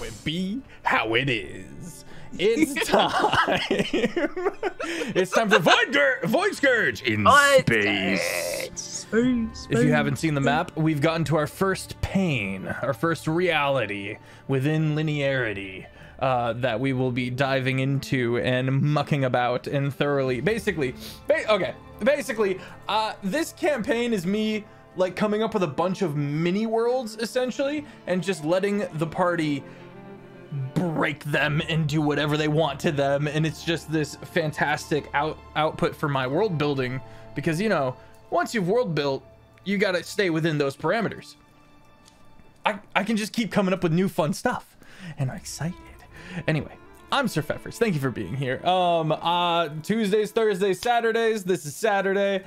it be, how it is. It's time. It's time for Void Scourge in space. If you haven't seen the map, we've gotten to our first pain, our first reality within linearity that we will be diving into and mucking about and thoroughly. Basically, this campaign is me like coming up with a bunch of mini worlds essentially, and just letting the party break them and do whatever they want to them, and it's just this fantastic output for my world building, because you know, once you've world built, you gotta stay within those parameters. I can just keep coming up with new fun stuff, and I'm excited. Anyway, I'm SirFeffers. Thank you for being here. Tuesdays, Thursdays, Saturdays. This is Saturday.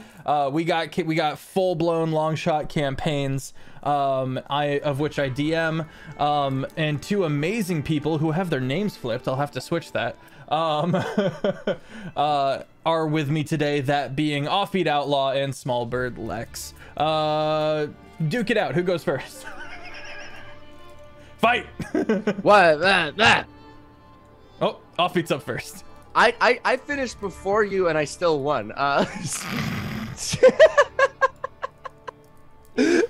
We got full-blown long shot campaigns, of which I DM, and two amazing people who have their names flipped. I'll have to switch that. Are with me today. That being Offbeat, Outlaw, and SmolBirdLex. Duke it out. Who goes first? Fight. What? That. Oh, Offbeat's up first. I finished before you and I still won. What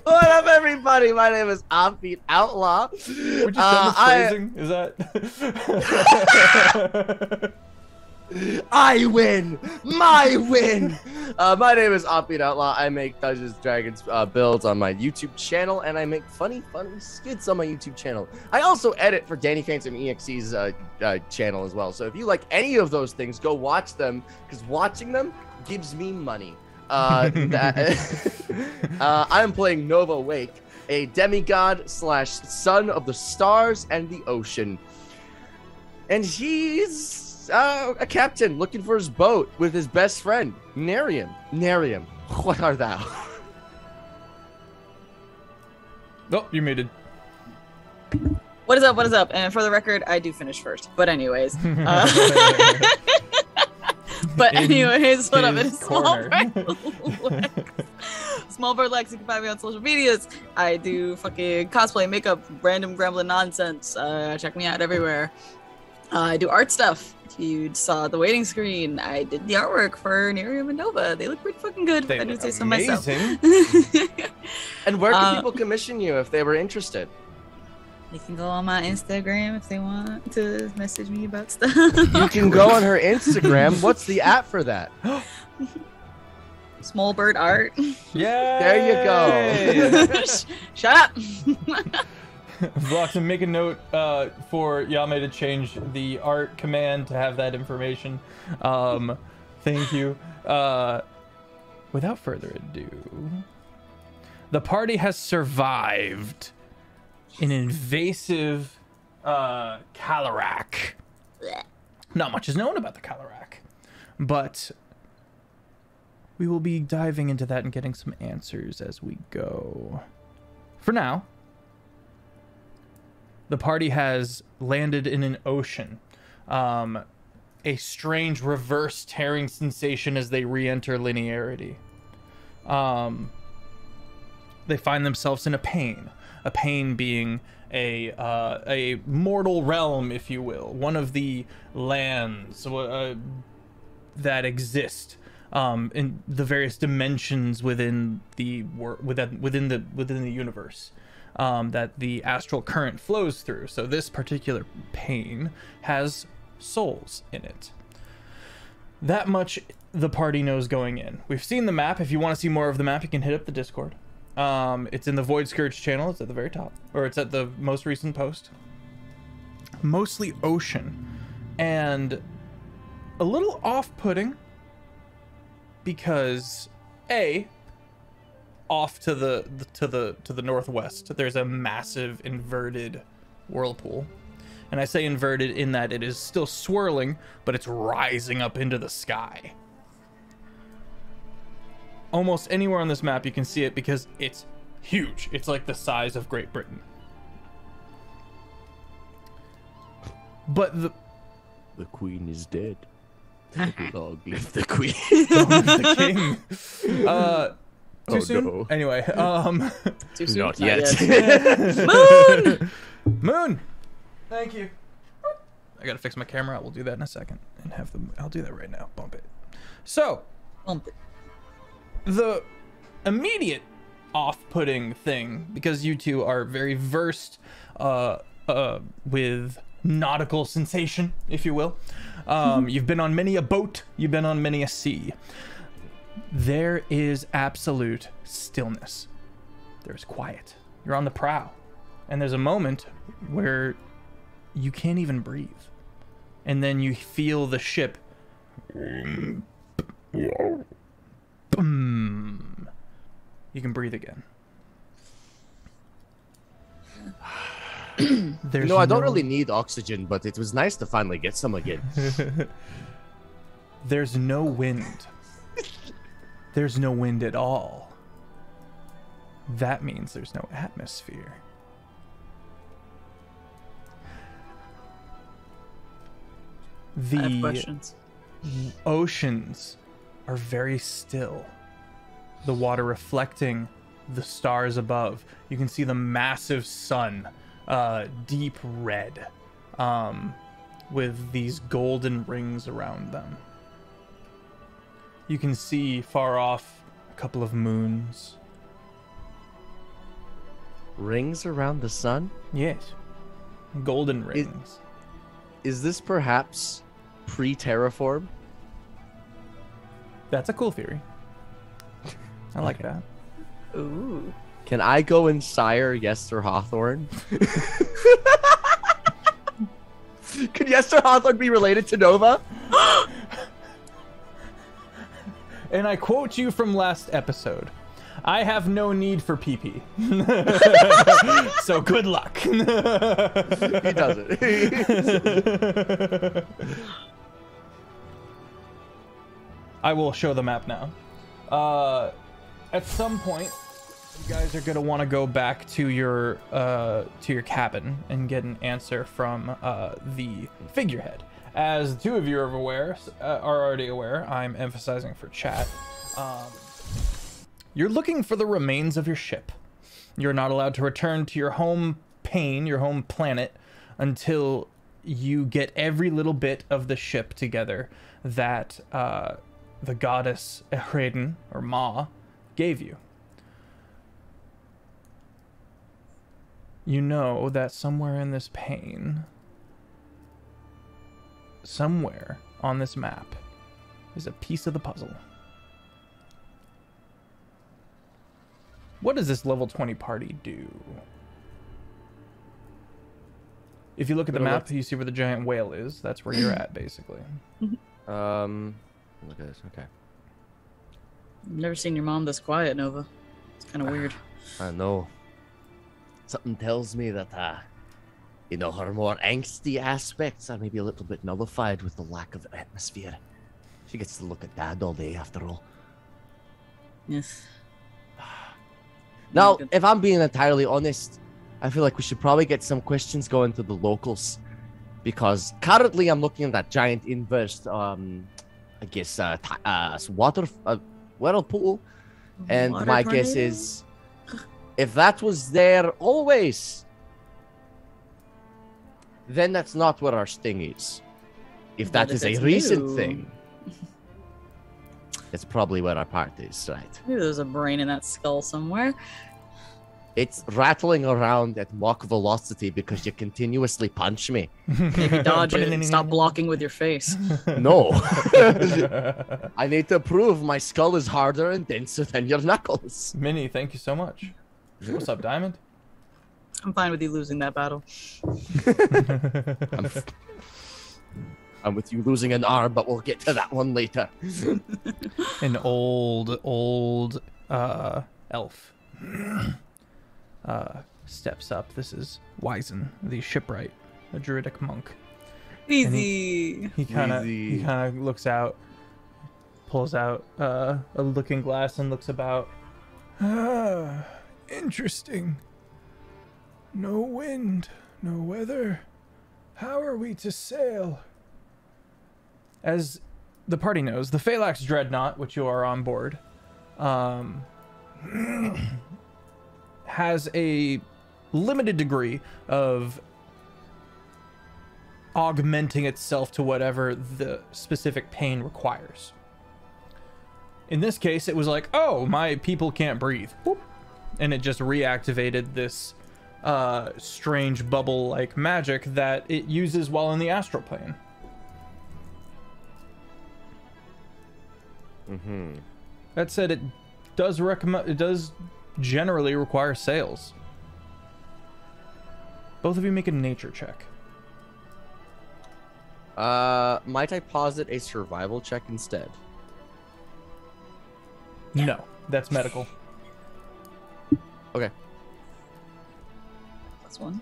up, everybody? My name is Offbeat Outlaw. We're just done with phrasing. Is that? I win! My win! My name is Offbeat Outlaw. I make Dungeons & Dragons builds on my YouTube channel, and I make funny skits on my YouTube channel. I also edit for Danny Phantom EXE's channel as well. So if you like any of those things, go watch them, because watching them gives me money. I am playing Nova Wake, a demigod / son of the stars and the ocean. And he's a captain looking for his boat with his best friend, Nerium. Nerium, what are thou? Oh, you're muted. What is up? What is up? And for the record, I do finish first. But anyways. What up? It's SmolBirdLex. SmolBirdLex. You can find me on social medias. I do fucking cosplay, makeup, random grambling nonsense. Check me out everywhere. I do art stuff. You saw the waiting screen. I did the artwork for Nerium and Nova. They look pretty fucking good. They I do look say so myself. And where can people commission you if they were interested? They can go on my Instagram if they want to message me about stuff. You can go on her Instagram. What's the app for that? SmolBird Art. Yeah. There you go. Shut up. Vlox, and make a note for Yame to change the art command to have that information. Thank you. Without further ado, the party has survived an invasive Calorak. Not much is known about the Calorak, but we will be diving into that and getting some answers as we go. For now, the party has landed in an ocean. A strange reverse tearing sensation as they re-enter linearity. They find themselves in a pain. A pain being a mortal realm, if you will. One of the lands that exist in the various dimensions within the within the universe. That the astral current flows through. So this particular pain has souls in it. That much the party knows going in. We've seen the map. If you want to see more of the map, you can hit up the Discord. It's in the Void Scourge channel. It's at the very top, or it's at the most recent post. Mostly ocean, and a little off-putting because off to the northwest, there's a massive inverted whirlpool. And I say inverted in that it is still swirling, but it's rising up into the sky. Almost anywhere on this map you can see it because it's huge. It's like the size of Great Britain. But the queen is dead. Long live the queen. Long live the king. Too soon? No. Anyway, Too soon? Not yet. Moon! Moon! Thank you. I gotta fix my camera. I will do that in a second and have them. I'll do that right now. Bump it. So, Bump it. the immediate off-putting thing, because you two are very versed with nautical sensation, if you will. You've been on many a boat. You've been on many a sea. There is absolute stillness. There's quiet. You're on the prow. And there's a moment where you can't even breathe. And then you feel the ship. Boom. You can breathe again. There's I don't really need oxygen, but it was nice to finally get some again. There's no wind. There's no wind at all. That means there's no atmosphere. I have The questions. oceans are very still. The water reflecting the stars above. You can see the massive sun, deep red, with these golden rings around them. You can see far off a couple of moons. Rings around the sun? Yes, golden rings. Is this perhaps pre-terraform? That's a cool theory. I like that. Ooh. Can I go and sire Yester Hawthorne? Could Yester Hawthorne be related to Nova? And I quote you from last episode. I have no need for PP. So good luck. He doesn't. I will show the map now. At some point, you guys are gonna want to go back to your cabin and get an answer from the figurehead. As the two of you are already aware, I'm emphasizing for chat. You're looking for the remains of your ship. You're not allowed to return to your home your home planet, until you get every little bit of the ship together that the goddess Ehraden, or Ma, gave you. You know that somewhere in this pane, somewhere on this map, is a piece of the puzzle. What does this level 20 party do? If you look at the map, you see where the giant whale is. That's where you're at, basically. Look at this. Okay. I've never seen your mom this quiet, Nova. It's kind of weird. I know. Something tells me that, her more angsty aspects are maybe a little bit nullified with the lack of atmosphere. She gets to look at Dad all day, after all. Yes. Now, if I'm being entirely honest, I feel like we should probably get some questions going to the locals, because currently I'm looking at that giant inverse, water whirlpool, and Water my tornado? guess is, if that was there always, then that's not where our sting is. If But that if is a it's recent new- thing, it's probably where our part is, right? Maybe there's a brain in that skull somewhere. It's rattling around at Mach velocity because you continuously punch me. Maybe dodge it and stop blocking with your face. No. I need to prove my skull is harder and denser than your knuckles. Minnie, thank you so much. What's up, Diamond? I'm fine with you losing that battle. I'm with you losing an arm, but we'll get to that one later. An old elf steps up. This is Wizen, the shipwright, a druidic monk. Easy. He kind of looks out, pulls out a looking glass and looks about. Ah, interesting. No wind, no weather. How are we to sail? As the party knows, the Phalanx Dreadnought, which you are on board, has a limited degree of augmenting itself to whatever the specific pain requires. In this case, it was like, oh, my people can't breathe. Whoop. And it just reactivated this strange bubble-like magic that it uses while in the astral plane. Mm-hmm. That said, it does generally require sales. Both of you make a nature check. Might I posit a survival check instead? No, that's medical. Okay. +1.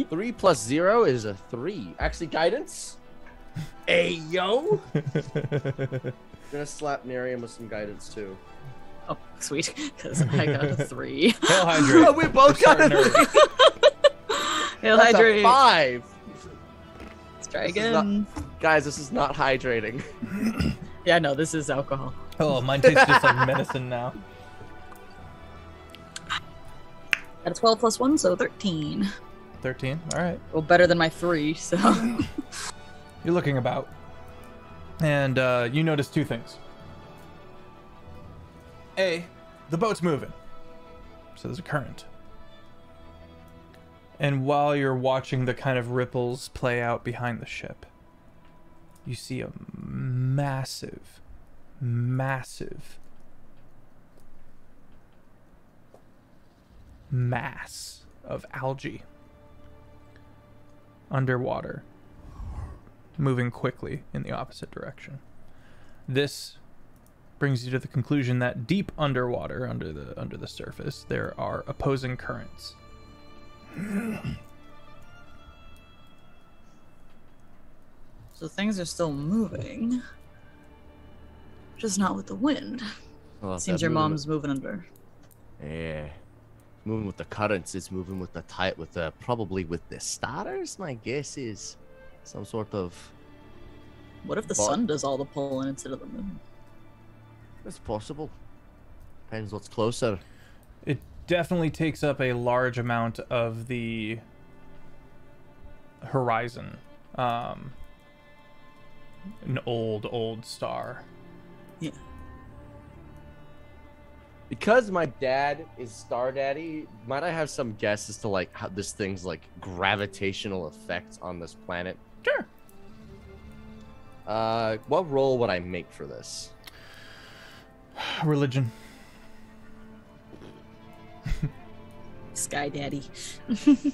3 plus 0 is a 3. Actually, guidance? Hey, yo! Gonna slap Miriam with some guidance, too. Oh, sweet, because I got a 3. Hail Hydrate. Oh, we both got a 3! Hail That's Hydrate. a 5! Let's try again. Guys, this is not hydrating. Yeah, no, this is alcohol. Oh, mine tastes just like medicine now. Got a 12 plus 1, so 13. 13, all right. Well, better than my 3, so. You're looking about, and you notice two things. A, the boat's moving, so there's a current. And while you're watching the kind of ripples play out behind the ship, you see a massive mass of algae underwater, moving quickly in the opposite direction. This brings you to the conclusion that deep underwater, under the surface, there are opposing currents. So things are still moving. Just not with the wind. Well, Seems your mom's moving under. Yeah. Moving with the currents, it's moving with the tide, probably with the stars, my guess is. Some sort of... What if the sun does all the pulling instead of the moon? It's possible. Depends what's closer. It definitely takes up a large amount of the horizon. An old star. Yeah. Because my dad is Star Daddy, might I have some guess as to like how this thing's like gravitational effects on this planet? Sure. What role would I make for this? Religion. Sky Daddy. The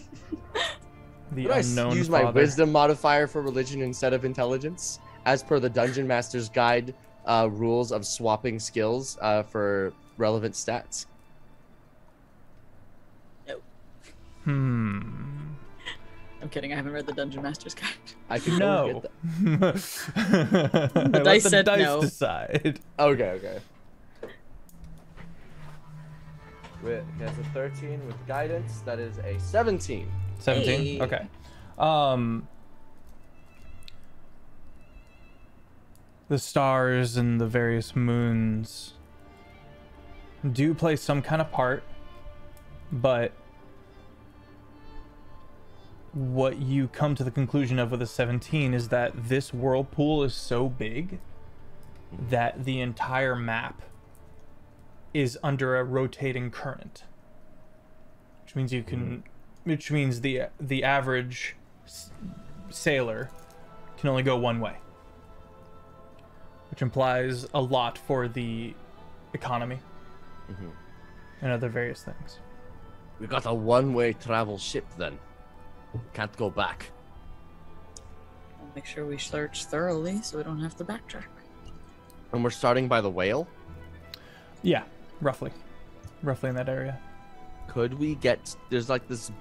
Would I unknown use father. my wisdom modifier for religion instead of intelligence, as per the Dungeon Master's Guide rules of swapping skills for relevant stats? No. I'm kidding. I haven't read the Dungeon Master's Guide. I can No. The dice said no. Decide. Okay. That's a 13 with guidance. That is a 17. 17? Hey. Okay. The stars and the various moons do play some kind of part, but what you come to the conclusion of with a 17 is that this whirlpool is so big that the entire map is under a rotating current, which means you can, which means the average sailor can only go one way, which implies a lot for the economy and other various things. We got a one-way travel ship then. Can't go back. I'll make sure we search thoroughly so we don't have to backtrack. And we're starting by the whale. Yeah, roughly in that area. Could we get... There's like this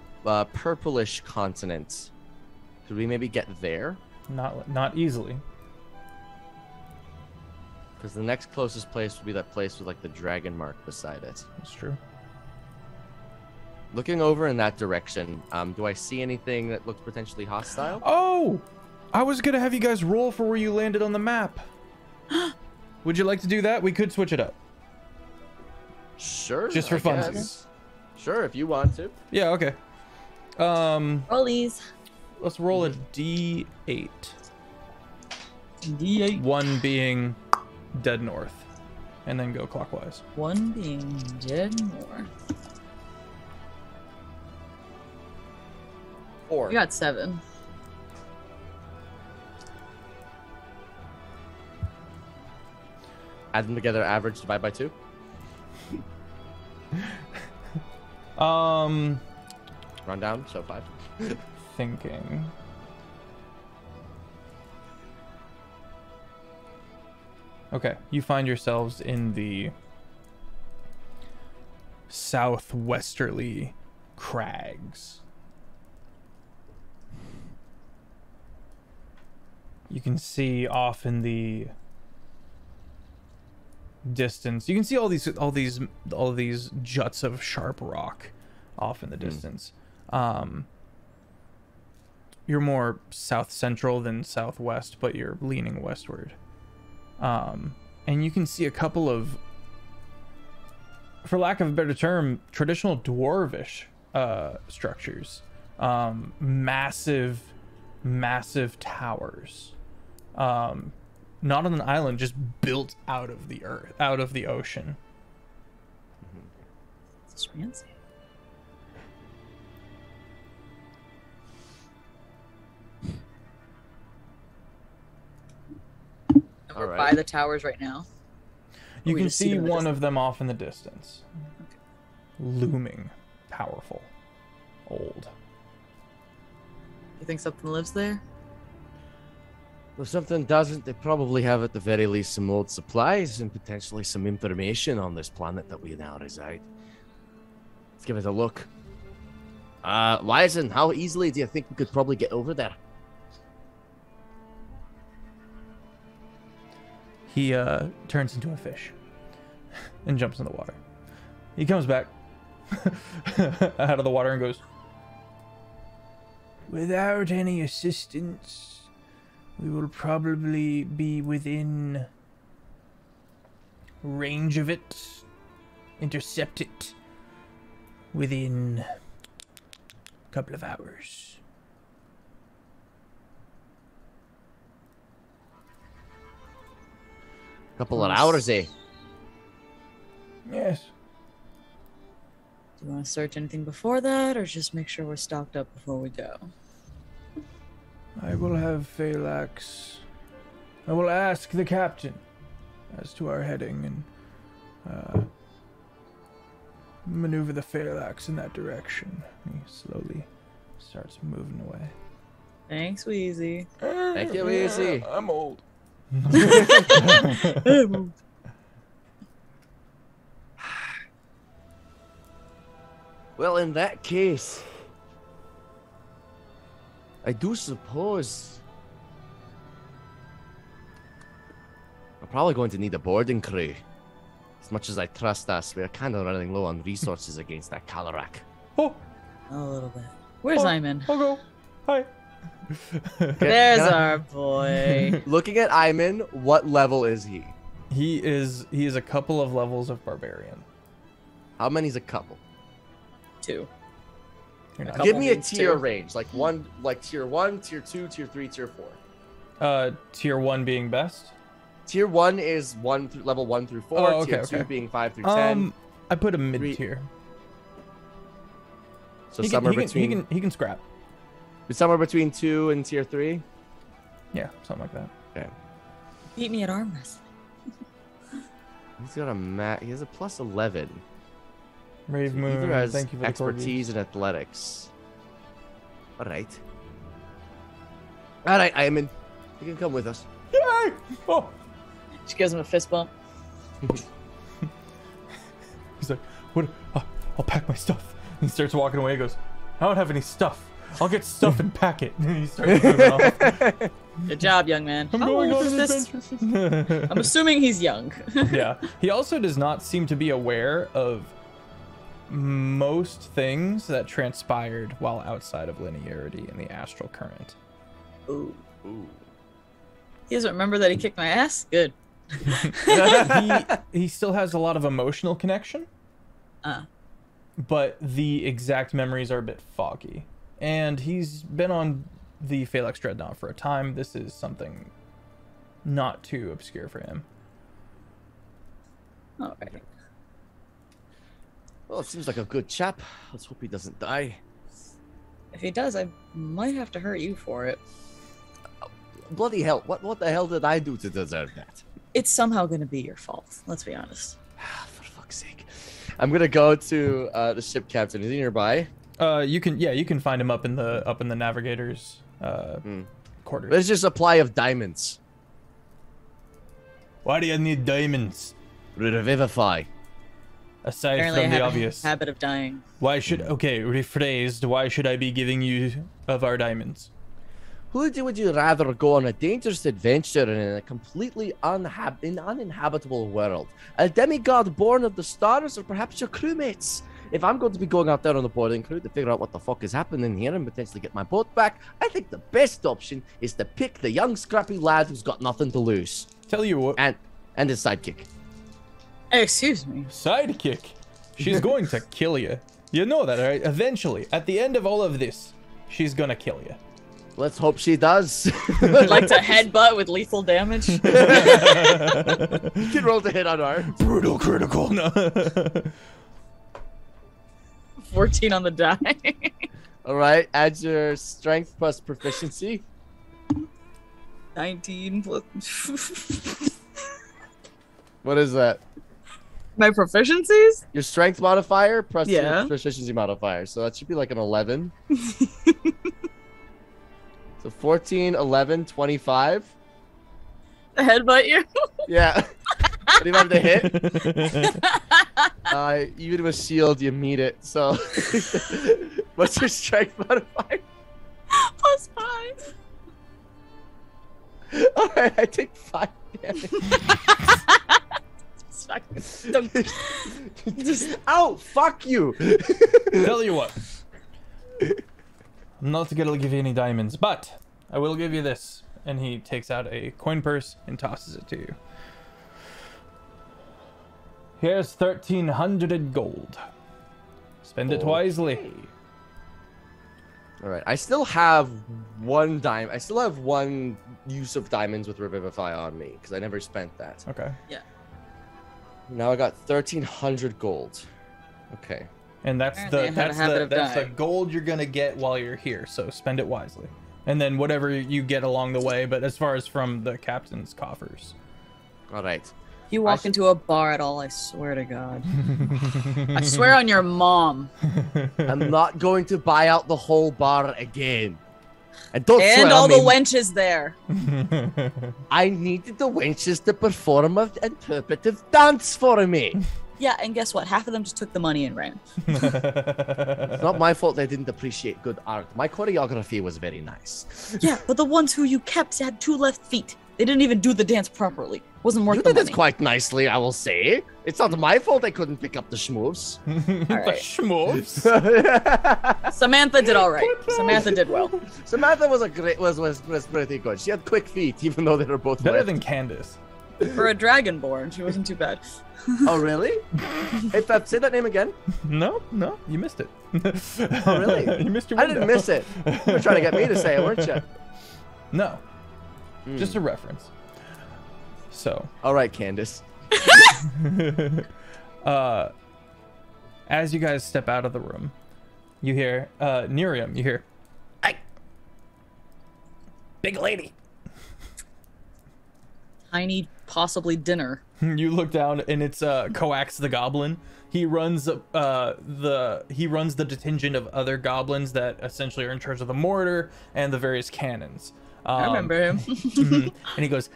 purplish continent. Could we maybe get there? Not easily. Because the next closest place would be that place with like the dragon mark beside it. That's true. Looking over in that direction, do I see anything that looks potentially hostile? Oh! I was gonna have you guys roll for where you landed on the map. Would you like to do that? We could switch it up. Sure. Just for I funsies. guess. Sure, if you want to. Yeah, okay. Rollies. let's roll a D8. D8. 1 being dead north, and then go clockwise. 1 being dead north. 4. We got 7. Add them together, average, divide by 2. Run down, so 5. Thinking. Okay, you find yourselves in the southwesterly crags. You can see off in the distance. You can see all these juts of sharp rock off in the distance. You're more south central than southwest, but you're leaning westward. And you can see a couple of, for lack of a better term, traditional dwarvish structures. Massive towers. Not on an island, just built out of the earth, out of the ocean. It's fancy. We're All right. by the towers right now. You we can just see see them in the one of them off in the distance. Looming, powerful, old. You think something lives there? If something doesn't, they probably have at the very least some old supplies and potentially some information on this planet that we now reside. Let's give it a look. Lyson, how easily do you think we could probably get over there? He turns into a fish and jumps in the water. He comes back out of the water and goes, "Without any assistance, we will probably be within range of it, intercept it within a couple of hours." Couple of hours, eh? Yes. Do you want to search anything before that, or just make sure we're stocked up before we go? I will have Phalanx. I will ask the captain as to our heading and maneuver the Phalanx in that direction. He slowly starts moving away. Thanks, Wheezy. Thank you, Easy. I'm old. Well, in that case, I do suppose we're probably going to need a boarding crew. As much as I trust us, we're kind of running low on resources against that Kalarak. Oh, A little bit. Where's Iman? I'll go. Hi. There's our boy. Looking at Iman, what level is he? He is a couple of levels of barbarian. How many's a couple? 2. You're not. Couple Give me a means tier 2. range, like tier 1, tier 2, tier 3, tier 4. Tier 1 being best. Tier 1 is level 1 through 4. Oh, okay, tier 2 okay. being 5 through 10. I put a mid tier. So He can scrap. somewhere between 2 and tier 3. Yeah, something like that. Okay. Beat me at arm wrestling. He's got he has a plus 11. Rave He Moon. either has Thank you for the expertise in athletics. All right, Iman, you can come with us. Yay! Oh, She gives him a fist bump. he's like, "What? I'll pack my stuff." And he starts walking away. He goes, "I don't have any stuff. I'll get stuff and pack it." And he starts moving off. Good job, young man. I'm How going old on is an this? adventure. I'm assuming he's young. Yeah. He also does not seem to be aware of most things that transpired while outside of linearity in the astral current. Ooh. Ooh. He doesn't remember that he kicked my ass? Good. He still has a lot of emotional connection, but the exact memories are a bit foggy. And he's been on the Phalanx Dreadnought for a time. This is something not too obscure for him. All right. Well, it seems like a good chap. Let's hope he doesn't die. If he does, I might have to hurt you for it. Bloody hell! What the hell did I do to deserve that? It's somehow going to be your fault. Let's be honest. For fuck's sake! I'm gonna go to the ship captain. Is he nearby? You can find him up in the navigator's quarters. There's just a supply of diamonds. Why do you need diamonds? Revivify. Aside Apparently, from I the have obvious. a habit of dying. Why should rephrased? Why should I be giving you of our diamonds? Would you rather go on a dangerous adventure in a completely uninhabitable world? A demigod born of the stars, or perhaps your crewmates? If I'm going to be going out there on the boarding crew to figure out what the fuck is happening here and potentially get my boat back, I think the best option is to pick the young scrappy lad who's got nothing to lose. Tell you what. And his sidekick. Excuse me. Sidekick. She's going to kill you. You know that, right? Eventually, at the end of all of this, she's gonna kill you. Let's hope she does. Like to headbutt with lethal damage. You can roll to hit on her. Brutal critical. No. 14 on the die. All right, add your strength plus proficiency. 19 plus. What is that? My proficiencies? Your strength modifier plus Yeah. your proficiency modifier. So that should be like an 11. So 14, 11, 25. Headbutt you? Yeah. 25 to hit. Even with shield, you meet it. So what's your strength modifier? Plus 5. All right, I take 5 damage. Ow, fuck you. Tell you what. I'm not gonna give you any diamonds, but I will give you this. And he takes out a coin purse and tosses it to you. Here's 1,300 gold. Spend it wisely. All right, I still have one I still have one use of diamonds with Revivify on me because I never spent that. Okay. Yeah. Now I got 1,300 gold. Okay. And that's the gold you're gonna get while you're here. So spend it wisely, and then whatever you get along the way. But as far as from the captain's coffers. All right. If you walk into a bar at all, I swear to God. I swear on your mom. I'm not going to buy out the whole bar again. And don't swear And all on the me. wenches there. I needed the wenches to perform an interpretive dance for me. Yeah, and guess what? Half of them just took the money and ran. It's not my fault they didn't appreciate good art. My choreography was very nice. Yeah, but the ones who you kept had 2 left feet. They didn't even do the dance properly. Wasn't worth You the did it money. quite nicely, I will say. It's not my fault I couldn't pick up the schmoves. All right. Schmoes. Samantha did all right. Samantha did well. Samantha was pretty good. She had quick feet, even though they were both Better left. than Candace. For a dragonborn, she wasn't too bad. Oh, really? Hey, Feb, say that name again. No, you missed it. Oh, really? You missed your I window. didn't miss it. You were trying to get me to say it, weren't you? No, just a reference. So, All right, Candace. as you guys step out of the room, you hear Nerium. You hear, "Hey, big lady." Tiny, possibly dinner. You look down and it's Coax the Goblin. He runs the detention of other goblins that essentially are in charge of the mortar and the various cannons. I remember him. And he goes,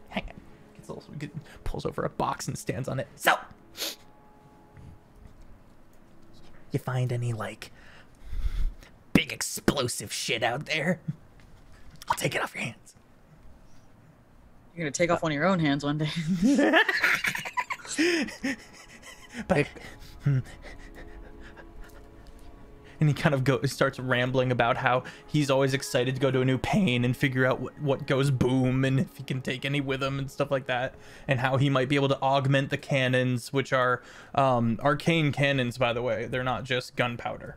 hang on. Pulls over a box and stands on it. So, you find any like big explosive shit out there? I'll take it off your hands. You're gonna take off one of your own hands one day. But and he kind of starts rambling about how he's always excited to go to a new pane and figure out what goes boom and if he can take any with him and stuff like that, and how he might be able to augment the cannons, which are arcane cannons, by the way. They're not just gunpowder.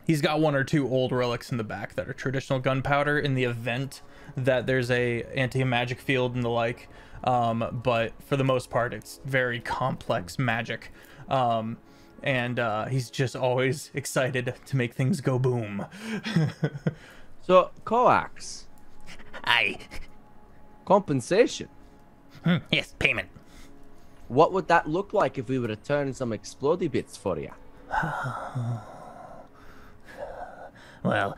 He's got 1 or 2 old relics in the back that are traditional gunpowder in the event that there's a anti-magic field and the like. But for the most part, it's very complex magic. And he's just always excited to make things go boom. So, coax. Aye. Compensation. Yes, payment. What would that look like if we were to turn some explodey bits for you? Well,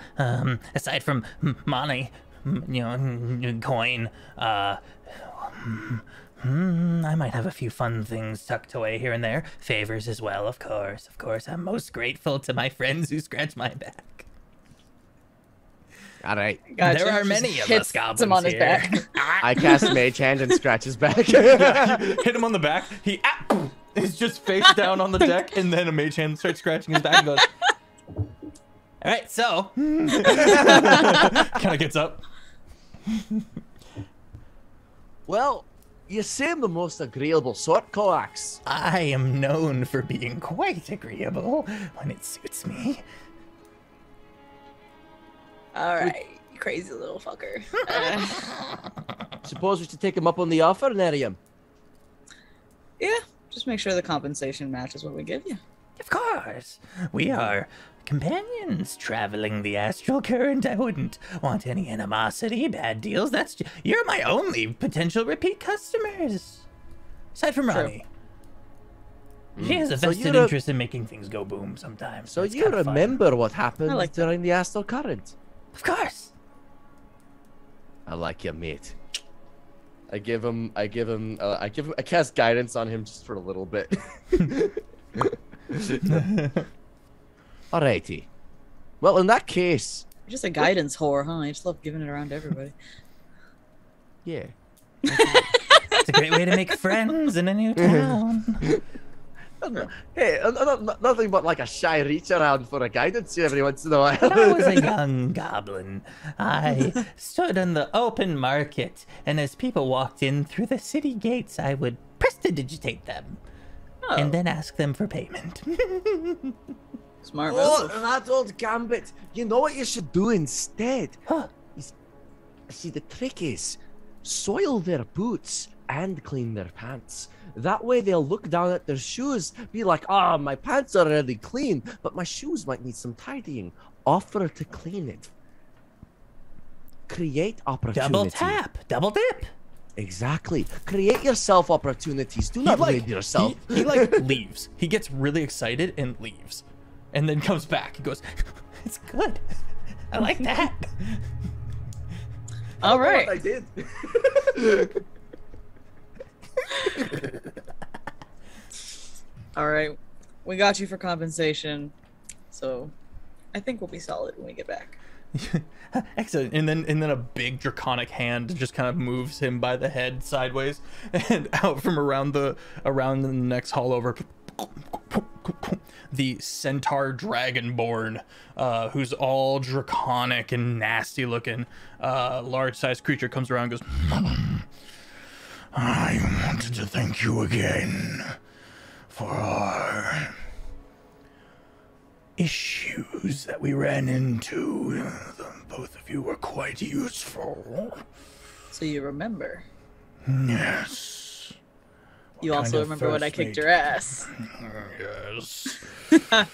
aside from money, coin, I might have a few fun things tucked away here and there. Favors as well, of course. Of course, I'm most grateful to my friends who scratch my back. All right. Gotcha. There are many of us goblins him on his here. back. I cast Mage Hand and scratch his back. Hit him on the back. He's just face down on the deck, and then a mage hand starts scratching his back and goes, All right, so kind of gets up. Well, you seem the most agreeable sort, coax. I am known for being quite agreeable when it suits me. All right, you crazy little fucker. Suppose we should take him up on the offer, Nerium. Yeah, just make sure the compensation matches what we give you. Of course. We are companions traveling the astral current. I wouldn't want any animosity, bad deals. You're my only potential repeat customers. Aside from True. Ronnie. She has a So vested you're a- interest in making things go boom sometimes. So It's you kinda fun. remember what happened I like that. during the astral current? Of course. I like you, mate. I cast guidance on him just for a little bit. Alrighty. Well, in that case, You're just a guidance whore, huh? You just love giving it around to everybody. yeah. It's a great way to make friends in a new town. Hey, nothing but like a shy reach around for a guidance every once in a while. When I was a young goblin, I stood in the open market, and as people walked in through the city gates, I would prestidigitate them, Oh, and then ask them for payment. smart Oh, move. that old gambit. You know what you should do instead? Huh. See, the trick is soil their boots and clean their pants. That way they'll look down at their shoes, be like, ah, my pants are already clean, but my shoes might need some tidying. Offer to clean it. Create opportunity. Double tap, double dip. Exactly. Create yourself opportunities. Do not rid yourself. He like leaves. He gets really excited and leaves, and then comes back. He goes, It's good. I like that. All right. I did. All right. We got you for compensation. So I think we'll be solid when we get back. excellent. And then a big draconic hand just kind of moves him by the head sideways, and out from around the next hall over. The centaur dragonborn, who's all draconic and nasty looking, large-sized creature comes around and goes, I wanted to thank you again for our issues that we ran into. Both of you were quite useful. So you remember. Yes. You What also kind of remember when I first kicked mate? your ass. Yes. I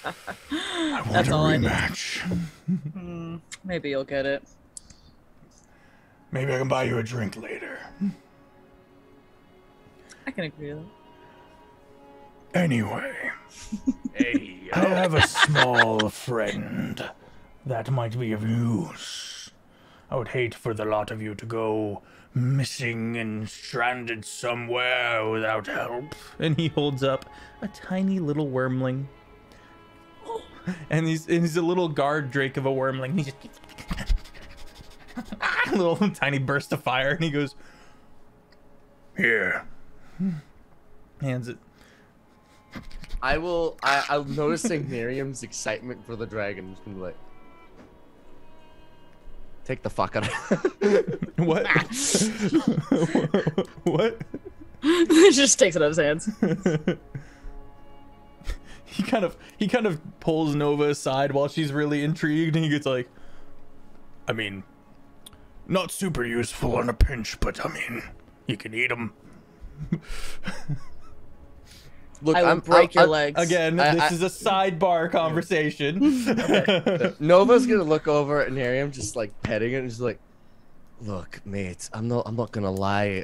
want That's a all I need. rematch. Maybe you'll get it. Maybe I can buy you a drink later. I can agree with that. Anyway, I have a small friend that might be of use. I would hate for the lot of you to go missing and stranded somewhere without help. And he holds up a tiny little wormling. And he's a little guard drake of a wormling. He just a little tiny burst of fire, and he goes, here. Hands it. I'm noticing Miriam's excitement for the dragon. I'm just gonna be like, take the fuck out of What? What? Just takes it out of his hands. he kind of pulls Nova aside while she's really intrigued, and he gets like, I mean, not super useful on a pinch, but I mean, you can eat them. Look, I will break your legs. Again, this is a sidebar conversation. Nova's gonna look over at Nerium, just like petting it, and just like, look, mate, I'm not gonna lie.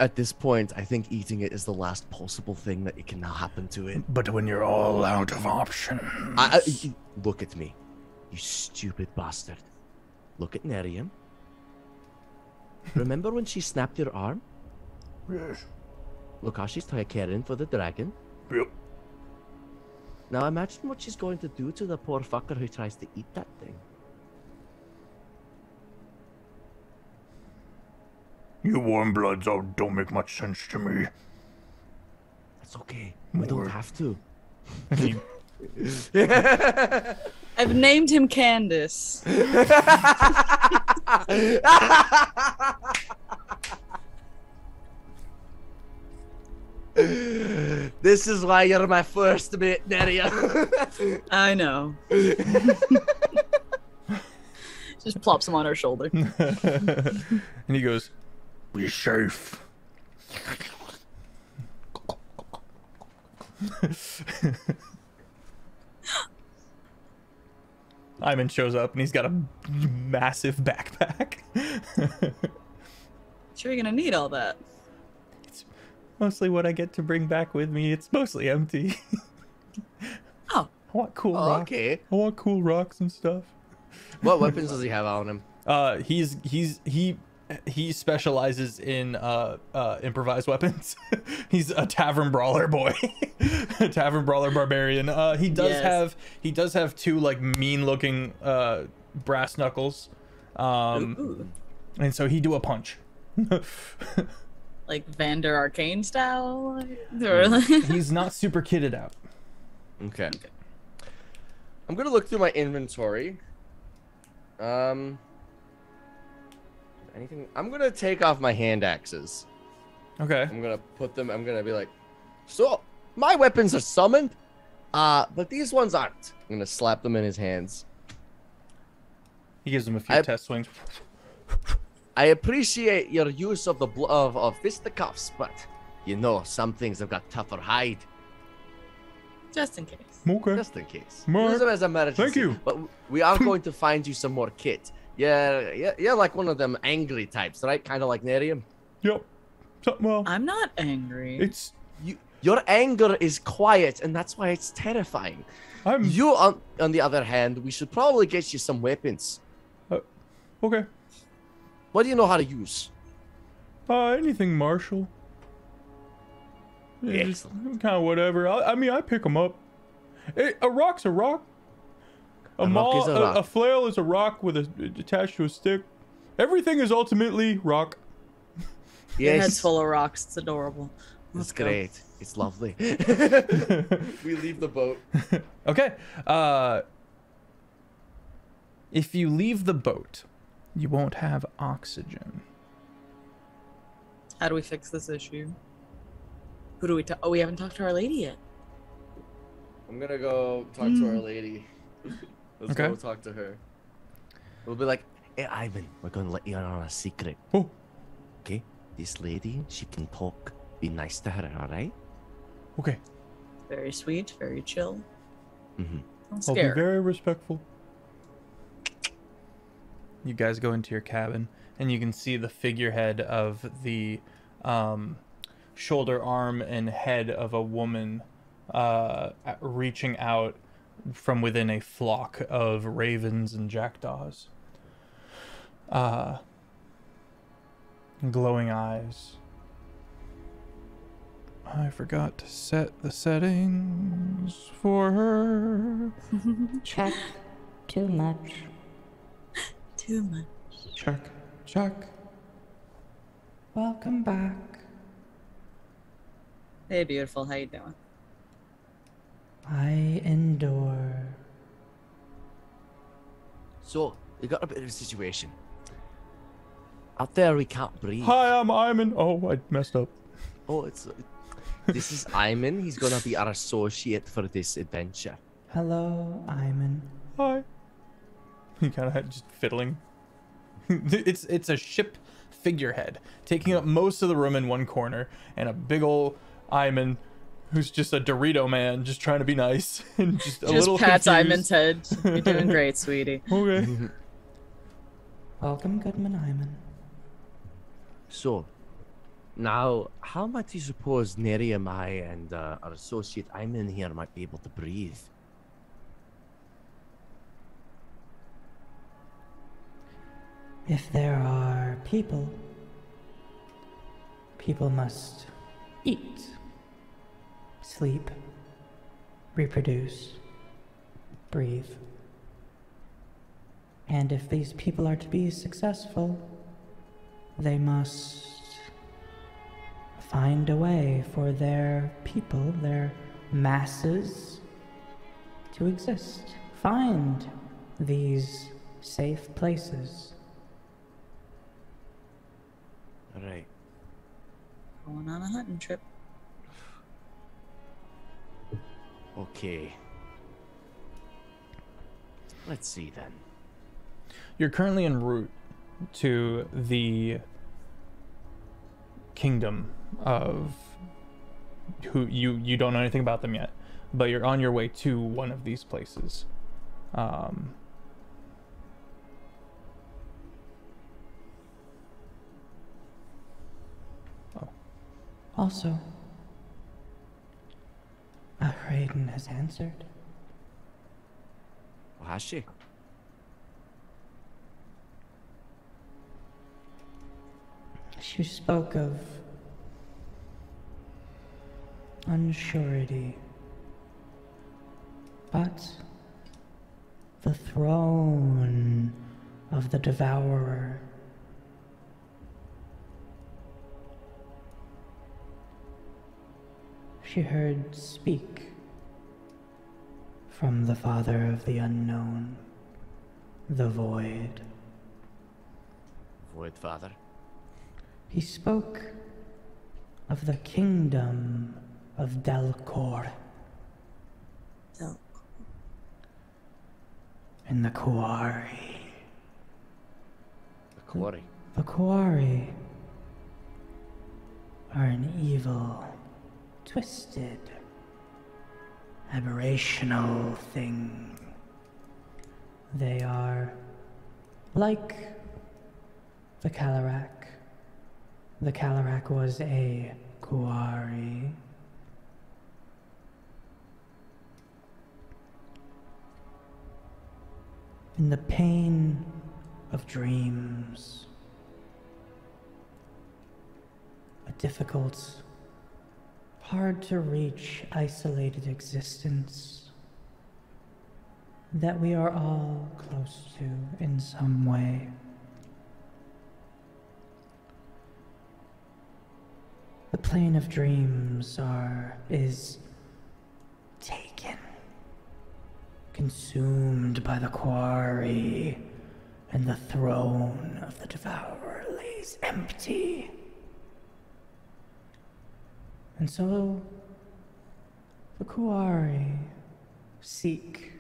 At this point, I think eating it is the last possible thing that can happen to it. But when you're all out of options, Look at me, you stupid bastard. Look at Nerium. Remember when she snapped your arm? yes, Look how she's caring for the dragon. yep. Now imagine what she's going to do to the poor fucker who tries to eat that thing. You warm bloods don't make much sense to me. That's okay. We don't More. have to. I've named him Candace. This is why you're my first mate, Neria. I know. Just plops him on her shoulder. And he goes, "Be safe." Iman shows up and he's got a massive backpack. Sure, you're gonna need all that. It's mostly what I get to bring back with me. It's mostly empty. Oh. I want cool rocks. Okay. I want cool rocks and stuff. What weapons does he have on him? He specializes in improvised weapons. He's a tavern brawler boy. A tavern brawler barbarian. He does have two like mean looking brass knuckles. Ooh. And so he do a punch. Like Vander Arcane style? He's not super kitted out. Okay. I'm gonna look through my inventory. Anything? I'm gonna take off my hand axes. Okay. I'm gonna put them. I'm gonna be like, so my weapons are summoned, but these ones aren't. I'm gonna slap them in his hands. He gives him a few test swings. I appreciate your use of the of fisticuffs, but you know some things have got tougher hide. Just in case. Okay. Just in case. Mark, Use them as emergency. thank you. But we are going to find you some more kit. Yeah, you're like one of them angry types, right? Kind of like Nerium. Yep. Well, I'm not angry. it's Your anger is quiet, and that's why it's terrifying. You, on the other hand, we should probably get you some weapons. okay. What do you know how to use? Anything martial. Yeah, just kind of whatever. I mean, I pick them up. A rock's a rock. A rock is a rock. A flail is a rock with attached to a stick. Everything is ultimately rock. Your head's Yes, full of rocks. It's adorable. it's Let's go. great. It's lovely. We leave the boat. Okay. If you leave the boat, you won't have oxygen. How do we fix this issue? Who do we talk? Oh, we haven't talked to our lady yet. I'm gonna go talk to our lady. Let's Okay. go talk to her. We'll be like, hey, Ivan, we're gonna let you in on a secret. Oh. Okay? This lady, she can talk. Be nice to her, alright? Okay. Very sweet, very chill. Mm-hmm. Don't I'll be scare. very respectful. You guys go into your cabin, and you can see the figurehead of the shoulder, arm, and head of a woman reaching out from within a flock of ravens and jackdaws. Glowing eyes. I forgot to set the settings for her. Check. Too much. Too much. Check, check. Welcome back. Hey, beautiful. How you doing? I endure. So, we got a bit of a situation. Out there, we can't breathe. Hi, I'm Iman. Oh, I messed up. Oh, it's This is Iman. He's gonna be our associate for this adventure. Hello, Iman. Hi. He kind of just fiddling. It's a ship figurehead taking up most of the room in one corner, and a big ol' Iman who's just a Dorito man, just trying to be nice and just a little pats confused. Iman's head. You're doing great, sweetie. Okay. Welcome, Goodman Iman. So, now, how much do you suppose Neri and I and our associate Iman here might be able to breathe? If there are people, people must eat, sleep, reproduce, breathe. And if these people are to be successful, they must find a way for their people, their masses, to exist. Find these safe places. Right. Going on a hunting trip. Okay. Let's see then. You're currently en route to the kingdom of who you don't know anything about them yet, but you're on your way to one of these places. Also, Raiden has answered. Well, has she? She spoke of unsurety, but the throne of the Devourer. She heard speak from the Father of the Unknown, the Void. Void Father. He spoke of the kingdom of Delcor and the Quarry. The quarry. The Quarry are an evil, twisted, aberrational thing. They are like the Calarak. The Calarak was a quarry. In the pain of dreams, a difficult, hard to reach, isolated existence that we are all close to in some way. The plane of dreams is taken, consumed by the quarry, and the throne of the Devourer lays empty. And so, the Quarry seek,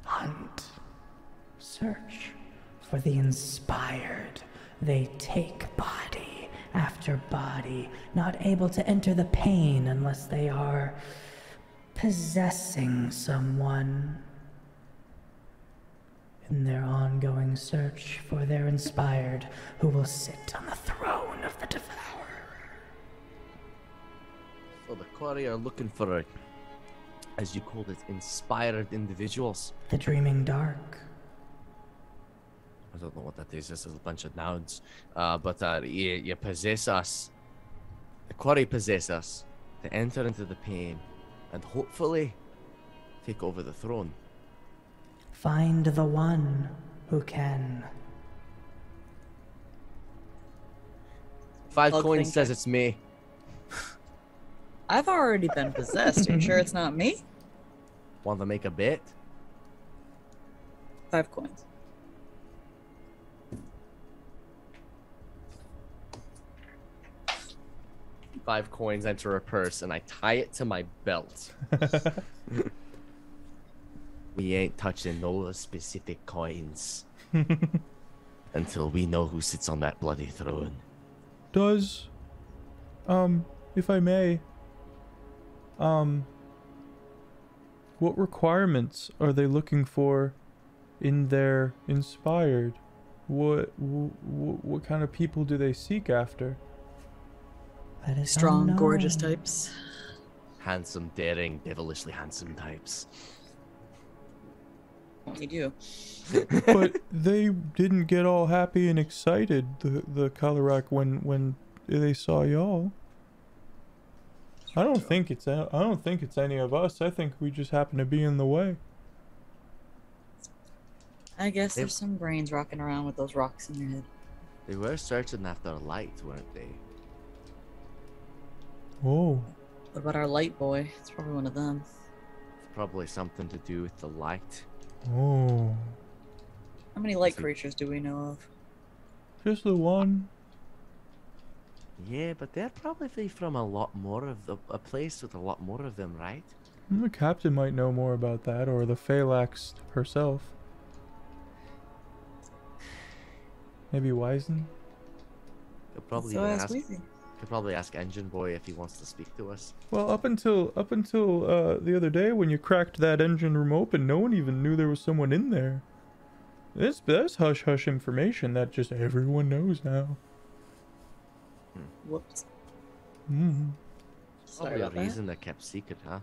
hunt, search for the inspired. They take body after body, not able to enter the pain unless they are possessing someone. In their ongoing search for their inspired, who will sit on the throne of the Devourer. So the quarry are looking for, as you called it, inspired individuals. The Dreaming Dark. I don't know what that is. This is a bunch of nouns. But you possess us. The quarry possess us to enter into the pain and hopefully take over the throne. Find the one who can. 5 I'll coins think says it's me. I've already been possessed. Are you sure it's not me? Want to make a bet? 5 coins. 5 coins enter a purse, and I tie it to my belt. We ain't touching no specific coins until we know who sits on that bloody throne. Does, if I may, what requirements are they looking for in their inspired? What kind of people do they seek after? That is Strong, unknown. gorgeous types. Handsome, daring, devilishly handsome types. You do. But they didn't get all happy and excited, the Kalarak, when they saw y'all. I don't think it's any of us. I think we just happen to be in the way. I guess there's some brains rocking around with those rocks in your head. They were searching after a light, weren't they? Oh. What about our light boy? It's probably one of them. Probably something to do with the light. Oh. How many light creatures do we know of? Just the one. Yeah, but they're probably from a lot more of a place with a lot more of them, right? The captain might know more about that, or the Phalanx herself. Maybe Wizen? Could probably So even ask ask. Weezy. Could probably ask Engine Boy if he wants to speak to us. Well, up until the other day when you cracked that engine room open, no one even knew there was someone in there. That's hush hush information that just everyone knows now. Whoops. Mm. Sorry Probably a about that. reason they're kept secret, huh?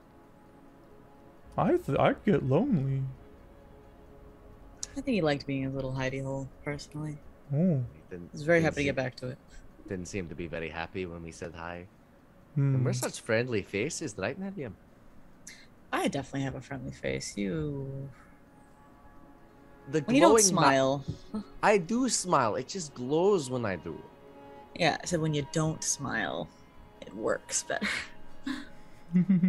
I'd get lonely. I think he liked being his little hidey hole, personally. Oh. He didn't, I was very didn't happy to seem- get back to it. Didn't seem to be very happy when we said hi. Hmm. And we're such friendly faces, right, Miriam? I definitely have a friendly face. You. The When you don't glowing smile. I do smile. It just glows when I do. Yeah, I said when you don't smile, it works better.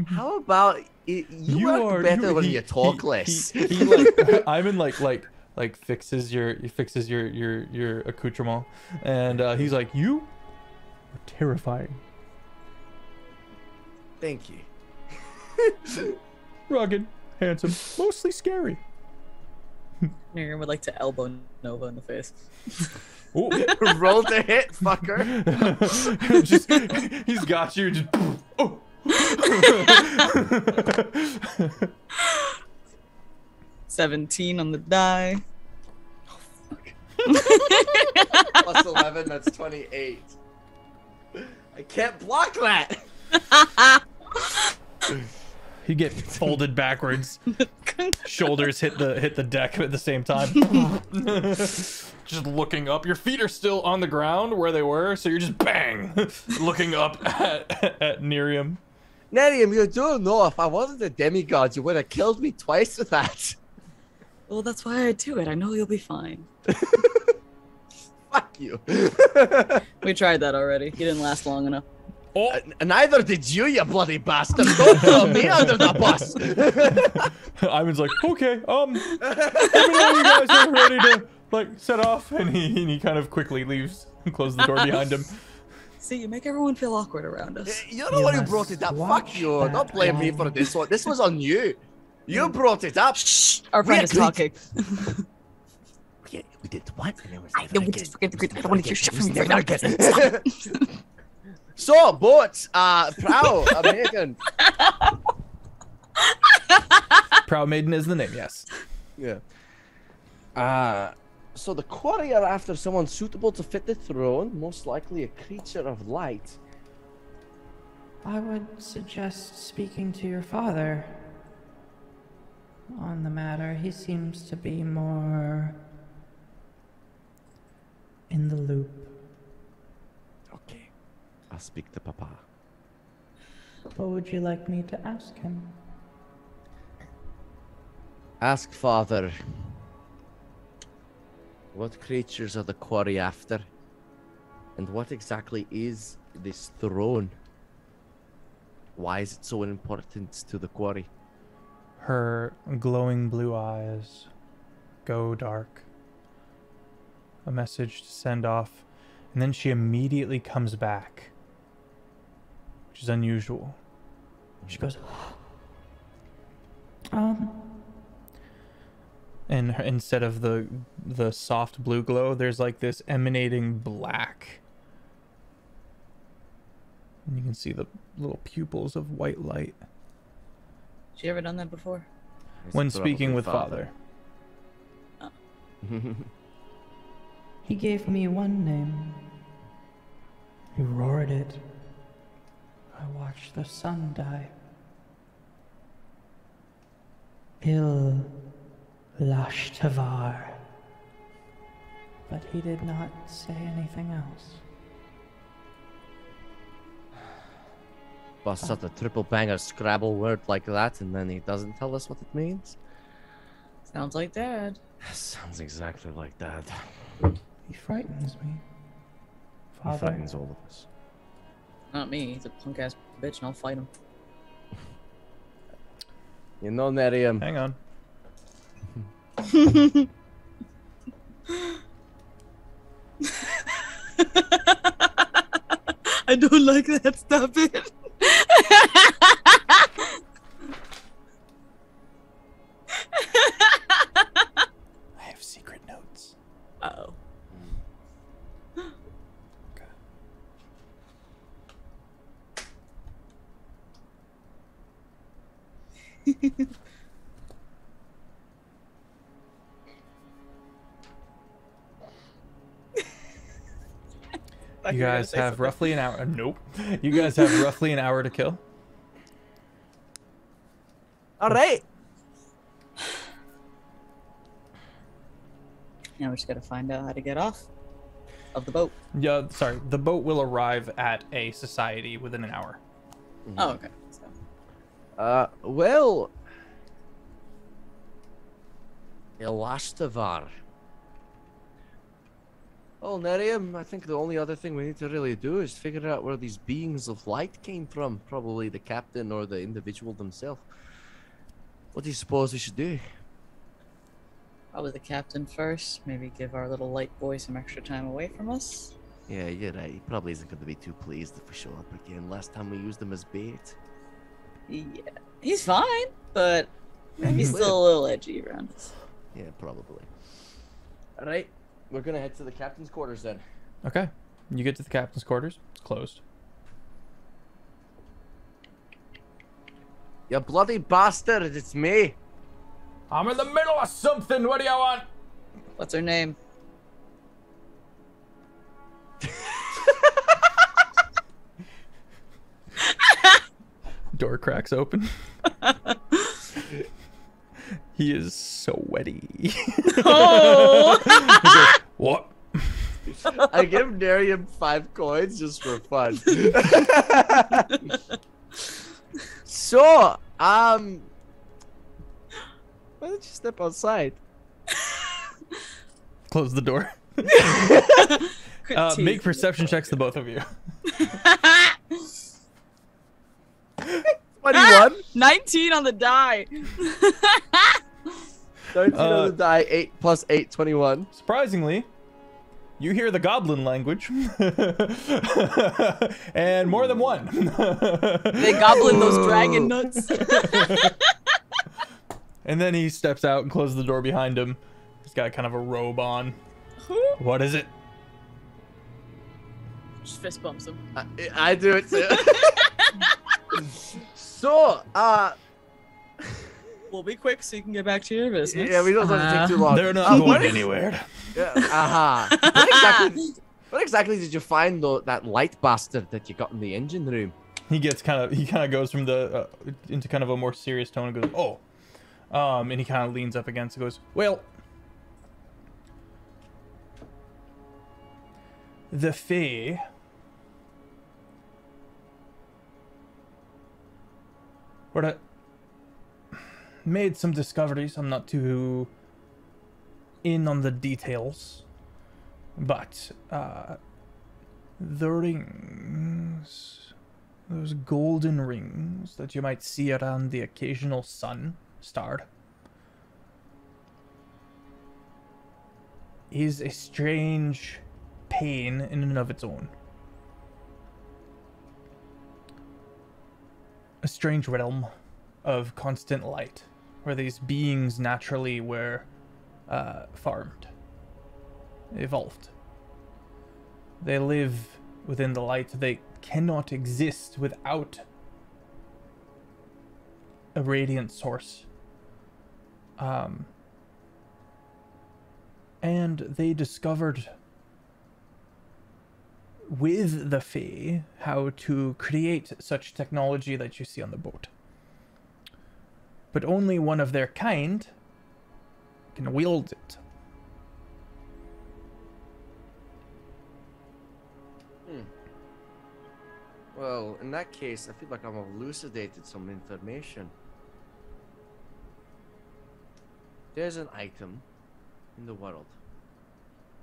How about you work better when you talk less? He like Ivan like fixes your accoutrement, and he's like, you are terrifying, Thank you. rugged, handsome, mostly scary. Miriam would like to elbow Nova in the face. Oh. Roll to hit, fucker. Just, he's got you. Just, oh. 17 on the die. Plus 11, that's 28. I can't block that. You get folded backwards. Shoulders hit the deck at the same time. Just looking up. Your feet are still on the ground where they were, so you're just bang looking up at Nerium. Nerium, you do know if I wasn't a demigod, you would have killed me twice with that. Well, that's why I do it. I know you'll be fine. Fuck you. We tried that already. You didn't last long enough. Oh, Neither did you, you bloody bastard. Don't throw me under the bus. Ivan's like, okay, let me know when you guys are ready to like set off, and he kind of quickly leaves and closes the door behind him. See, you make everyone feel awkward around us. You're the one who brought it up. Fuck you. Don't blame me for this one. This was on you. You brought it up. Shh. Our friend is talking. We did what? And it was I never don't again. I want to hear shit from you right Never now. again. So, boats, Prow, American. Proud Maiden is the name, yes. Yeah. So the quarry are after someone suitable to fit the throne, most likely a creature of light. I would suggest speaking to your father on the matter. He seems to be more in the loop. Okay. I'll speak to Papa. What would you like me to ask him? Ask Father. What creatures are the quarry after? And what exactly is this throne? Why is it so important to the quarry? Her glowing blue eyes go dark. A message to send off, and then she immediately comes back. which is unusual. She goes, And instead of the soft blue glow, there's like this emanating black. And you can see the little pupils of white light. Has she ever done that before? When speaking with Father. he gave me one name. He roared it. I watched the sun die. Lashtavar. But he did not say anything else. Busts out a triple banger Scrabble word like that, and then he doesn't tell us what it means. Sounds like Dad. Sounds exactly like that. He frightens me. He Father, frightens all of us. Not me. He's a punk ass bitch, and I'll fight him. You know, Nerium. Hang on. I don't like that. Stop it. I have secret notes. Uh-oh. You guys have roughly an hour. Nope. You guys have roughly an hour to kill. All right. Now we just gotta find out how to get off of the boat. Yeah, sorry. The boat will arrive at a society within an hour. Oh, okay. So, Well, Ilashtavar. Oh, Nerium, I think the only other thing we need to really do is figure out where these beings of light came from. Probably the captain or the individual themselves. What do you suppose we should do? probably the captain first. Maybe give our little light boy some extra time away from us. Yeah, you're right. He probably isn't going to be too pleased if we show up again. Last time we used him as bait. Yeah, he's fine, but maybe still a little edgy around us. Yeah, probably. All right, we're going to head to the captain's quarters then. Okay. You get to the captain's quarters. It's closed. You bloody bastard, it's me. I'm in the middle of something. What do you want? What's her name? Door cracks open. He is so sweaty. Oh! He goes, what? I give Nerium 5 coins just for fun. So, why don't you step outside? Close the door. Make perception checks, the both of you. 21. 19 on the die. 13 on the die. 8 plus 8, 21. Surprisingly, you hear the goblin language. And more than one. They goblin those dragon nuts. And then he steps out and closes the door behind him. He's got kind of a robe on. What is it? Just fist bumps him. I do it too. So, We'll be quick so you can get back to your business. yeah, we don't have to take too long. They're not going anywhere. Yeah, what exactly did you find though? That light bastard that you got in the engine room? He kind of goes from the into kind of a more serious tone and goes, oh, and he kind of leans up against and goes, well, the Fae made some discoveries. I'm not too in on the details, but the rings, those golden rings that you might see around the occasional sun star, is a strange pain in and of its own. a strange realm of constant light, where these beings naturally were farmed, evolved. They live within the light. They cannot exist without a radiant source. And they discovered with the Fae how to create such technology that you see on the boat. But only one of their kind can wield it. Well, in that case, I feel like I've elucidated some information. There's an item in the world.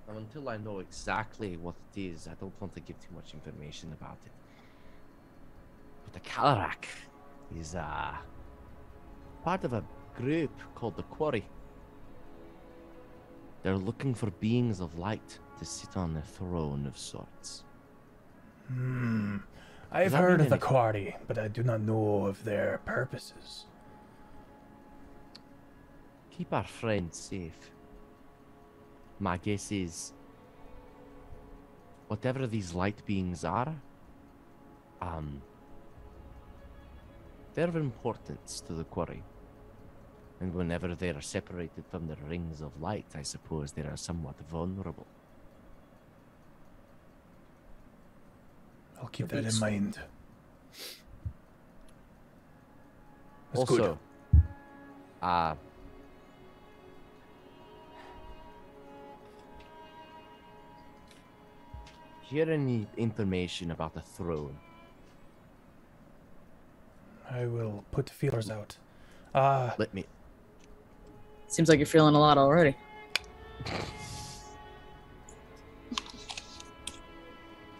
And until I know exactly what it is, I don't want to give too much information about it. But the Calarak is part of a group called the Quarry. They're looking for beings of light to sit on a throne of sorts. I've heard of the Quarry, but I do not know of their purposes. Keep our friends safe. My guess is, whatever these light beings are, they're of importance to the Quarry. And whenever they are separated from the rings of light, I suppose they are somewhat vulnerable. I'll keep that in mind. That's also, good. Hear any information about the throne? I will put feelers out. Let me. Seems like you're feeling a lot already.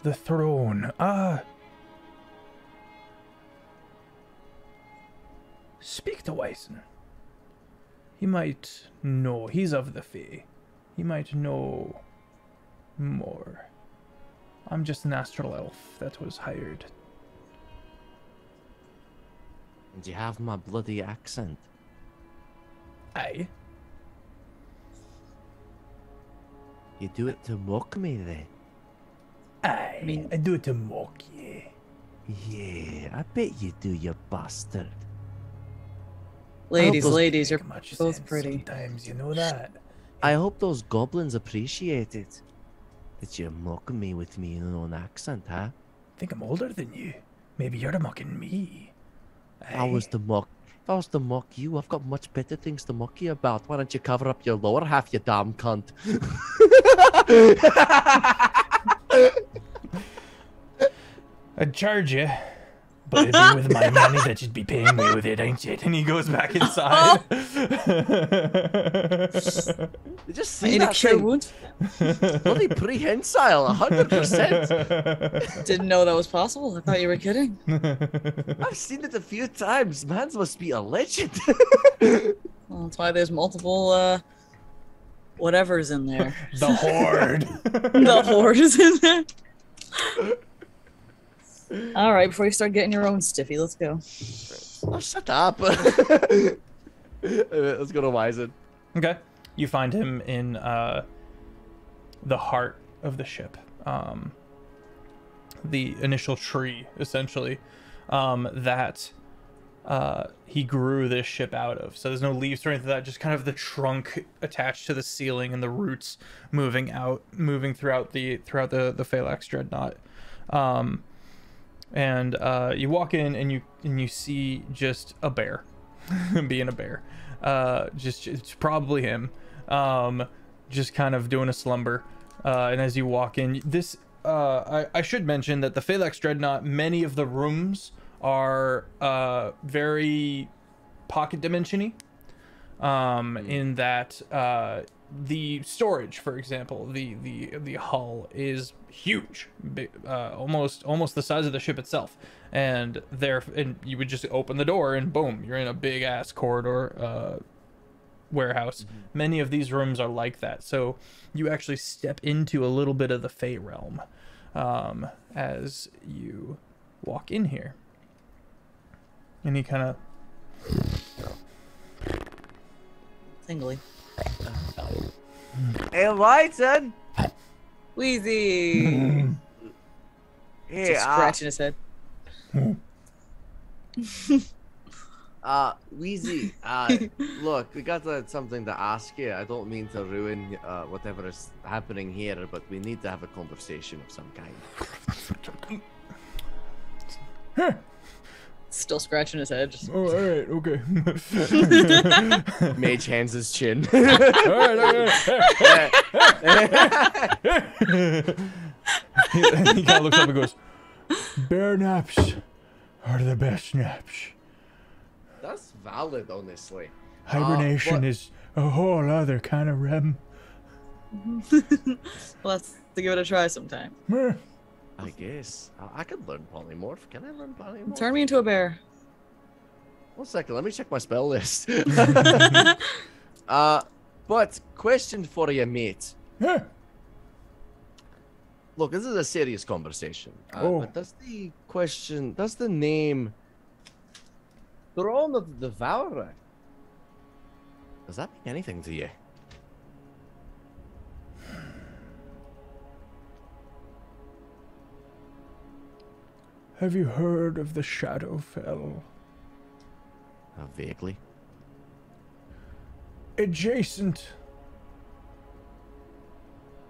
The throne. Speak to Wyson. He might know. He's of the Fae. He might know more. I'm just an astral elf that was hired. And you have my bloody accent. Aye. You do it to mock me, then? Aye. I do it to mock you. Yeah, I bet you do, you bastard. Ladies, those ladies, you're Much both sense pretty. Sometimes, you know that. I hope those goblins appreciate it. That you're mocking me with me in an own accent, huh? Think I'm older than you. Maybe you're mocking me. If I was to mock you, I've got much better things to mock you about. Why don't you cover up your lower half, you damn cunt? I'd charge you, but it'd be with my money that you'd be paying me with it, ain't it? And he goes back inside. You just I see need a that cure thing? wound. Bloody prehensile, 100%. Didn't know that was possible. I thought you were kidding. I've seen it a few times. Man's must be a legend. Well, that's why there's multiple whatever's in there. The Horde. The horde is in there. All right, before you start getting your own stiffy, let's go. Oh, shut up. Let's go to Wyson. Okay. You find him in the heart of the ship. The initial tree, essentially, that he grew this ship out of. So there's no leaves or anything like that, just kind of the trunk attached to the ceiling and the roots moving throughout the Phalanx Dreadnought. And you walk in and you see just a bear being a bear. It's probably him. Just kind of doing a slumber. And as you walk in, this I should mention that the Phalanx Dreadnought, many of the rooms are very pocket dimension-y. In that the storage, for example, the hull is huge, almost the size of the ship itself, and you would just open the door and boom, you're in a big ass corridor warehouse. Many of these rooms are like that, so you actually step into a little bit of the Fey realm as you walk in here. And he kind of... Tingly. Hey, Whiten! Wheezy! Hey, Scratching his head. Wheezy, look, we got something to ask you. I don't mean to ruin whatever is happening here, but we need to have a conversation of some kind. Still scratching his head. Just... Oh, all right, okay. Mage hands his chin. All right. He kind of looks up and goes, "Bear naps are the best naps. That's valid, honestly. Hibernation is a whole other kind of rem." We'll have to give it a try sometime. I guess. I could learn polymorph. Can I learn polymorph? Turn me into a bear. 1 second, let me check my spell list. But question for you, mate. Look, this is a serious conversation. But does the name Throne of the Devourer, does that mean anything to you? Have you heard of the Shadowfell? Vaguely. Adjacent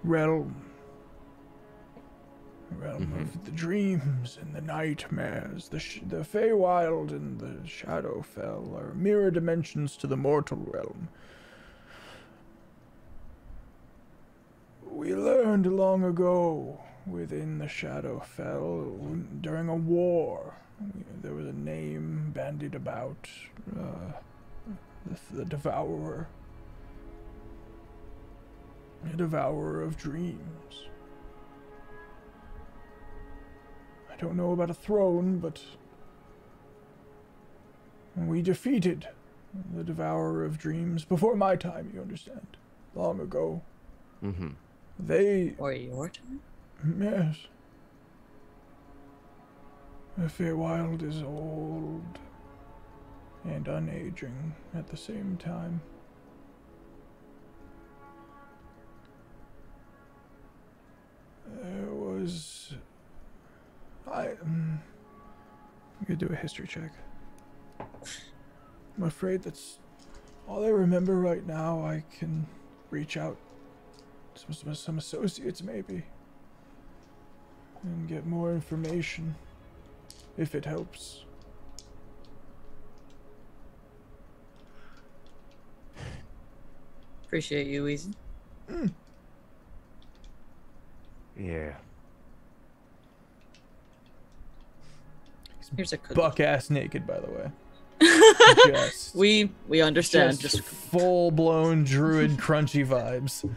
realm. Realm of the dreams and the nightmares. The Feywild and the Shadowfell are mirror dimensions to the mortal realm. We learned long ago within the Shadowfell during a war. There was a name bandied about, the Devourer. The Devourer of Dreams. I don't know about a throne, but we defeated the Devourer of Dreams before my time, you understand. Long ago. They... Or your time? Yes. The Feywild is old and unaging at the same time. There was... I'm gonna do a history check. I'm afraid that's all I remember right now. I can reach out to some associates maybe and get more information if it helps. Appreciate you, Weezy. Yeah. Here's a cookie. Buck ass naked, by the way. Just, we understand. Just full blown druid crunchy vibes.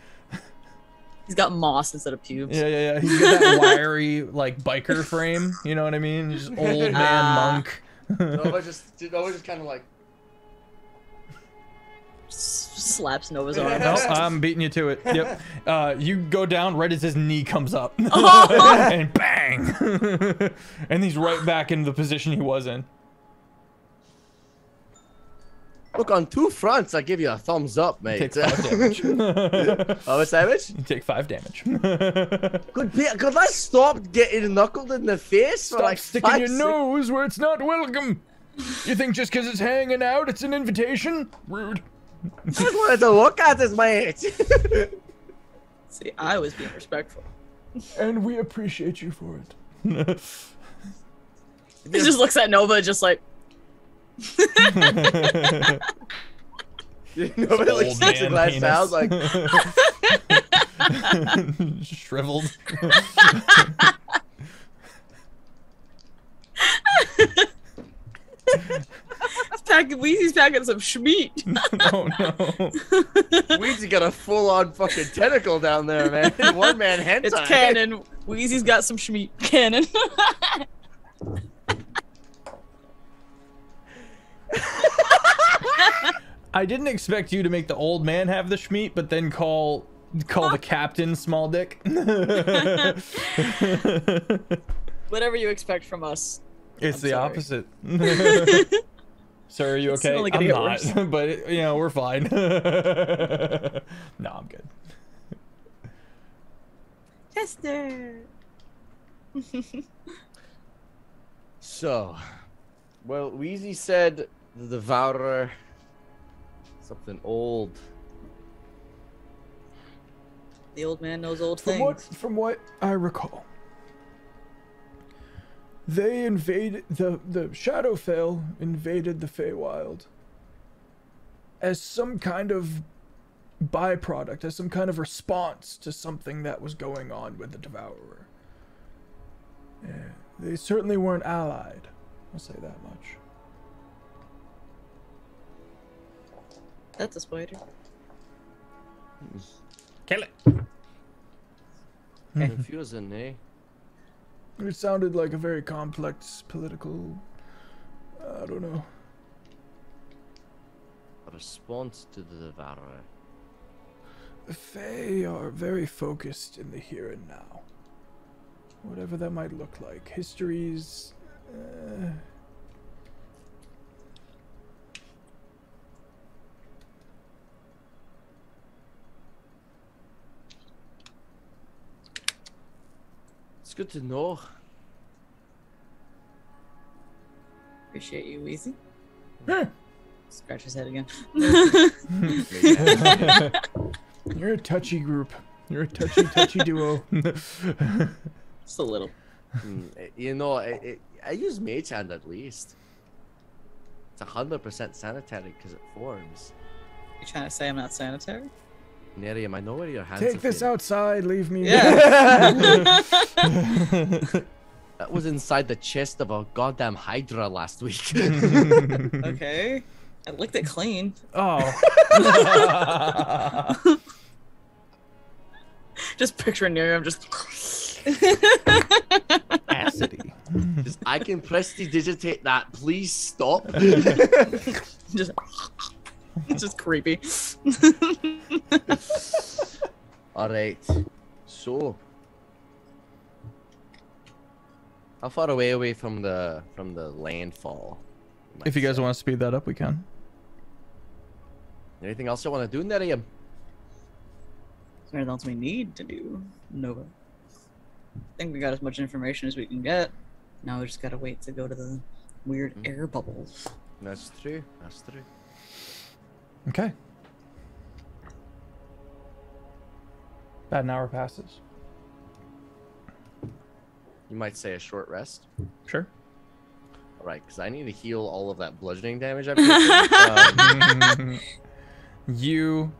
he's got moss instead of pubes. Yeah. He's got that wiry like biker frame. You know what I mean? Just old man monk. Nova just kind of like Slaps Nova's arm. Nope, I'm beating you to it. Yep. You go down right as his knee comes up. And bang! And he's right back in the position he was in. Look, on two fronts, I give you a thumbs up, mate. You take 5 damage. Oh, what's damage? You take 5 damage. Could I stop getting knuckled in the face for Stop like sticking 5 your seconds? nose where it's not welcome. You think just because it's hanging out, it's an invitation? Rude. I just wanted to look at this, mate. See, I was being respectful. And we appreciate you for it. He just looks at Nova, just like. Nobody like Old sticks a man glass penis. sound like. Shriveled. Weezy's packing some schmeat. Oh no. Weezy got a full-on fucking tentacle down there, man. One man hentai. It's canon. Weezy's got some schmeat. Canon. I didn't expect you to make the old man have the schmeat, but then call the captain small dick. Whatever you expect from us, It's I'm the sorry. opposite. Sir, are you It's okay? only gonna I'm get not, worse. but you know, we're fine. No, I'm good. Chester. So, well, Wheezy said the Devourer, something old. The old man knows old From things. from what I recall, they invaded the Shadowfell invaded the Feywild as some kind of byproduct, as some kind of response to something that was going on with the Devourer. Yeah, they certainly weren't allied. I'll say that much. That's a spider. Kill it. Confusing, eh? It sounded like a very complex political. I don't know. A response to the Devourer. The Fae are very focused in the here and now. Whatever that might look like. Histories. It's good to know. Appreciate you, Weezy. Scratch his head again. You're a touchy group. You're a touchy duo. Just a little. You know, I use Mage Hand at least. It's 100% sanitary because it forms. You trying to say I'm not sanitary? Nerium, I know where your hands Take have this been. outside. Leave me. Yeah. That was inside the chest of a goddamn Hydra last week. Okay. I licked it clean. Oh. Just picturing Miriam just. Acidy. Just, I can prestidigitate that. Please stop. just. It's just creepy. All right. So, how far away from the landfall? If you guys want to speed that up, we can. Anything else you want to do, Nerium? Is there anything else we need to do? Nova. I think we got as much information as we can get. Now we just gotta wait to go to the weird air bubbles. That's true. That's true. Okay. About an hour passes. You might say a short rest. Sure. All right, because I need to heal all of that bludgeoning damage I've taken. You,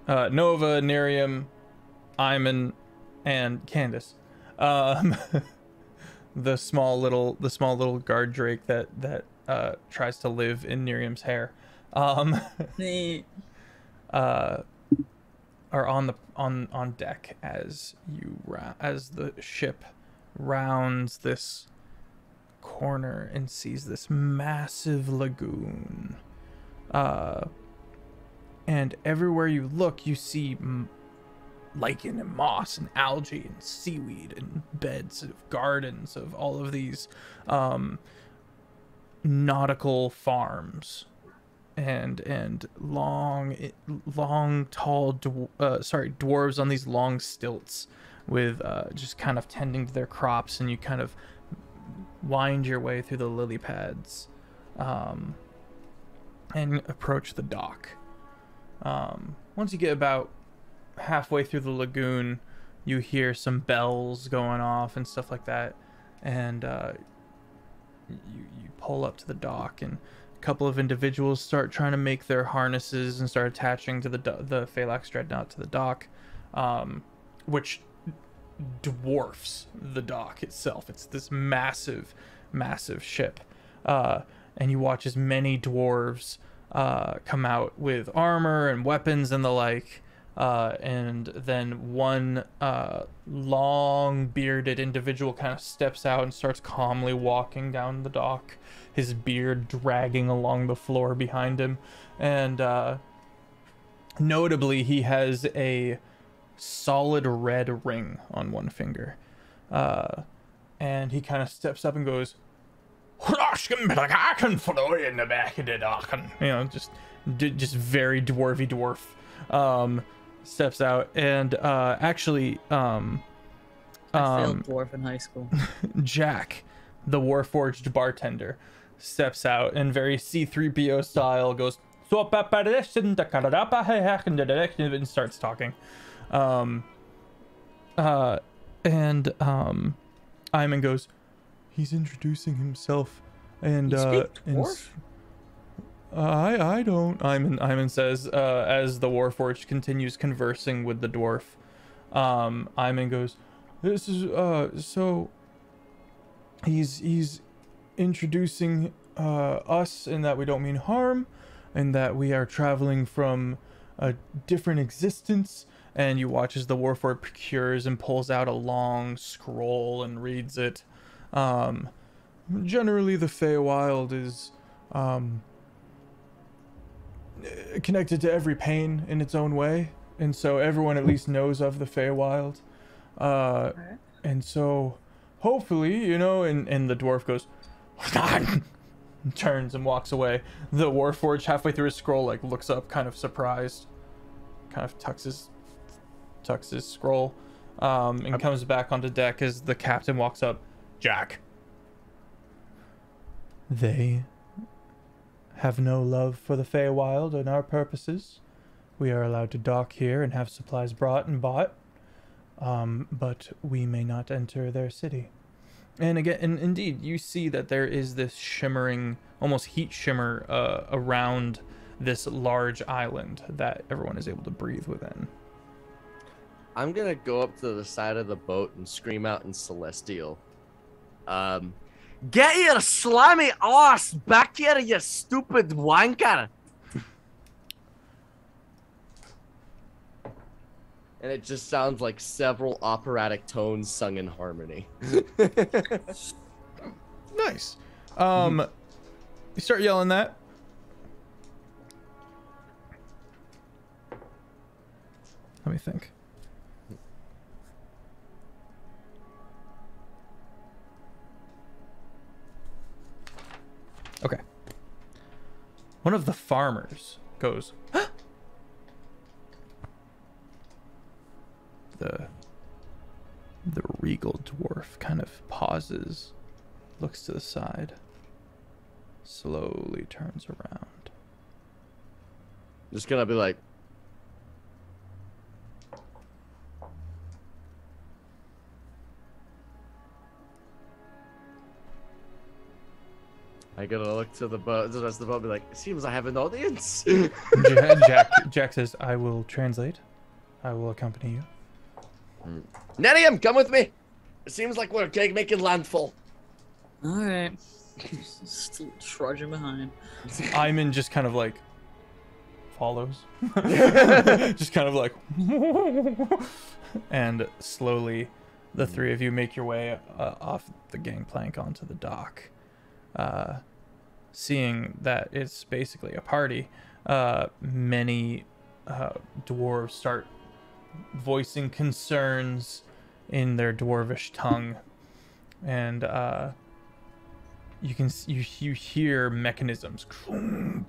Nova, Nerium, Iman, and Candace. The small little guard drake that tries to live in Nerium's hair. Are on deck as the ship rounds this corner and sees this massive lagoon. And everywhere you look, you see lichen and moss and algae and seaweed and beds of gardens of all of these nautical farms and long tall dwarves on these long stilts with just kind of tending to their crops, and you kind of wind your way through the lily pads and approach the dock. Once you get about halfway through the lagoon, you hear some bells going off and stuff like that, and you pull up to the dock, and a couple of individuals start trying to make their harnesses and start attaching to the Phalanx Dreadnought to the dock, which dwarfs the dock itself. It's this massive ship, and you watch as many dwarves come out with armor and weapons and the like, and then one long bearded individual kind of steps out and starts calmly walking down the dock, his beard dragging along the floor behind him, and notably he has a solid red ring on one finger, and he kind of steps up and goes, I can follow you in the back of the dock. You know, just very dwarvy dwarf. Steps out and actually I failed dwarf in high school. Jack, the Warforged bartender, steps out and very C-3PO style goes and starts talking. Iman goes, he's introducing himself and You speak dwarf? I don't. Iman says as the Warforged continues conversing with the dwarf. Iman goes, this is so he's introducing us in that we don't mean harm and that we are traveling from a different existence. And you watch as the Warforged procures and pulls out a long scroll and reads it. Generally the Feywild is connected to every pain in its own way, and so everyone at least knows of the Feywild. And so hopefully, you know, and the dwarf goes turns and walks away. The Warforged halfway through his scroll like looks up kind of surprised, kind of tucks his scroll, and comes back onto deck as the captain walks up. Jack, they have no love for the Feywild and our purposes. We are allowed to dock here and have supplies brought and bought, but we may not enter their city. And again, and indeed, you see that there is this shimmering, almost heat shimmer around this large island that everyone is able to breathe within. I'm gonna go up to the side of the boat and scream out in Celestial. Get your slimy ass back here, you stupid wanker! And it just sounds like several operatic tones sung in harmony. Nice. You start yelling that. Let me think. Okay. One of the farmers goes, the regal dwarf kind of pauses, looks to the side, slowly turns around. Just gonna be like, I gotta look to the boat, the rest of the boat, and be like, it seems I have an audience. Jack says, I will translate. I will accompany you. Nerium, come with me. It seems like we're making landfall. All right. Still trudging behind. Iman just kind of like follows. Just kind of like and slowly the three of you make your way off the gangplank onto the dock. Seeing that it's basically a party, many dwarves start voicing concerns in their dwarvish tongue, and you hear mechanisms. You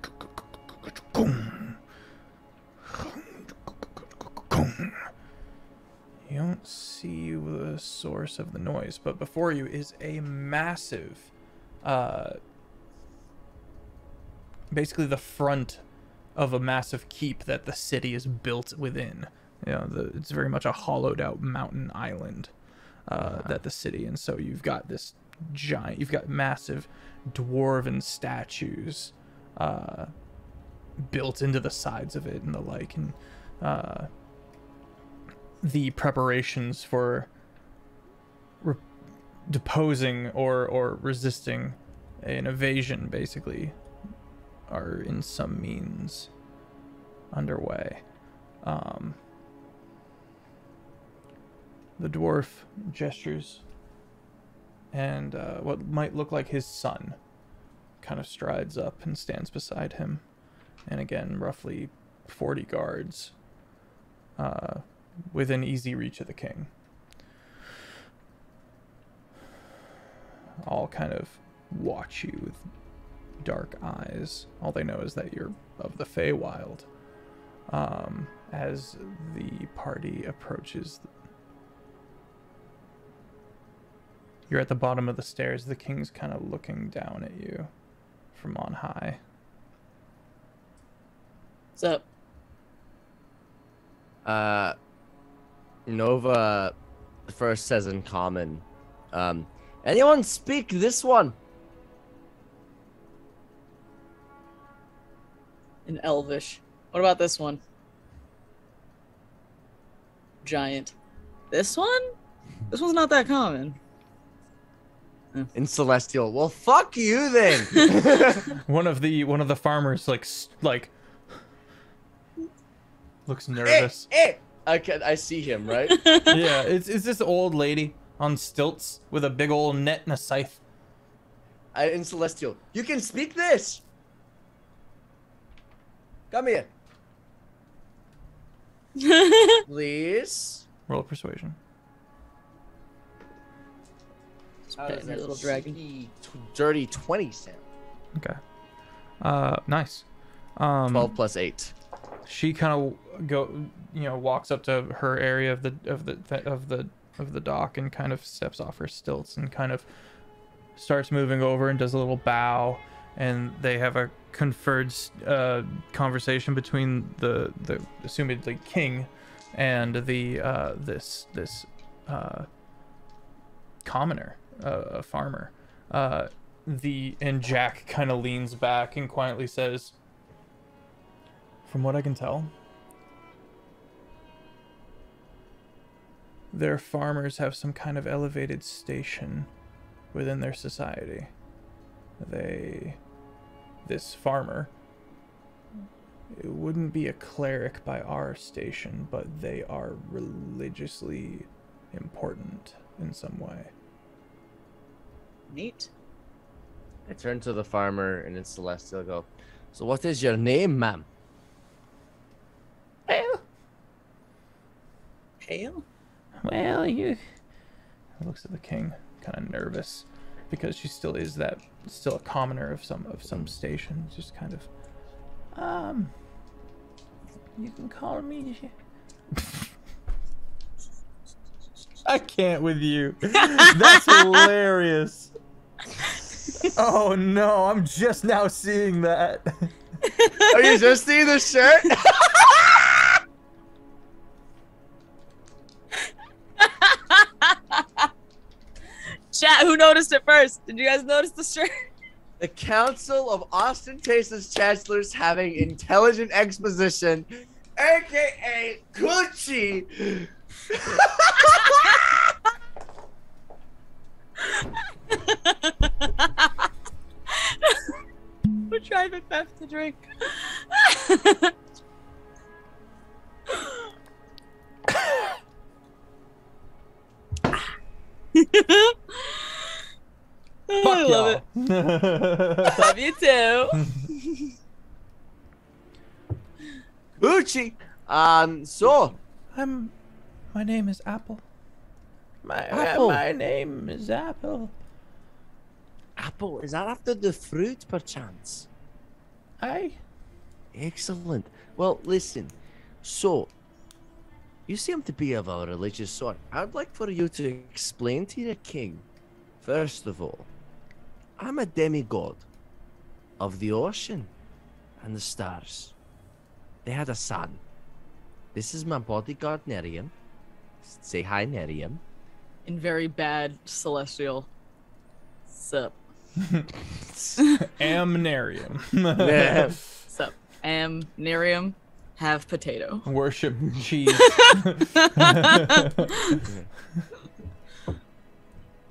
don't see the source of the noise, but before you is a massive, basically the front of a massive keep that the city is built within. You know, it's very much a hollowed out mountain island that the city, and so you've got this you've got massive dwarven statues built into the sides of it and the like, and the preparations for deposing or resisting an invasion basically are in some means underway. The dwarf gestures, and what might look like his son kind of strides up and stands beside him, and again roughly 40 guards within easy reach of the king. all kind of watch you with dark eyes. All they know is that you're of the Feywild. As the party approaches, you're at the bottom of the stairs. The king's kind of looking down at you from on high. What's up? Nova first says in common, anyone speak this one? In Elvish. What about this one? Giant. This one? This one's not that common. In Celestial. Well, fuck you then. One of the farmers like looks nervous. I see him, right? Yeah, it's this old lady on stilts with a big old net and a scythe. In Celestial. You can speak this. Come here. Please. Roll a persuasion. How Petting does your that little dragon. dirty 20 sound? Okay. Nice. 12 plus 8. She kind of walks up to her area of the dock and kind of steps off her stilts and kind of starts moving over and does a little bow, and they have a conferred conversation between the assumedly king and the this commoner, a farmer. And Jack kind of leans back and quietly says, "From what I can tell, their farmers have some kind of elevated station within their society. This farmer, it wouldn't be a cleric by our station, but they are religiously important in some way." Neat. I turn to the farmer and in Celestial go, "So what is your name, ma'am?" Pale? Well, you... Looks at the king, kind of nervous, because she still is still a commoner of some station. Just kind of, You can call me... I can't with you. That's hilarious. Oh no, I'm just now seeing that. Are you just seeing the shirt? Chat, who noticed it first? Did you guys notice the shirt? The Council of Ostentatious Chancellors having intelligent exposition, aka Gucci. We're trying to theft to drink. I love it. Love you too. Gucci. So My name is Apple. Apple. My name is Apple. Apple, is that after the fruit, perchance? Aye. Excellent. Well, listen. So, you seem to be of a religious sort. I'd like for you to explain to your king. First of all, I'm a demigod of the ocean and the stars. They had a son. This is my bodyguard, Nerium. Say hi, Nerium. In very bad celestial. Sup. Amnarium. Yeah. Sup. Nerium. Have potato. Worship cheese.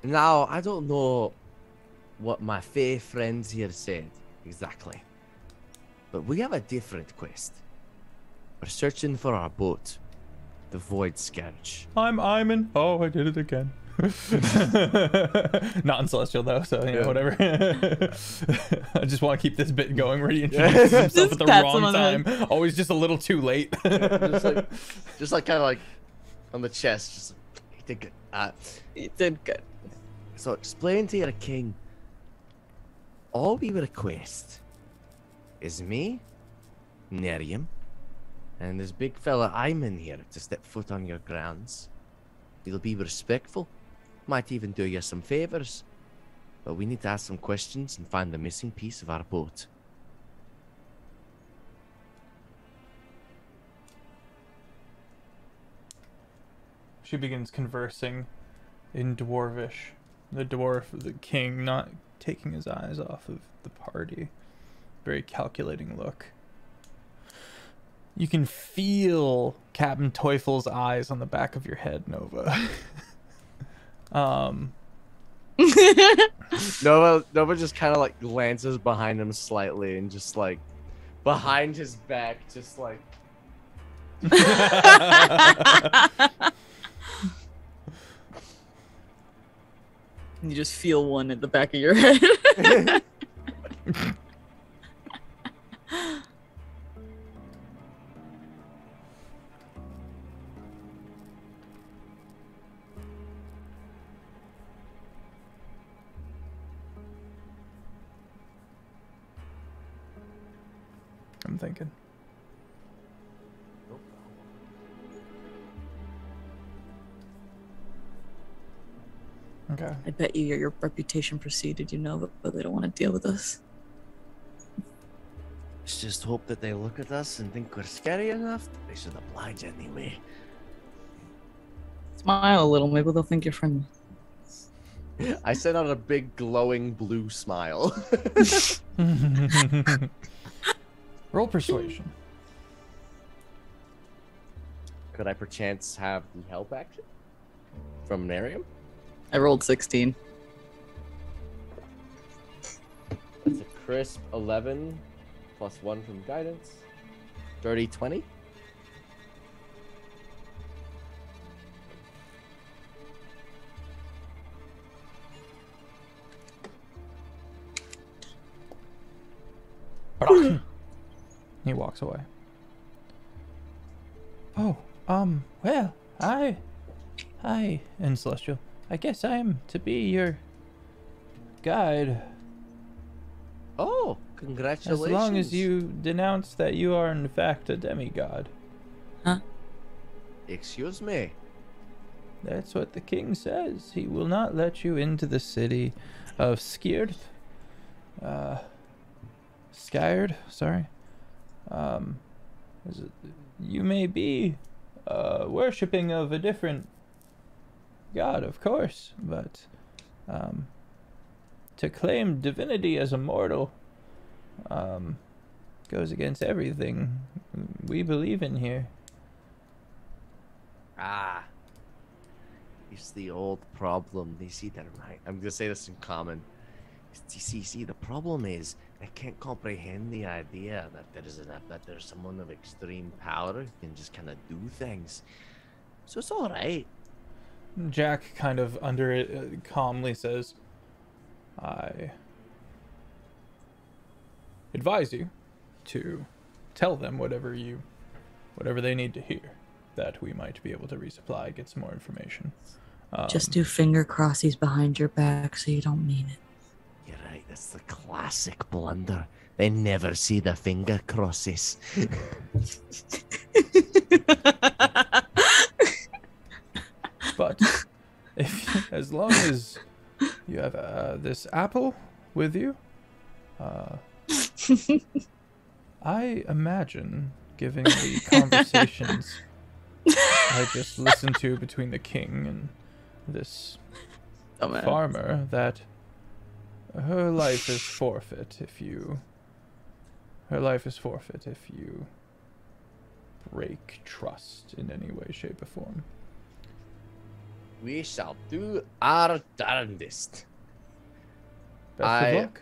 Now, I don't know what my fae friends here said exactly, but we have a different quest. We're searching for our boat, the Void Scourge. I'm Iman. Oh, I did it again. Not in Celestial though, so Yeah. whatever. I just want to keep this bit going where he introduces himself Just at the pats wrong him on the head. time. Always just a little too late. just like kind of like on the chest. Just like, he did good. You did good. So explain to your king. All we request is me, Nerium, and this big fella Iman here to step foot on your grounds. We'll be respectful, might even do you some favors, but we need to ask some questions and find the missing piece of our boat. She begins conversing in Dwarvish. The dwarf, the king, not taking his eyes off of the party. Very calculating look. You can feel Captain Teufel's eyes on the back of your head, Nova. Nova just kind of like glances behind him slightly and just like behind his back, just like. You just feel one at the back of your head. I'm thinking. Okay. I bet your reputation preceded you, Nova, but they don't want to deal with us. Let's just hope that they look at us and think we're scary enough that they should oblige anyway. Smile a little, maybe they'll think you're friendly. I sent out a big glowing blue smile. Roll persuasion. Could I perchance have the help action from Nerium? I rolled 16. That's a crisp 11 plus 1 from guidance. Dirty 20. He walks away. Oh, well, hi, and Celestial. I guess I am to be your guide. Oh, congratulations. As long as you denounce that you are in fact a demigod. Huh? Excuse me. That's what the king says. He will not let you into the city of Scared. Scared, sorry. You may be worshipping of a different god, of course, but to claim divinity as a mortal goes against everything we believe in here. Ah. It's the old problem. You see that, right? I'm gonna say this in common. See, the problem is I can't comprehend the idea that there's someone of extreme power who can just kind of do things. So it's all right. Jack kind of under it calmly says, I advise you to tell them whatever they need to hear, that we might be able to resupply, get some more information. Just do finger crossies behind your back so you don't mean it. You're right, that's the classic blunder. They never see the finger crosses. But as long as you have this apple with you, I imagine, given the conversations I just listened to between the king and this farmer, that her life is forfeit if you break trust in any way, shape, or form. We shall do our darndest. Best of luck.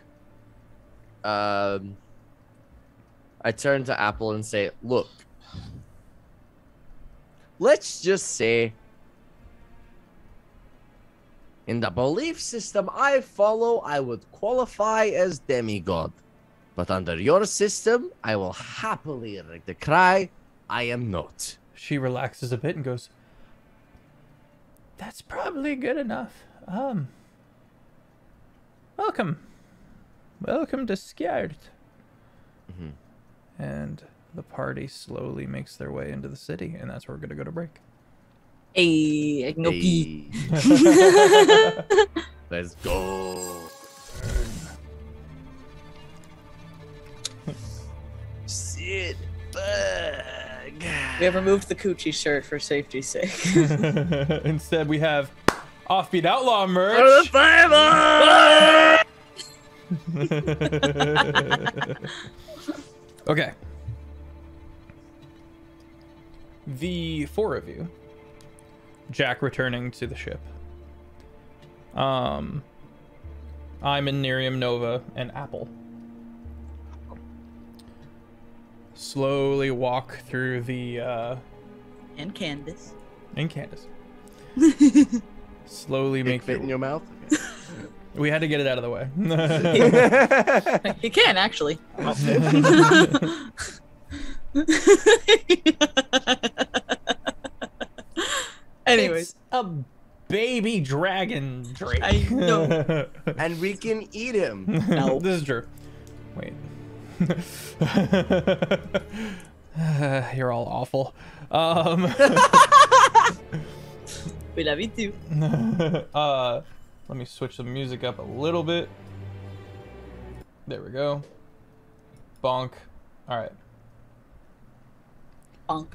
I turn to Apple and say, look, let's just say in the belief system I follow, I would qualify as demigod. But under your system, I will happily decry I am not. She relaxes a bit and goes, that's probably good enough. welcome. Welcome to Scourge. Mhm. And the party slowly makes their way into the city, and that's where we're going to go to break. Hey, I can go pee. Hey. Let's go. Sit bug. We have removed the coochie shirt for safety's sake. Instead, we have Offbeat Outlaw For the merch. fireball! Okay. The four of you, Jack returning to the ship. I'm in Nerium, Nova, and Apple. Slowly walk through the And Candace. and Candace. Slowly Big make fit in your... your mouth? We had to get it out of the way. You can, actually. Anyways. It's a baby dragon drake. I know. And we can eat him. No. This is true. Wait. You're all awful. We love you too. Let me switch the music up a little bit. There we go. Bonk. All right. Bonk.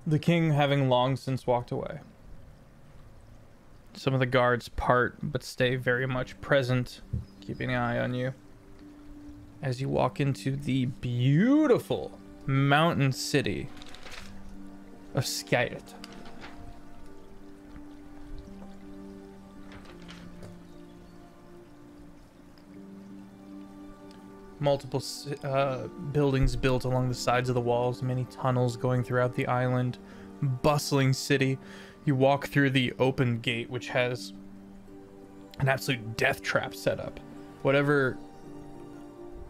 The king having long since walked away. Some of the guards part but stay very much present, keeping an eye on you. As you walk into the beautiful mountain city of Skyet. Multiple buildings built along the sides of the walls, many tunnels going throughout the island, bustling city. You walk through the open gate, which has an absolute death trap set up. Whatever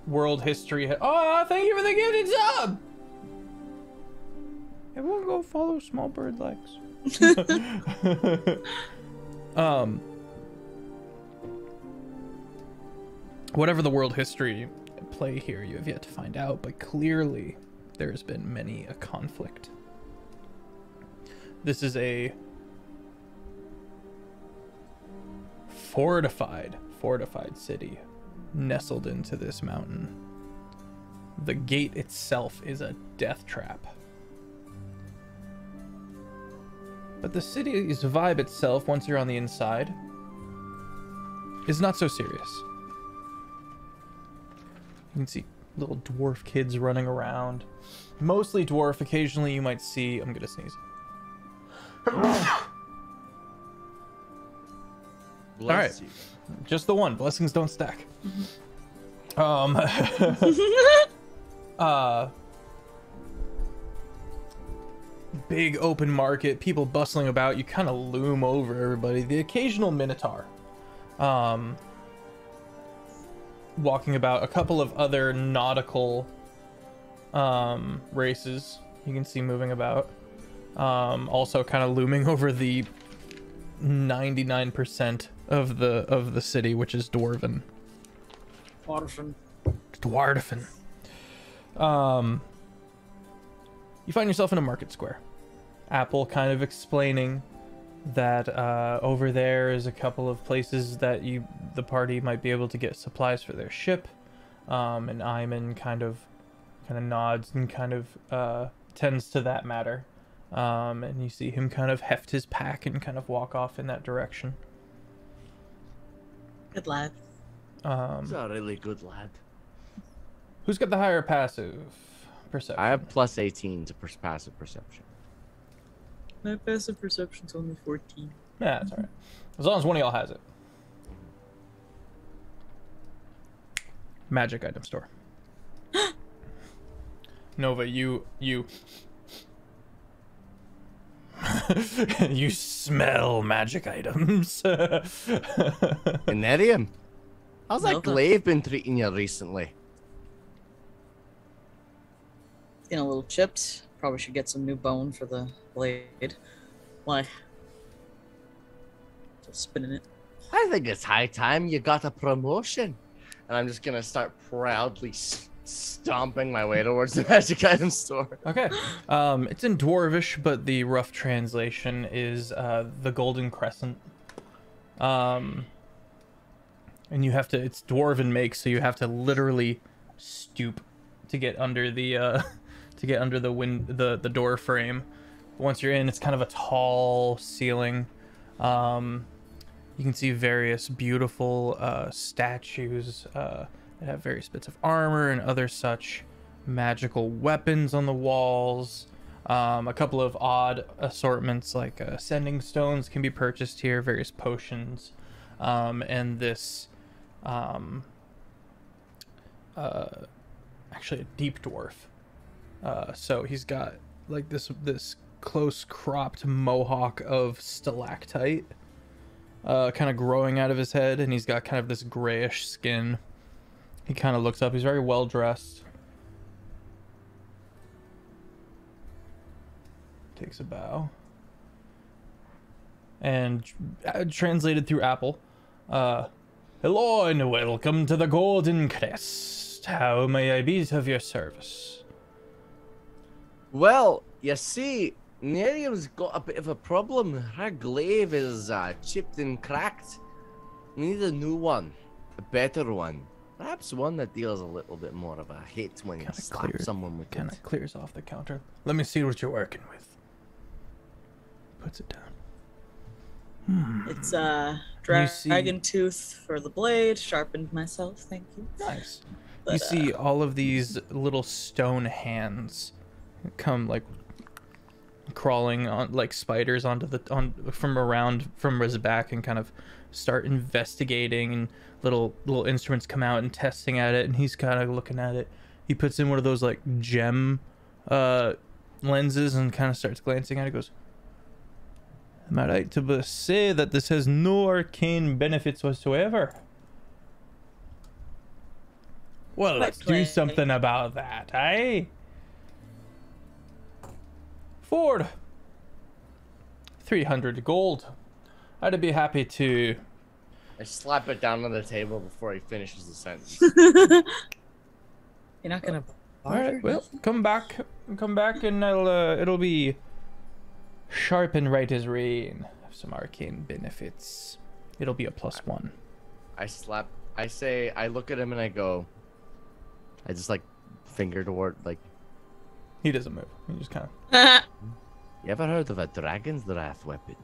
world history oh, thank you for the gifted sub! Everyone go follow SmolBirdLex. Whatever the world history play here, you have yet to find out, but clearly there's been many a conflict. This is a fortified city nestled into this mountain. The gate itself is a death trap. But the city's vibe itself, once you're on the inside, is not so serious. You can see little dwarf kids running around. Mostly dwarf. Occasionally you might see... I'm gonna sneeze. Bless you. Just the one. Blessings don't stack. Big open market, people bustling about. You kind of loom over everybody. The occasional minotaur. Walking about. A couple of other nautical races you can see moving about. Also kind of looming over the 99% of the city, which is dwarven. Dwarven. You find yourself in a market square. Apple kind of explaining that over there is a couple of places that the party might be able to get supplies for their ship. And Iman kind of nods and kind of tends to that matter. And you see him kind of heft his pack and kind of walk off in that direction. Good lad. He's a really good lad. Who's got the higher passive perception? I have plus 18 to passive perception. My passive perception's only 14. Yeah, that's alright. As long as one of y'all has it. Magic item store. Nova, you you smell magic items. Inerium. How's that Nova. glaive been treating you recently? Getting a little chipped. Probably should get some new bone for the blade. Why? spinning it. I think it's high time you got a promotion. And I'm just gonna start proudly stomping my way towards the magic item store. Okay. It's in Dwarvish, but the rough translation is the Golden Crescent. And you have to, it's dwarven make, so you have to literally stoop to get under the the door frame. Once you're in, it's kind of a tall ceiling. You can see various beautiful statues that have various bits of armor and other such magical weapons on the walls. A couple of odd assortments like sending stones can be purchased here, various potions, and this actually a deep dwarf. So he's got like this close cropped mohawk of stalactite kind of growing out of his head, and he's got kind of this grayish skin. He kind of looks up. He's very well dressed. Takes a bow. And translated through Apple. Hello and welcome to the Golden Crest. How may I be of your service? Well, you see, Nerium's got a bit of a problem. Her glaive is chipped and cracked. We need a new one. A better one. Perhaps one that deals a little bit more of a hit when you slap someone with it. Kind of clears off the counter. Let me see what you're working with. Puts it down. It's dragon tooth for the blade. Sharpened myself, thank you. Nice. But, you see all of these little stone hands come like crawling on like spiders onto from his back and kind of start investigating, and little instruments come out and testing at it, and he's kind of looking at it. He puts in one of those like gem lenses and kind of starts glancing at it. Goes, am I right to say that this has no arcane benefits whatsoever? Well, let's do something about that, eh? Ford, 300 gold. I'd be happy to. I slap it down on the table before he finishes the sentence. You're not gonna. All right, well, come back, and it'll be sharp and right as rain. Have some arcane benefits. It'll be a +1. I look at him and I go. I just like finger toward like. He doesn't move. He just kind of. You ever heard of a dragon's wrath weapon?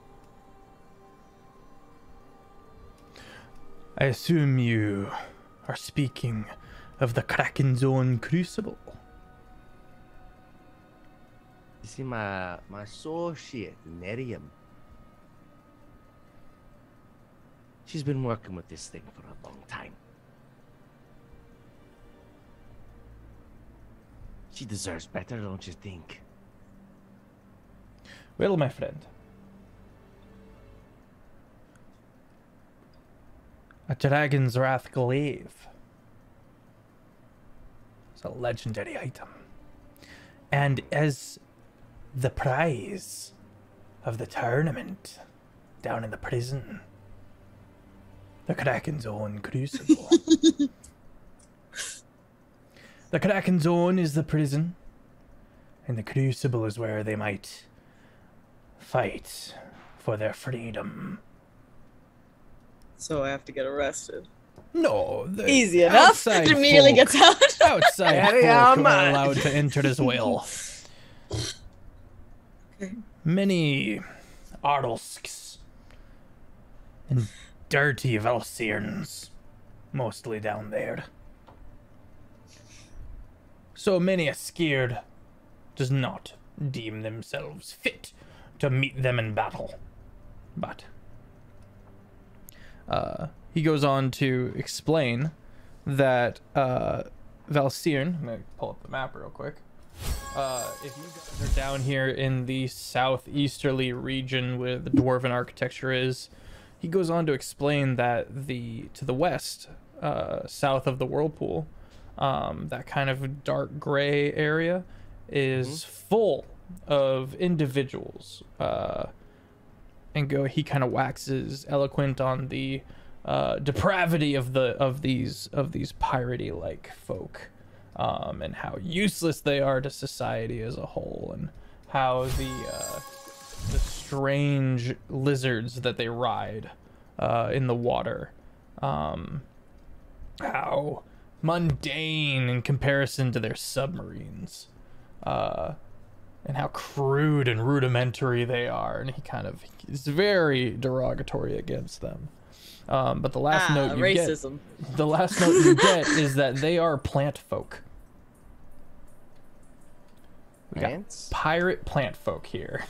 I assume you are speaking of the Kraken's own crucible. You see, my associate, Nerium. She's been working with this thing for a long time. She deserves better, don't you think? Well, my friend, a Dragon's Wrath glaive is a legendary item, and as the prize of the tournament down in the prison, the Kraken's own crucible. The Kraken's own is the prison, and the crucible is where they might fight for their freedom. So I have to get arrested. No, Easy enough. It immediately gets out. Outside folk are allowed to enter as well. Okay. Many Ardalsks and dirty Valsirns, mostly down there. So many a scared does not deem themselves fit to meet them in battle. But he goes on to explain that Valsirn, I'm gonna pull up the map real quick. If you guys are down here in the southeasterly region where the dwarven architecture is, he goes on to explain that to the west, south of the whirlpool, that kind of dark gray area is full of individuals and go. He kind of waxes eloquent on the depravity of these piratey like folk, and how useless they are to society as a whole, and how the strange lizards that they ride in the water, how mundane in comparison to their submarines, and how crude and rudimentary they are, and he kind of is very derogatory against them. But the last note you racism. get, the last note you get is that they are plant folk. We got Plants? pirate plant folk here.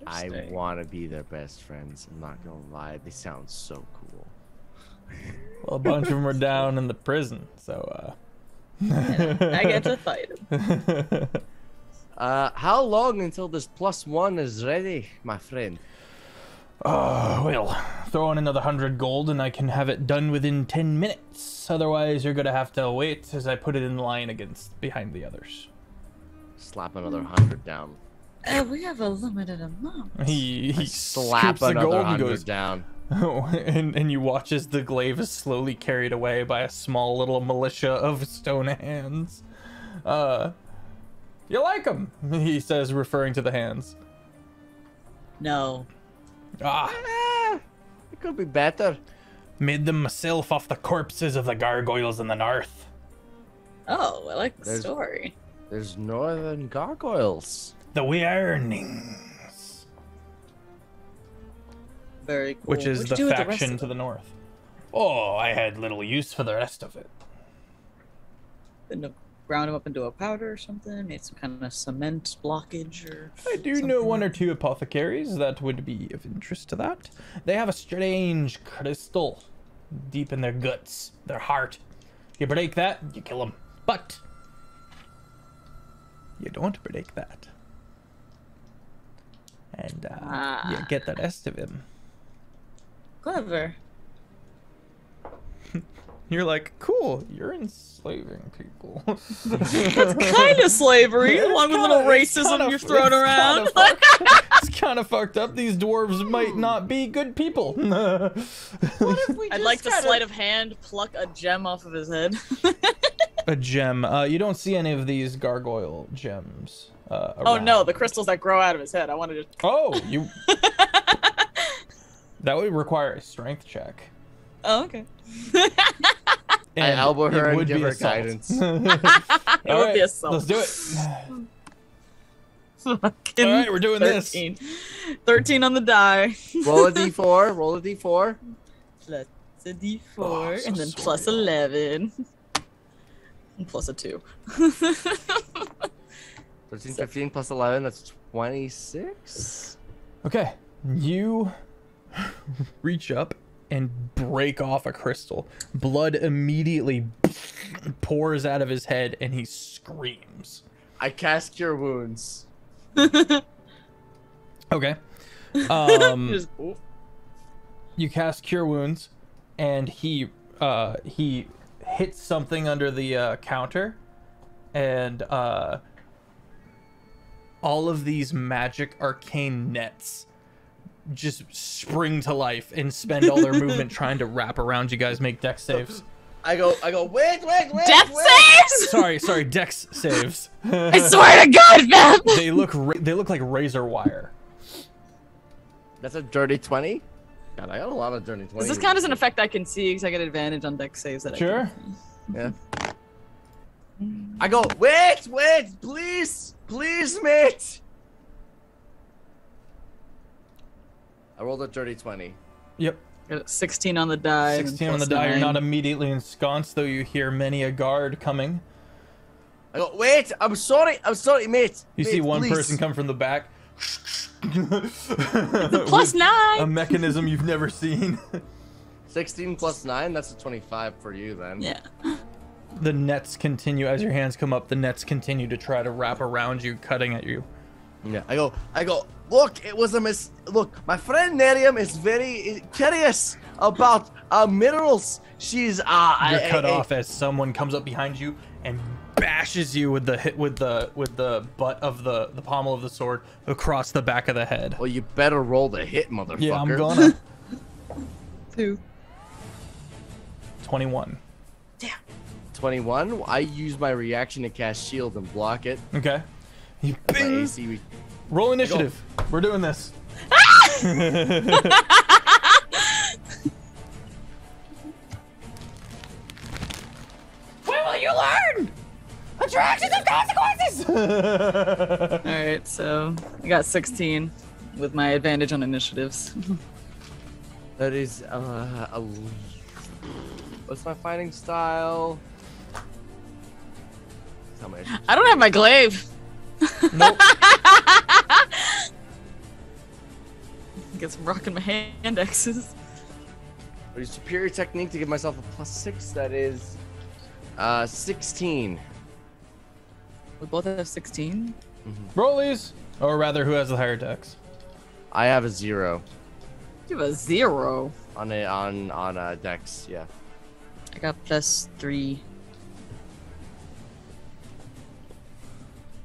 I want to be their best friends. I'm not gonna lie, they sound so cool. Well, a bunch of them are down in the prison, so I get to fight him. How long until this +1 is ready, my friend? well, throw in another 100 gold and I can have it done within 10 minutes. Otherwise, you're gonna have to wait as I put it in line behind the others. Slap another 100 down. We have a limited amount. He Slap scoops the another gold and 100 goes, down. and you watch as the glaive is slowly carried away by a small little militia of stone hands. You like them, he says, referring to the hands. No. It could be better. Made them myself off the corpses of the gargoyles in the north. Oh, I like the story. There's northern gargoyles. The Wearnings, Very cool. which is What'd the you do with faction rest to of the north. Oh, I had little use for the rest of it. them? Ground them up into a powder or something? Made some kind of cement blockage or I do know one or two apothecaries that would be of interest to that. They have a strange crystal deep in their guts, their heart. You break that, you kill them. But you don't break that. And you get the rest of him. Clever. You're like, cool, you're enslaving people. That's kind of slavery, along with little racism you're throwing around. It's kind of fucked up. These dwarves might not be good people. I'd like to sleight of hand pluck a gem off of his head. A gem. You don't see any of these gargoyle gems. Oh no, the crystals that grow out of his head. I want to just. Oh, you. That would require a strength check. Oh, okay. I elbow her and would give be her assault. guidance. It would be assault. Let's do it. Fucking All right, we're doing 13. 13 on the die. Roll a d4. Roll a d4. Plus a d4, Oh, so and then sorry. plus 11. And plus a 2. 13, 15 plus 11. That's 26. Okay, you reach up and break off a crystal. Blood immediately pours out of his head, and he screams. I cast Cure Wounds. Okay. Just- You cast Cure Wounds, and he hits something under the counter, and all of these magic arcane nets just spring to life and spend all their movement trying to wrap around you guys. Make dex saves. I go, wait. Death saves? Sorry, dex saves. I swear to God, man! They look like razor wire. That's a dirty 20? God, I got a lot of dirty 20s. Does this count as an effect I can see? Because I get advantage on deck saves that Sure. Yeah. I go, wait, please, mate. I rolled a dirty 20. Yep. I got 16 on the die. and 16 on the plus die. You're 9. not immediately ensconced, though you hear many a guard coming. I go, wait, I'm sorry, mate. You Mate, see one please. person come from the back. Plus With 9! a mechanism you've never seen. 16 plus 9, that's a 25 for you then. Yeah. The nets continue as your hands come up. The nets continue to try to wrap around you, cutting at you. Yeah. I go, look, it was a look, my friend Miriam is very curious about minerals. She's You're cut off as someone comes up behind you and bashes you with the butt of the pommel of the sword across the back of the head. Well, you better roll the hit, motherfucker. Yeah, I'm gonna. 2. 21. 21. I use my reaction to cast shield and block it. Okay. You My bing. AC. Roll initiative. We're doing this. When will you learn? Attractions of consequences. All right, so I got 16 with my advantage on initiatives. That is what's my fighting style? Tell me. I don't have my glaive. Nope. Get some rocking my hand axes. What is superior technique to give myself a +6? That is 16. We both have 16. Rollies, or rather, who has the higher dex? I have a 0 You have a 0. on dex. Yeah. I got +3.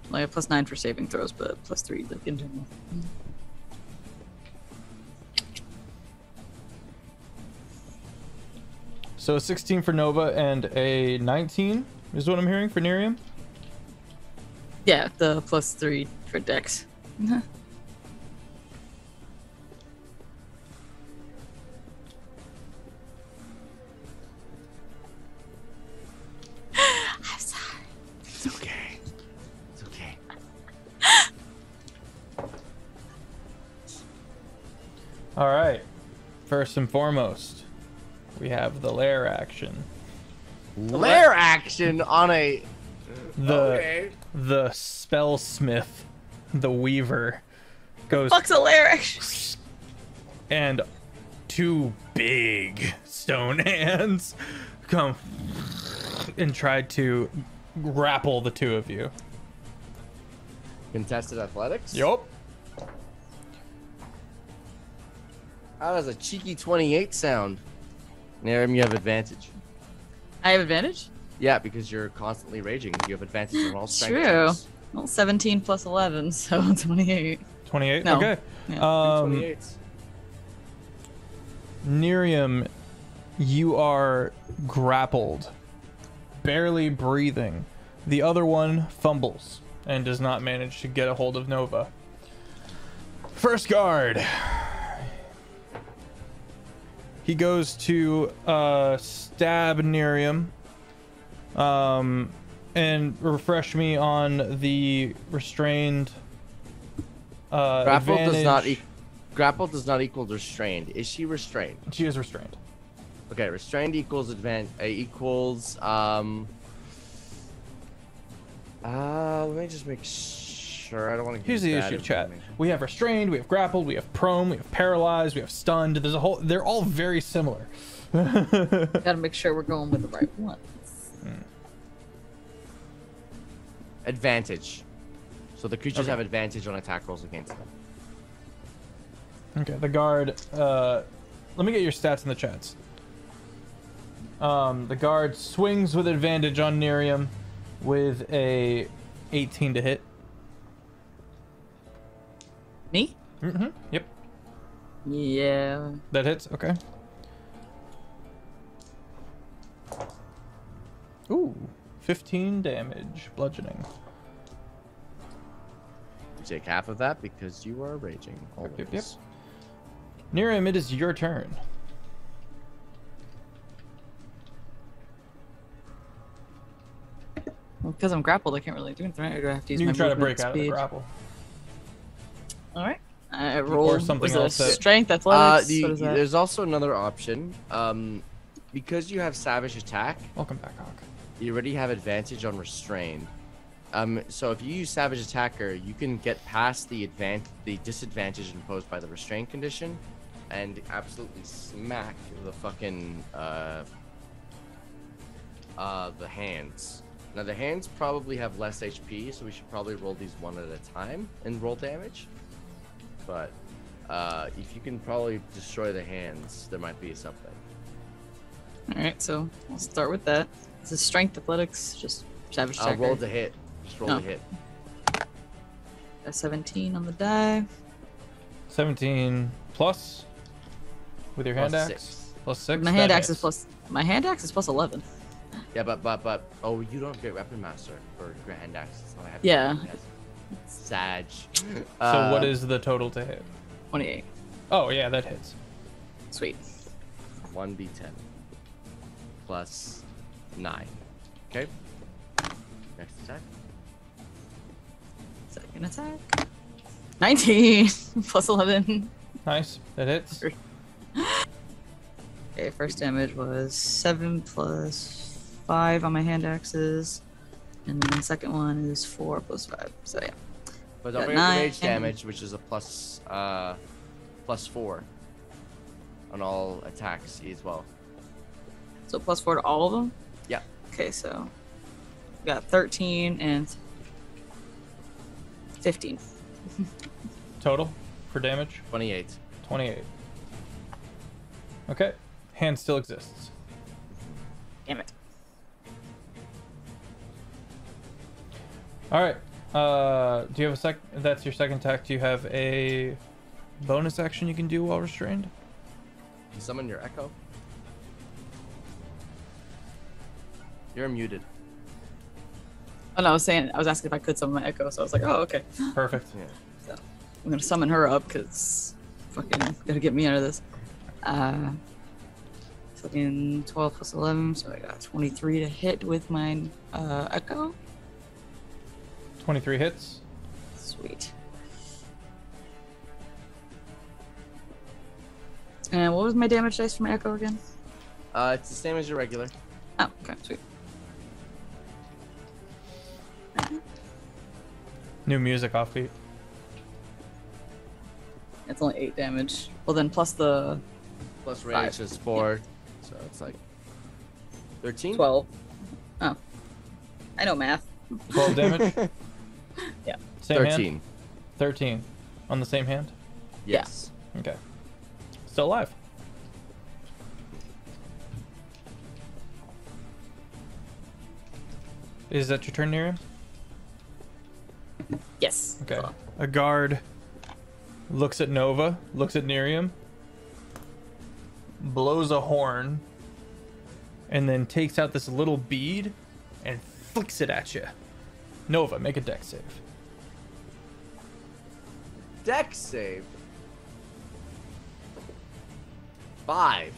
Well, I have +9 for saving throws, but +3 like in general. So a 16 for Nova and a 19 is what I'm hearing for Nerium. Yeah, the +3 for Dex. I'm sorry. It's okay. It's okay. All right. First and foremost, we have the lair action. Lair action on a. The spellsmith, the weaver, goes Fuck's a lair action. and two big stone hands come and try to grapple the two of you. Contested athletics. Yup. How does a cheeky 28 sound? Narim, you have advantage. I have advantage? Yeah, because you're constantly raging. You have advantage on all strength True. checks. Well, 17 plus 11, so 28. 28? No. Okay. Yeah. 28s. Nerium, you are grappled, barely breathing. The other one fumbles and does not manage to get a hold of Nova. First guard. He goes to stab Nerium. And refresh me on the restrained Grapple advantage. grapple does not equal restrained. Is she restrained? She is restrained. Okay, restrained equals let me just make sure. I don't want to. Here's the issue, chat. We have restrained, we have grappled, we have prone, we have paralyzed, we have stunned. There's a whole. They're all very similar. Gotta make sure we're going with the right one. Advantage. So the creatures have advantage on attack rolls against them. Okay, the guard. Let me get your stats in the chats. The guard swings with advantage on Nerium with a 18 to hit. Me? Mm-hmm. Yep. Yeah. That hits. Okay. Ooh, 15 damage, bludgeoning. You take half of that because you are raging. Always. Yep. Nerium, it is your turn. Well, because I'm grappled, I can't really do anything, right? Or do I have to use You my can try to movement break out of the speed? grapple. All right. I roll something was it else that- strength, athletics. What is that? There's also another option. Because you have savage attack, Welcome back, Hawk. you already have advantage on restrained. So if you use savage attacker, you can get past the disadvantage imposed by the restraint condition, and absolutely smack the fucking the hands. Now the hands probably have less HP, so we should probably roll these one at a time and roll damage. But if you can probably destroy the hands, there might be something. All right, so I'll start with that. This is strength, athletics, just Savage checker. Roll the hit. Just roll the hit. A 17 on the die. 17 plus with your hand Plus axe. 6. Plus 6. My hand axe is plus. My hand axe is plus 11. Yeah, but oh, you don't have Great Weapon Master or Great Hand Axe. It's not a Yeah. Sag. So what is the total to hit? 28. Oh yeah, that hits. Sweet. 1d10 plus 9. Okay. Next attack. Second attack. 19 plus 11. Nice. That hits. Okay, first damage was 7 plus 5 on my hand axes. And then the second one is 4 plus 5. So yeah. But don't Got bring up the 9. rage damage, which is a plus 4 on all attacks as well. So plus 4 to all of them? Yeah. Okay, so got 13 and 15. Total for damage. 28. 28. Okay. Hand still exists. Damn it. All right. Do you have a sec? That's your second attack. Do you have a bonus action you can do while restrained? You summon your echo. You're muted. Oh no, I was asking if I could summon my echo, so I was like, oh okay. Perfect. Yeah. So I'm gonna summon her up because fucking gotta get me out of this. Fucking 12 plus 11, so I got 23 to hit with my echo. 23 hits. Sweet. And what was my damage dice for my echo again? It's the same as your regular. Oh, okay, sweet. New music offbeat. It's only 8 damage. Well then plus the Plus rage 5. is 4. So it's like 13? 12. Oh. I know math. 12 damage. Yeah. Same 13. hand. 13 on the same hand. Yes. Okay. Still alive. Is that your turn, Miriam? Yes. Okay. A guard looks at Nova, looks at Nerium, blows a horn, and then takes out this little bead and flicks it at you. Nova, make a dex save. Dex save. 5.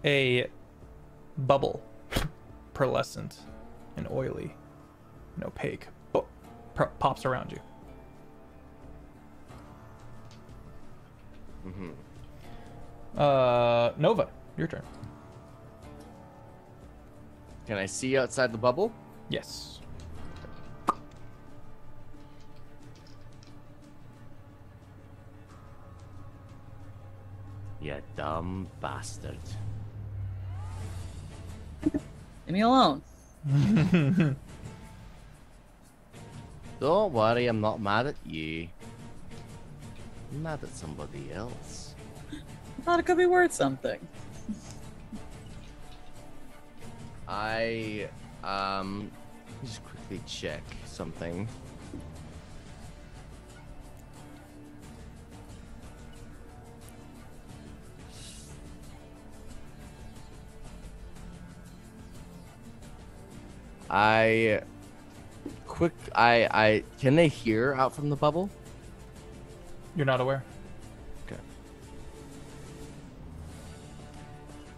A bubble, pearlescent and oily and opaque, pops around you. Nova, your turn. Can I see outside the bubble? Yes. You dumb bastard. Leave me alone. Don't worry, I'm not mad at you. I'm mad at somebody else. I thought it could be worth something. I just quickly check something. I can they hear out from the bubble? You're not aware. Okay.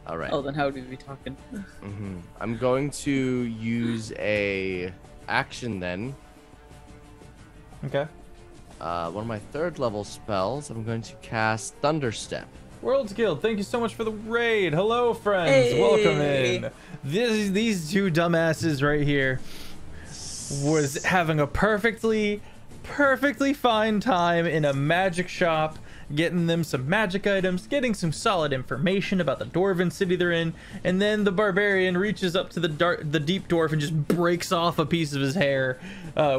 All right. Oh, then how would we be talking? I'm going to use a action then. Okay. One of my 3rd level spells. I'm going to cast Thunderstep. World's Guild, thank you so much for the raid. Hello, friends. Hey. Welcome in. These two dumbasses right here was having a perfectly fine time in a magic shop, getting them some magic items, getting some solid information about the dwarven city they're in, and then the barbarian reaches up to the deep dwarf and just breaks off a piece of his hair,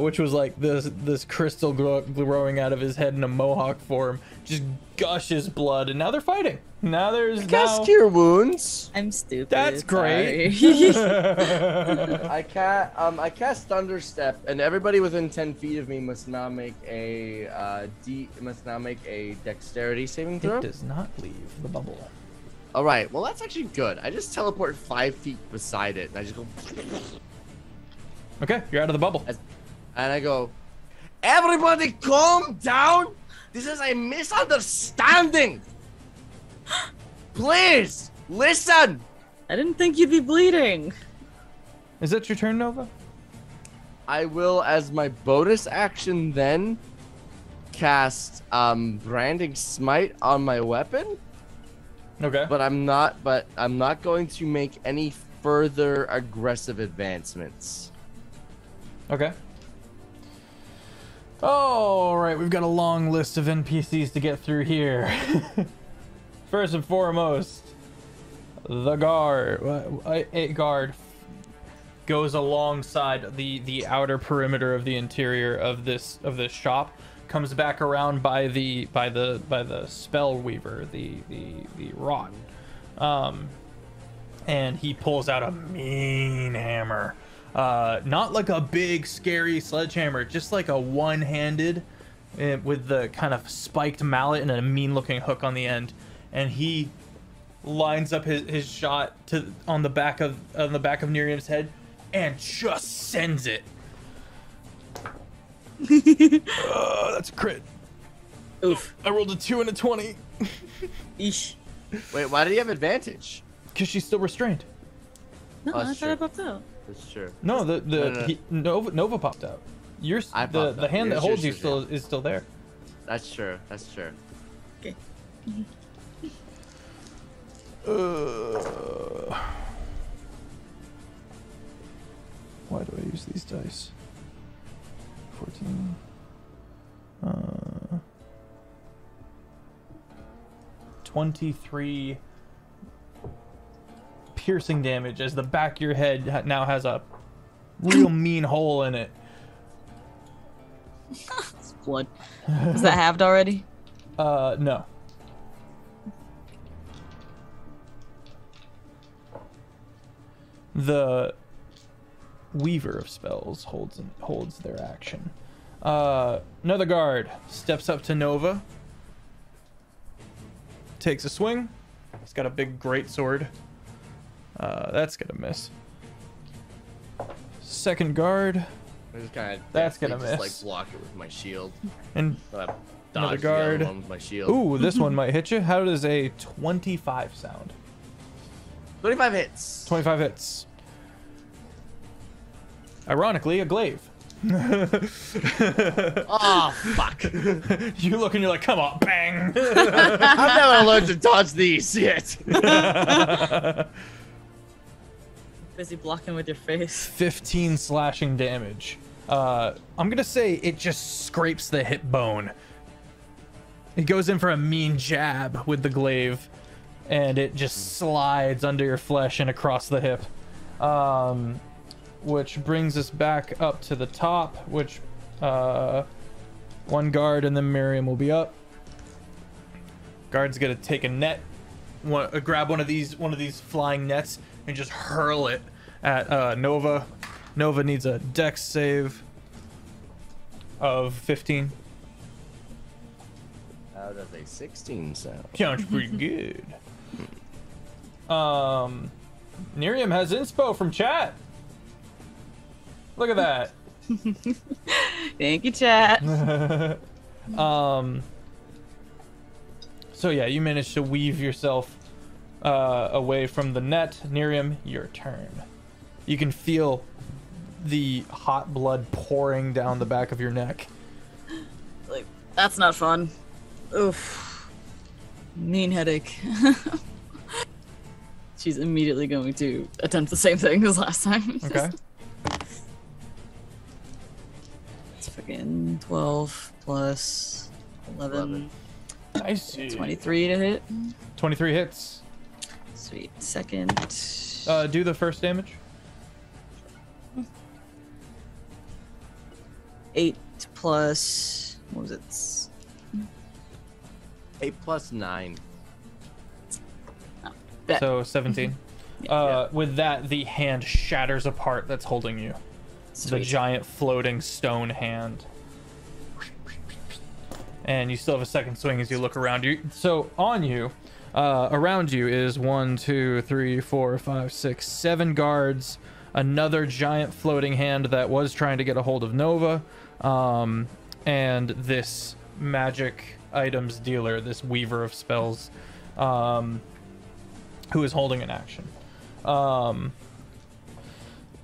which was like this crystal growing out of his head in a mohawk form, just gushes blood, and now they're fighting. Now there's Cast Cure Wounds. I'm stupid. That's great. I cast Thunderstep, and everybody within 10 feet of me must now make a dexterity saving throw. It does not leave the bubble. All right, well that's actually good. I just teleport 5 feet beside it, and I just go. Okay, you're out of the bubble. And I go, everybody calm down. This is a misunderstanding. Please listen. I didn't think you'd be bleeding. Is that your turn, Nova? I will, as my bonus action, then cast branding smite on my weapon. Okay. But I'm not going to make any further aggressive advancements. Okay. All right, we've got a long list of NPCs to get through here. First and foremost, the guard. A guard goes alongside the outer perimeter of the interior of this shop, comes back around by the spell weaver, the rod, and he pulls out a mean hammer. Not like a big scary sledgehammer, just like a one-handed with the kind of spiked mallet and a mean looking hook on the end, and he lines up his shot on the back of Nerium's head and just sends it. That's a crit. Oof. I rolled a 2 and a 20. Eesh. Wait, why do you have advantage? Because she's still restrained. No, Oh, I that's thought I true. popped out. That's true. No, No. Nova popped out. I popped The out. hand that Yours holds you is is still there. That's true. That's true. Okay. Why do I use these dice? 14. 23 piercing damage as the back of your head now has a real mean hole in it. It's blood. Is that halved already? No. The Weaver of Spells holds their action. Another guard steps up to Nova, takes a swing. He's got a big greatsword. That's gonna miss. Second guard, I just kind of That's gonna just, miss. like block it with my shield. and Another Another guard. With my shield. ooh, this one might hit you. How does a 25 sound? 25 hits. 25 hits. Ironically, a glaive. Oh fuck! You look and you're like, come on, bang. I've never learned to dodge these yet. Busy blocking with your face. 15 slashing damage. I'm gonna say it just scrapes the hip bone. It goes in for a mean jab with the glaive, and it just slides under your flesh and across the hip. Which brings us back up to the top, which one guard and then Miriam will be up. Guard's gonna take a net, grab one of these flying nets and just hurl it at Nova. Nova needs a dex save of 15. How does a 16 sound? Sounds pretty good. Miriam has inspo from chat. Look at that. Thank you, chat. So yeah, you managed to weave yourself away from the net. Miriam, your turn. You can feel the hot blood pouring down the back of your neck. Like, that's not fun. Oof. Mean headache. She's immediately going to attempt the same thing as last time. Okay. It's fucking 12 plus 11. Nice. 23 to hit. 23 hits. Sweet. Second. Do the first damage. 8 plus. What was it? 8 plus 9. Bet. So 17. With that, the hand shatters apart that's holding you. Sweet. The giant floating stone hand. And you still have a second swing as you look around you. So on you, around you is 1, 2, 3, 4, 5, 6, 7 guards. Another giant floating hand that was trying to get a hold of Nova. And this magic items dealer, this weaver of spells, who is holding an action.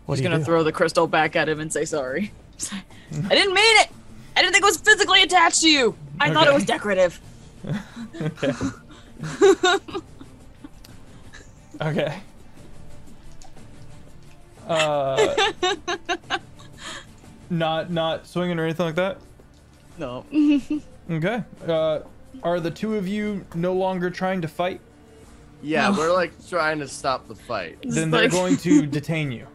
He's gonna throw the crystal back at him and say sorry. I didn't mean it! I didn't think it was physically attached to you! I thought it was decorative. Okay. Okay. Not swinging or anything like that? No. Okay. Are the two of you no longer trying to fight? Yeah, we're like trying to stop the fight. Then they're going to detain you.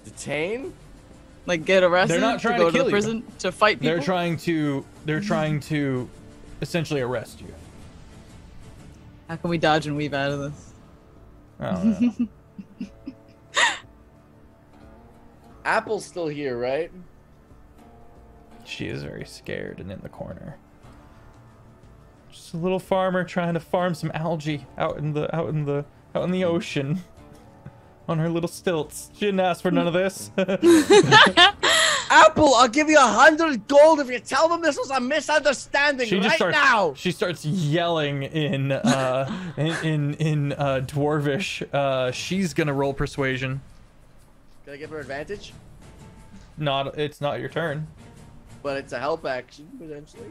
Detain? Like get arrested? They're not trying to go to kill to prison you. to fight people? They're trying to essentially arrest you. How can we dodge and weave out of this? I don't know. Apple's still here, right? She is very scared and in the corner. Just a little farmer trying to farm some algae out in the ocean on her little stilts. She didn't ask for none of this. Apple, I'll give you 100 gold if you tell them this was a misunderstanding now. She starts yelling in Dwarvish. She's gonna roll persuasion. Can I give her advantage? It's not your turn. But it's a help action, potentially.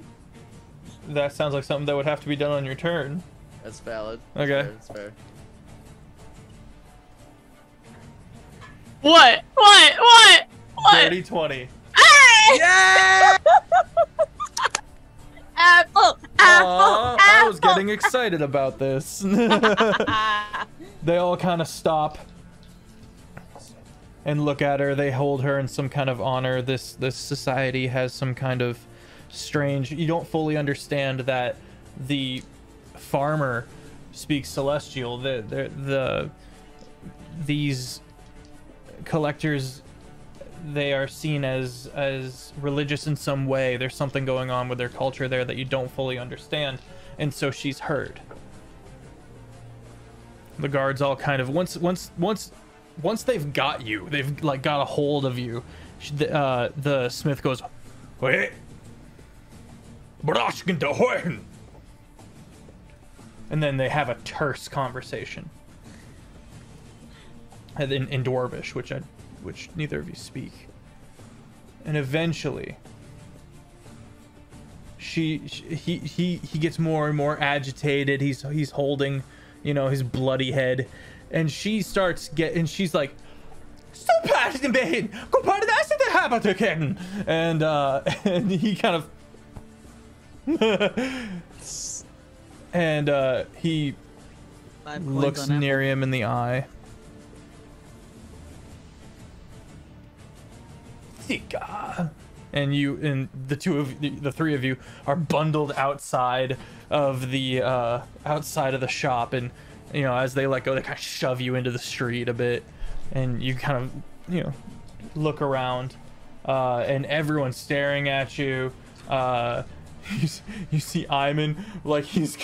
That sounds like something that would have to be done on your turn. That's valid. Okay. That's fair. What? Dirty 20. Yeah! Apple! I was getting excited about this. They all kind of stop and look at her. They hold her in some kind of honor. This society has some kind of strange... You don't fully understand that the farmer speaks Celestial. These collectors, they are seen as religious in some way. There's something going on with their culture there that you don't fully understand, and so she's heard. The guards all kind of once they've got you, they've like got a hold of you. The smith goes, "Wait, and then they have a terse conversation in Dwarvish, which neither of you speak. And eventually, he gets more and more agitated. He's holding, his bloody head, and she starts and she's like, "Stop passing me! Go part of that the habit again!" And he kind of and he looks Miriam in the eye. And the three of you are bundled outside of the shop, and as they let go, they kind of shove you into the street a bit, and you kind of look around, and everyone's staring at you. You see Iman, like he's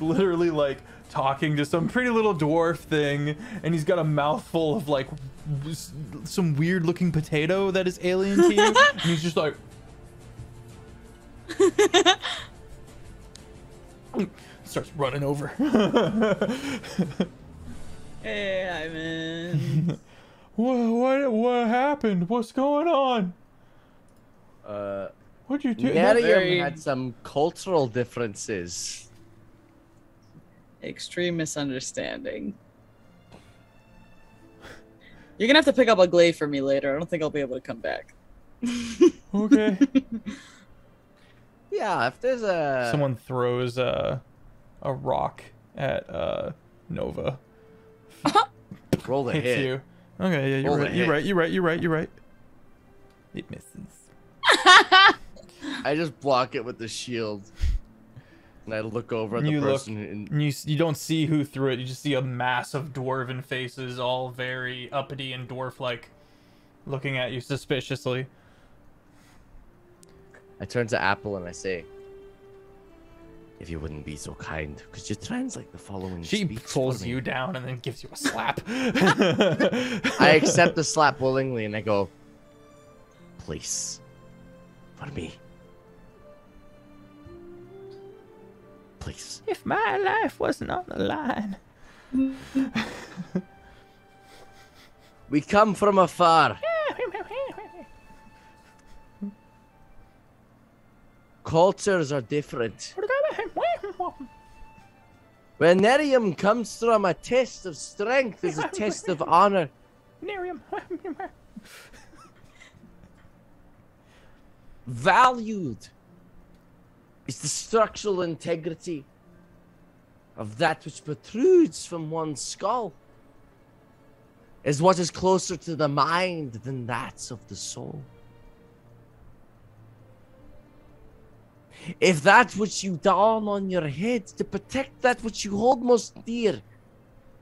literally like talking to some pretty little dwarf thing, and he's got a mouthful of like some weird looking potato that is alien to you, and he's just like starts running over. Hey, Iman. What happened? What's going on? What'd you do? Miriam had some cultural differences. Extreme misunderstanding. You're gonna have to pick up a glaive for me later. I don't think I'll be able to come back. Okay. Yeah, if there's a... Someone throws a rock at Nova. Roll the Hits hit. you. Okay, yeah, you're right. It misses. I just block it with the shield. And I look over at the You person. look, And you don't see who threw it. You just see a mass of dwarven faces, all very uppity and dwarf-like, looking at you suspiciously. I turn to Apple and I say, if you wouldn't be so kind, could you translate the following She speech pulls for me? you down and then gives you a slap. I accept the slap willingly and I go, please, for me. Please. If my life wasn't on the line. We come from afar. Cultures are different. When Nerium comes from a test of strength is a test of honor. Valued is the structural integrity of that which protrudes from one's skull. Is what is closer to the mind than that of the soul. If that which you don on your head to protect that which you hold most dear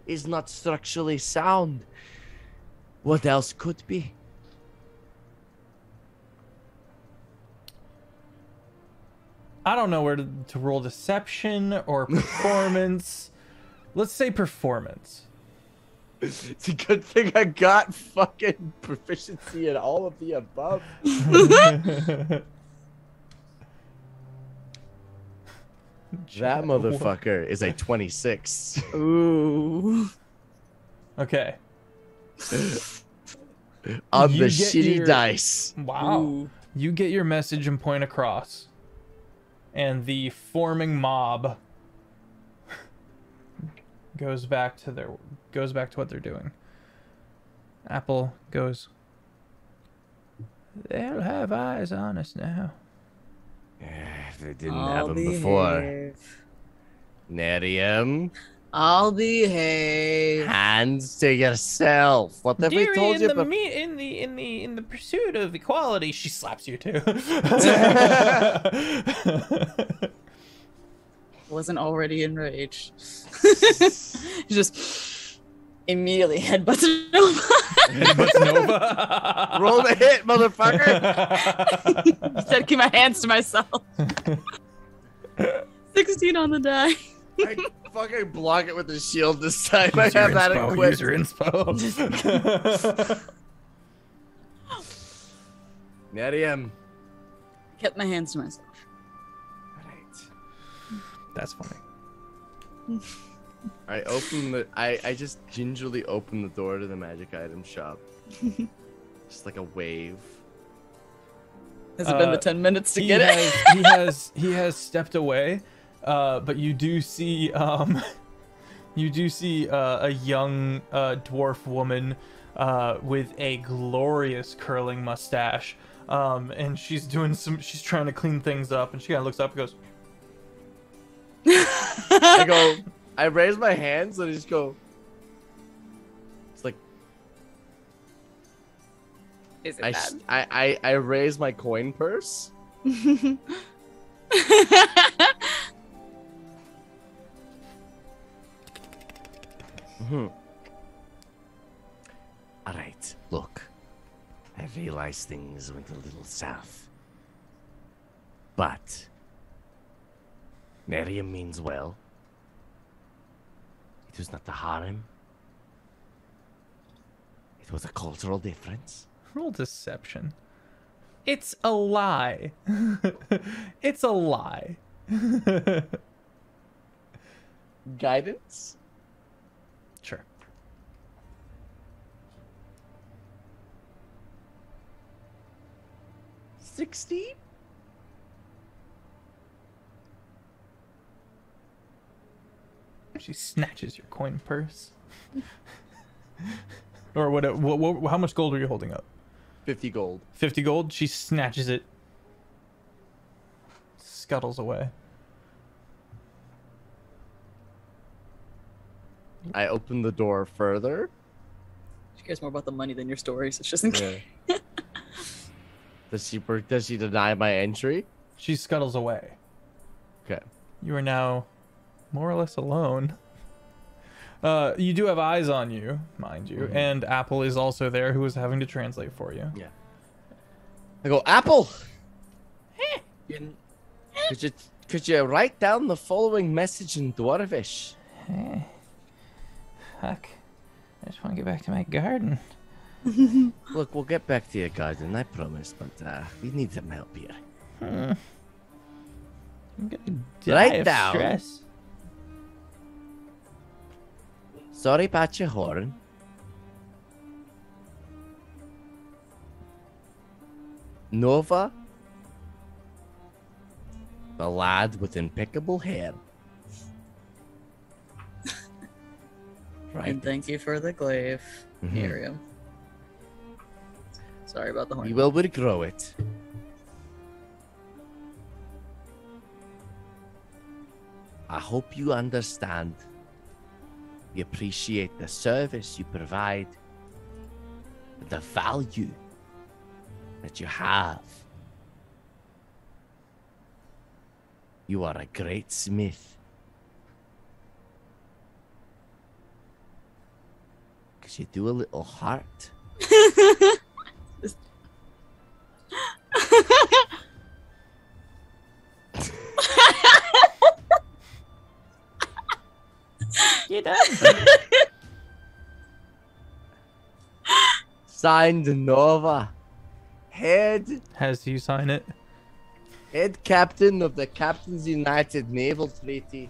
is not structurally sound, what else could be? I don't know where to roll deception or performance. Let's say performance. It's a good thing I got fucking proficiency in all of the above. That motherfucker is a 26. Ooh. Okay. On You the get shitty your- dice. Wow. Ooh. You get your message and point across. And the forming mob goes back to what they're doing. Apple goes, They'll have eyes on us now. They didn't have him before. Nerium, I'll behave. hands to yourself. What have we Dearie, told you? in the pursuit of equality, she slaps you too. Wasn't already enraged. Just immediately headbutts Nova. Headbutts Nova. Roll the hit, motherfucker. Instead, keep my hands to myself. 16 on the die. I fucking block it with the shield this time. I Use your have that inspo, equipped. use your inspo. Nerium. Kept my hands to myself. Alright. That's funny. I open the. I just gingerly open the door to the magic item shop. Just like a wave. Has it been the 10 minutes to He get it? he has stepped away, but you do see a young dwarf woman with a glorious curling mustache, and she's trying to clean things up, and she kind of looks up and goes, I raise my hands and I just go. It's like Is it bad? I raise my coin purse. All right, look. I realize things went a little south. But Nerium means well. It was not the harem. It was a cultural difference. roll deception. It's a lie. It's a lie. Guidance? Sure. $60? She snatches your coin purse. Or what, how much gold are you holding up? 50 gold. 50 gold? She snatches it. Scuttles away. I open the door further. She cares more about the money than your stories. It's just in case. Yeah. Does she deny my entry? She scuttles away. Okay. you are now more or less alone. You do have eyes on you, mind you, and Apple is also there, who is having to translate for you. Yeah. I go, Apple. Could you write down the following message in Dwarvish? Fuck. I just want to get back to my garden. Look, we'll get back to your garden, I promise, but we need some help here. I'm gonna die Write of down. stress. Sorry about your horn. Nova. The lad with impeccable hair. Right. And thank you for the glaive, Mhm. Miriam. Sorry about the horn. We will regrow it. I hope you understand. We appreciate the service you provide, the value that you have. You are a great smith. Could you do a little heart? You done? Signed Nova. Head Has you sign it? captain of the Captain's United Naval Treaty.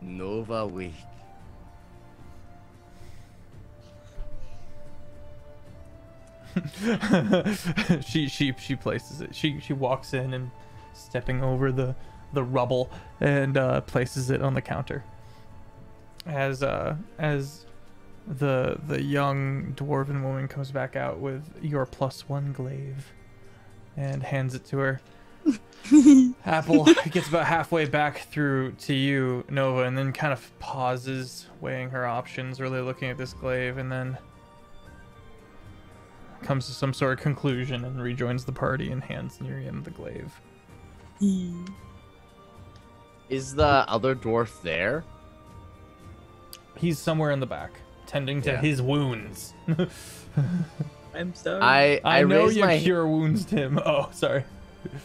Nova Week. she places it. She walks in and stepping over the rubble and places it on the counter. As the young dwarven woman comes back out with your +1 glaive and hands it to her. Apple gets about halfway back through to you, Nova, and then kind of pauses, weighing her options, really looking at this glaive, and then comes to some sort of conclusion and rejoins the party and hands Miriam the glaive. Is the other dwarf there? He's somewhere in the back, tending to Yeah. his wounds. I'm sorry. I know raise you my cure wounds to him. Oh, sorry.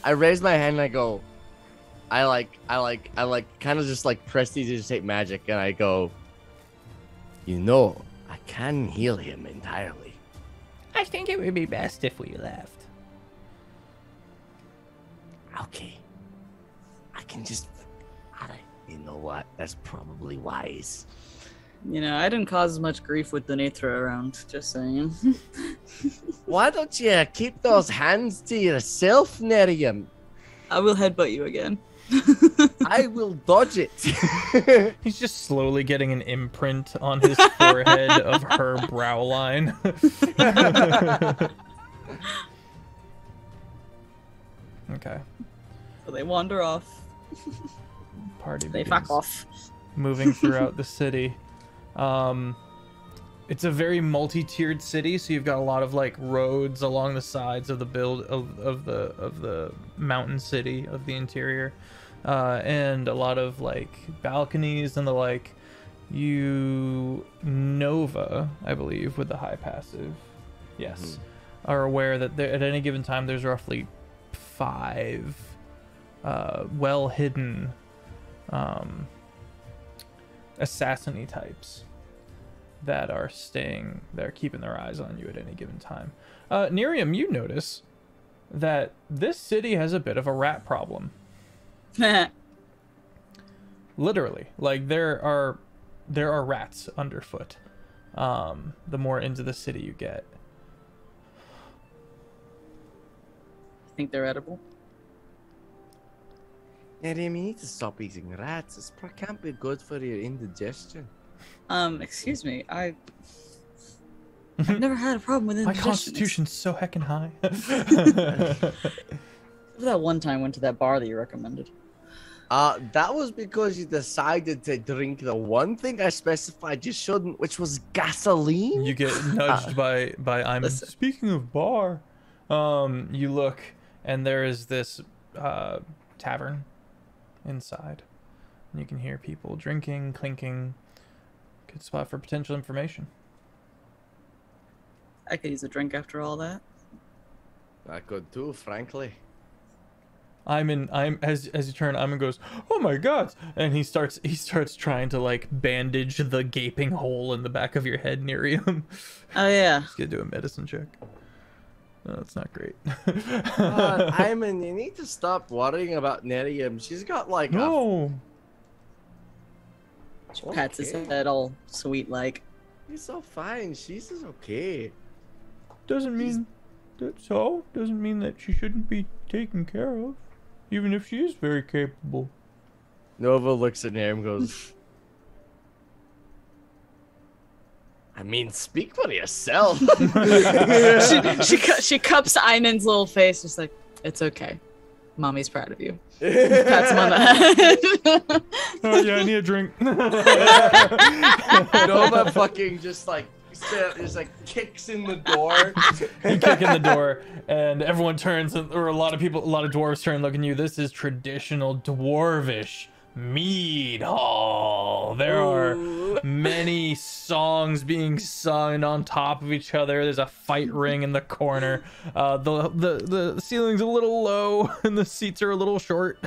I raise my hand and I go, I kind of just like prestidigitate magic and I go, you know, I can heal him entirely. I think it would be best if we left. Okay. I can just, you know what? That's probably wise. You know, I didn't cause as much grief with the Nathra around, just saying. Why don't you keep those hands to yourself, Nerium? I will headbutt you again. I will dodge it. He's just slowly getting an imprint on his forehead of her brow line. Okay. So they wander off. Party They begins. fuck off. Moving throughout the city. It's a very multi-tiered city, so you've got a lot of like roads along the sides of the of the mountain city of the interior, and a lot of like balconies and the like. You Nova, I believe, with the high passive, yes, are aware that there, at any given time there's roughly 5 well hidden assassin-y types that are keeping their eyes on you at any given time. Nerium, you notice that this city has a bit of a rat problem. Literally, like there are rats underfoot. The more into the city you get. Think they're edible? Nerium, you need to stop eating rats. It can't be good for your indigestion. Excuse me, I've never had a problem with My indigestion. constitution's so heckin' high. That one time I went to that bar that you recommended. That was because you decided to drink the one thing I specified you shouldn't, which was gasoline. You get nudged by I'm Listen. speaking of bar. You look and there is this tavern inside. And you can hear people drinking, clinking. Good spot for potential information. I could use a drink after all that. I could too, frankly. As you turn, Iman goes, "Oh my god!" And he starts trying to like bandage the gaping hole in the back of your head near him. Oh yeah. He's gonna do a medicine check. No, that's not great. Iman, you need to stop worrying about Nerium. She's got like No. She pats his head all sweet like. He's so fine. She's just okay. Doesn't mean that she shouldn't be taken care of, even if she is very capable. Nova looks at Nerium and goes, I mean, speak for yourself. she cups Iman's little face, just like, it's okay. Mommy's proud of you. Pats him on the head. Oh yeah, I need a drink. Nova fucking just like kicks in the door. You kick in the door, and everyone turns, or a lot of dwarves turn, looking at you. This is traditional dwarvish mead hall. There are many songs being sung on top of each other. There's a fight ring in the corner. The ceiling's a little low and the seats are a little short,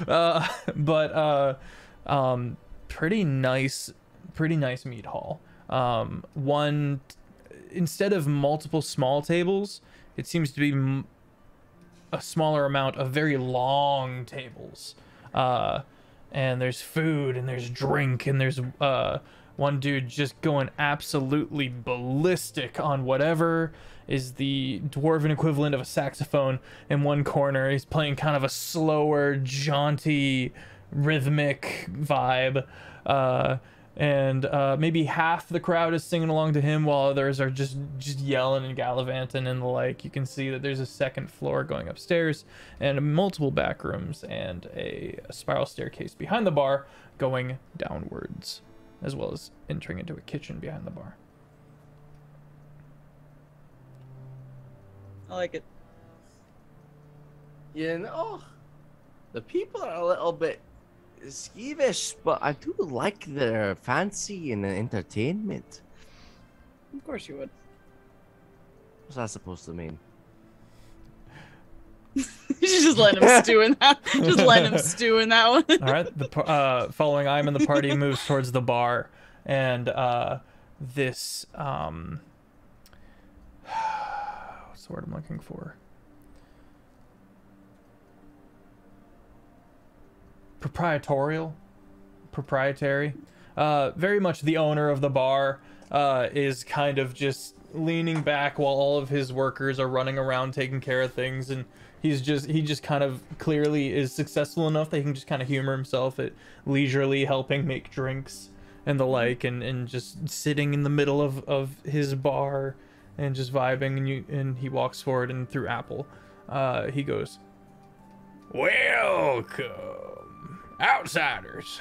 but pretty nice mead hall. One, instead of multiple small tables, it seems to be a smaller amount of very long tables. And there's food and there's drink and there's one dude just going absolutely ballistic on whatever is the dwarven equivalent of a saxophone in one corner. He's playing kind of a slower, jaunty, rhythmic vibe. And maybe half the crowd is singing along to him while others are just yelling and gallivanting and the like. You can see that there's a second floor going upstairs and multiple back rooms and a spiral staircase behind the bar going downwards, as well as entering into a kitchen behind the bar. I like it. You know, the people are a little bit skeevish, but I do like their fancy and entertainment. Of course you would. What's that supposed to mean? Just let him stew in that. Just let him stew in that one. All right. Following Iman, the party moves towards the bar, and this what's the word I'm looking for? Proprietary. Very much the owner of the bar is kind of just leaning back while all of his workers are running around taking care of things, and he just kind of clearly is successful enough that he can just kind of humor himself at leisurely helping make drinks and the like, and just sitting in the middle of his bar and just vibing, and he walks forward, and through Apple he goes, "Welcome, outsiders.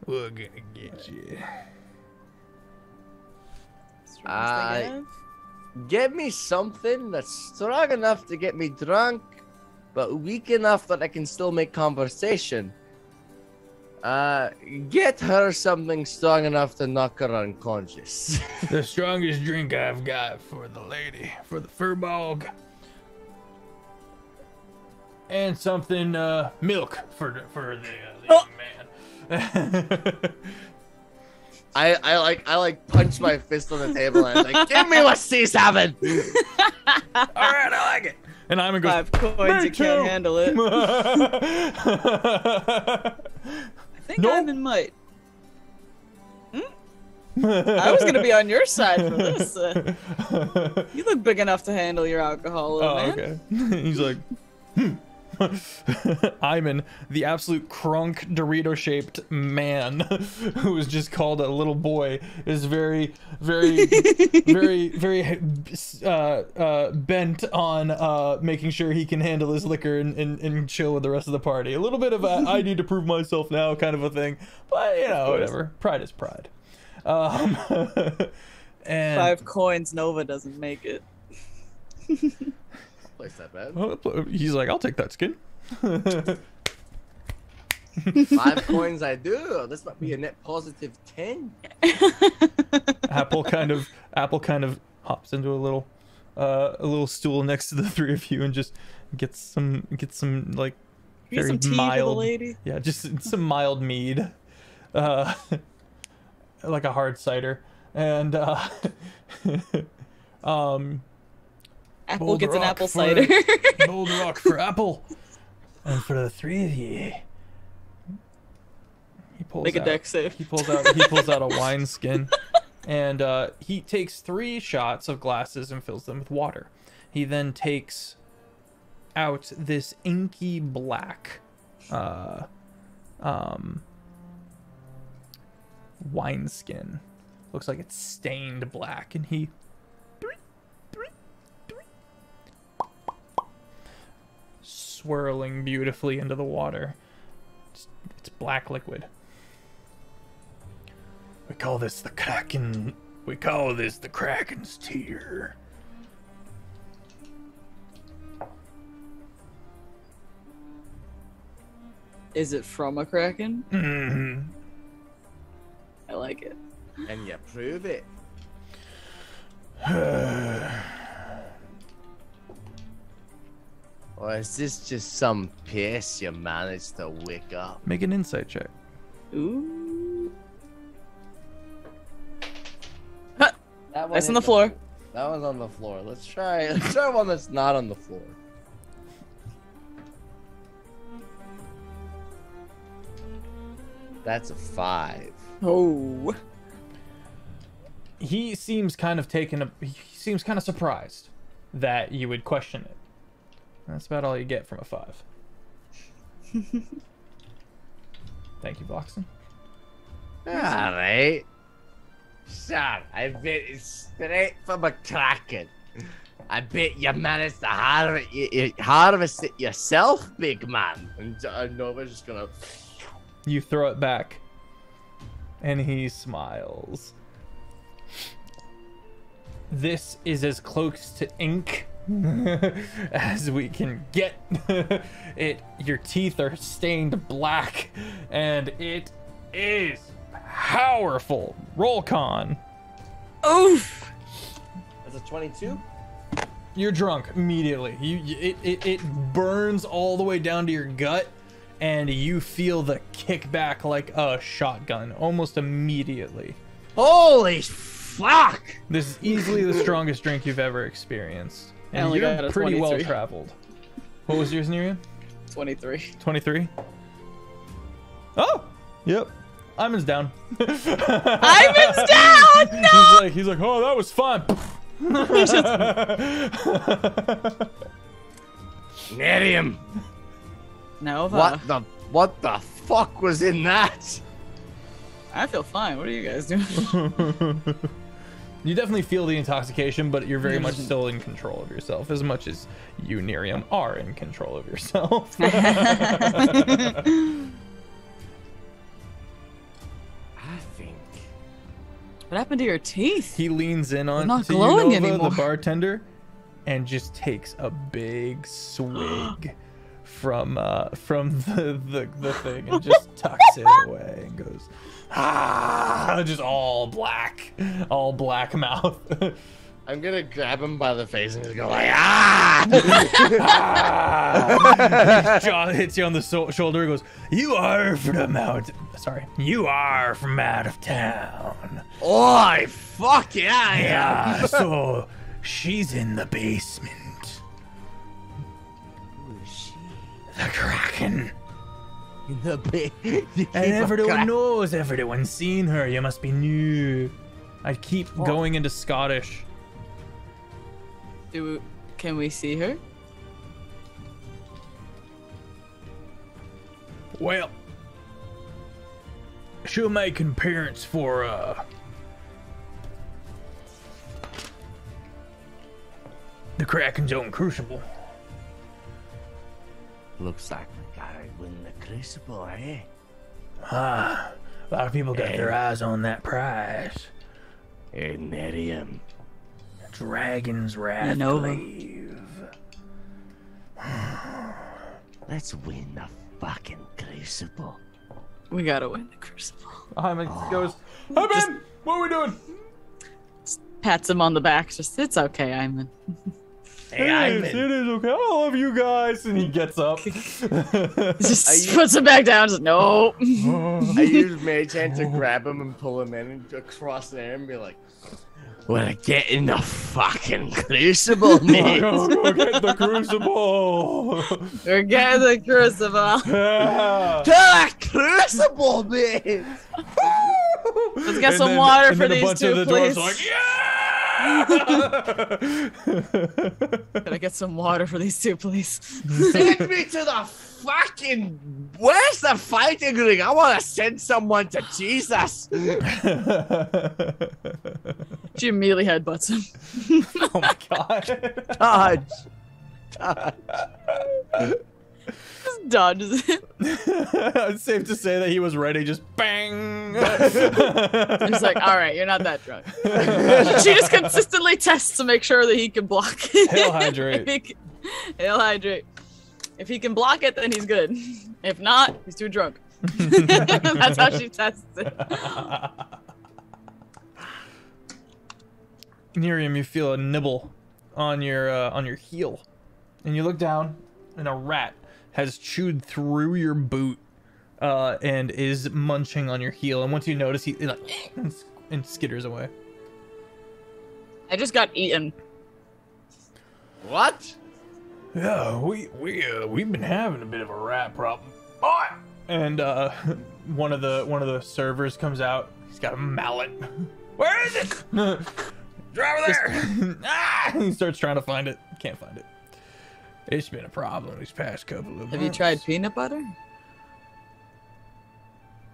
We're gonna get you." Get me something that's strong enough to get me drunk, but weak enough that I can still make conversation. Get her something strong enough to knock her unconscious. The strongest drink I've got for the lady, for the furbog. And something, milk for the young man. I punch my fist on the table and I'm like, give me what she's having. All right, I like it. And Iman goes, 5 coins, you can't handle it. I think Iman might. I was gonna be on your side for this. You look big enough to handle your alcohol, man. Okay. He's like, Iman, the absolute crunk Dorito-shaped man who was just called a little boy, is very bent on making sure he can handle his liquor and chill with the rest of the party. A little bit of a I need to prove myself now kind of a thing, but you know, whatever. Pride is pride. And 5 coins, Nova doesn't make it. Place that bad. He's like, I'll take that skin. 5 coins I do. This might be a net positive 10. Apple kind of hops into a little stool next to the three of you and just gets some like Get very some tea for the mild, lady. yeah, just some mild mead, like a hard cider, and Apple gets an Rock apple for- cider. Bold Rock for Apple, and for the three of you. He pulls Make a out, deck save. He pulls out a wineskin, and he takes 3 shots of glasses and fills them with water. He then takes out this inky black wineskin. Looks like it's stained black, and he swirling beautifully into the water. It's black liquid. We call this the Kraken. We call this the Kraken's tear. Is it from a kraken? Mm-hmm. I like it. And you prove it. Or is this just some piss you managed to wick up? Make an insight check. Ooh. That That's on hit the floor. That one's on the floor. Let's try one that's not on the floor. That's a 5. Oh. He seems kind of surprised that you would question it. That's about all you get from a 5. Thank you, Bloxton. Alright. Sir, I bet it's straight from a kraken. I bet you managed to harvest it yourself, big man. And Nova's just gonna... You throw it back, and he smiles. This is as close to ink as we can get. Your teeth are stained black, and it is powerful. Roll con. Oof. That's a 22? You're drunk immediately. It burns all the way down to your gut, and you feel the kickback like a shotgun almost immediately. Holy fuck! This is easily the strongest drink you've ever experienced. I And only got you're a pretty 23. well traveled. What was yours, Nerian? 23. 23? Oh! Yep. Iman's down. Ivan's down! No! He's like, oh, that was fun. Miriam! Nova. What the fuck was in that? I feel fine. What are you guys doing? You definitely feel the intoxication, but you're very much still in control of yourself, as much as you, Nerium, are in control of yourself. I think. What happened to your teeth? He leans in on not to you, glowing Nova, anymore. the bartender, and just takes a big swig from the thing and just tucks it away and goes, just all black mouth. I'm gonna grab him by the face and just go like, His jaw hits you on the shoulder and goes, you are from out of town. Oi, fuck yeah, Yeah, so she's in the basement. Who is she? The Kraken. In the And everyone knows, everyone's seen her. You must be new. I keep going into Scottish. Can we see her? Well, she'll make an appearance for, the Kraken's own crucible. Looks like the guy win the crucible, eh? A lot of people got their eyes on that prize. Hey, Miriam. Dragon's Wrath Nova. Glaive. Let's win the fucking crucible. We gotta win the crucible. Hyman goes, "Hey man, what are we doing?" Pats him on the back. Just, it's okay, Hyman. Hey, it is okay. I love you guys. And he gets up. Just puts him back down. Just, no. I use Mage Hand to grab him and pull him in and across there and be like, "We're getting the fucking crucible, mate." Go get the crucible. We're getting the crucible. Yeah. To the crucible, mate. Let's get some water for these bunch two, of the please. dwarves are like, yeah. Can I get some water for these two, plees? Send me to the fucking. Where's the fighting ring? I want to send someone to Jesus. She immediately headbutts him. Oh my god. Dodge. Just dodges it. It's safe to say that he was ready. Just bang. He's like, all right, you're not that drunk. She just consistently tests to make sure that he can block it. Hail hydrate. Hail hydrate. If he can block it, then he's good. If not, he's too drunk. That's how she tests it. Miriam, you feel a nibble on your heel, and you look down, and a rat has chewed through your boot, and is munching on your heel. And once you notice, he like and skitters away. I just got eaten. What? Yeah, we've been having a bit of a rat problem. And one of the servers comes out. He's got a mallet. Where is it? Driver there! He starts trying to find it. Can't find it. It's been a problem these past couple of months. Have you tried peanut butter?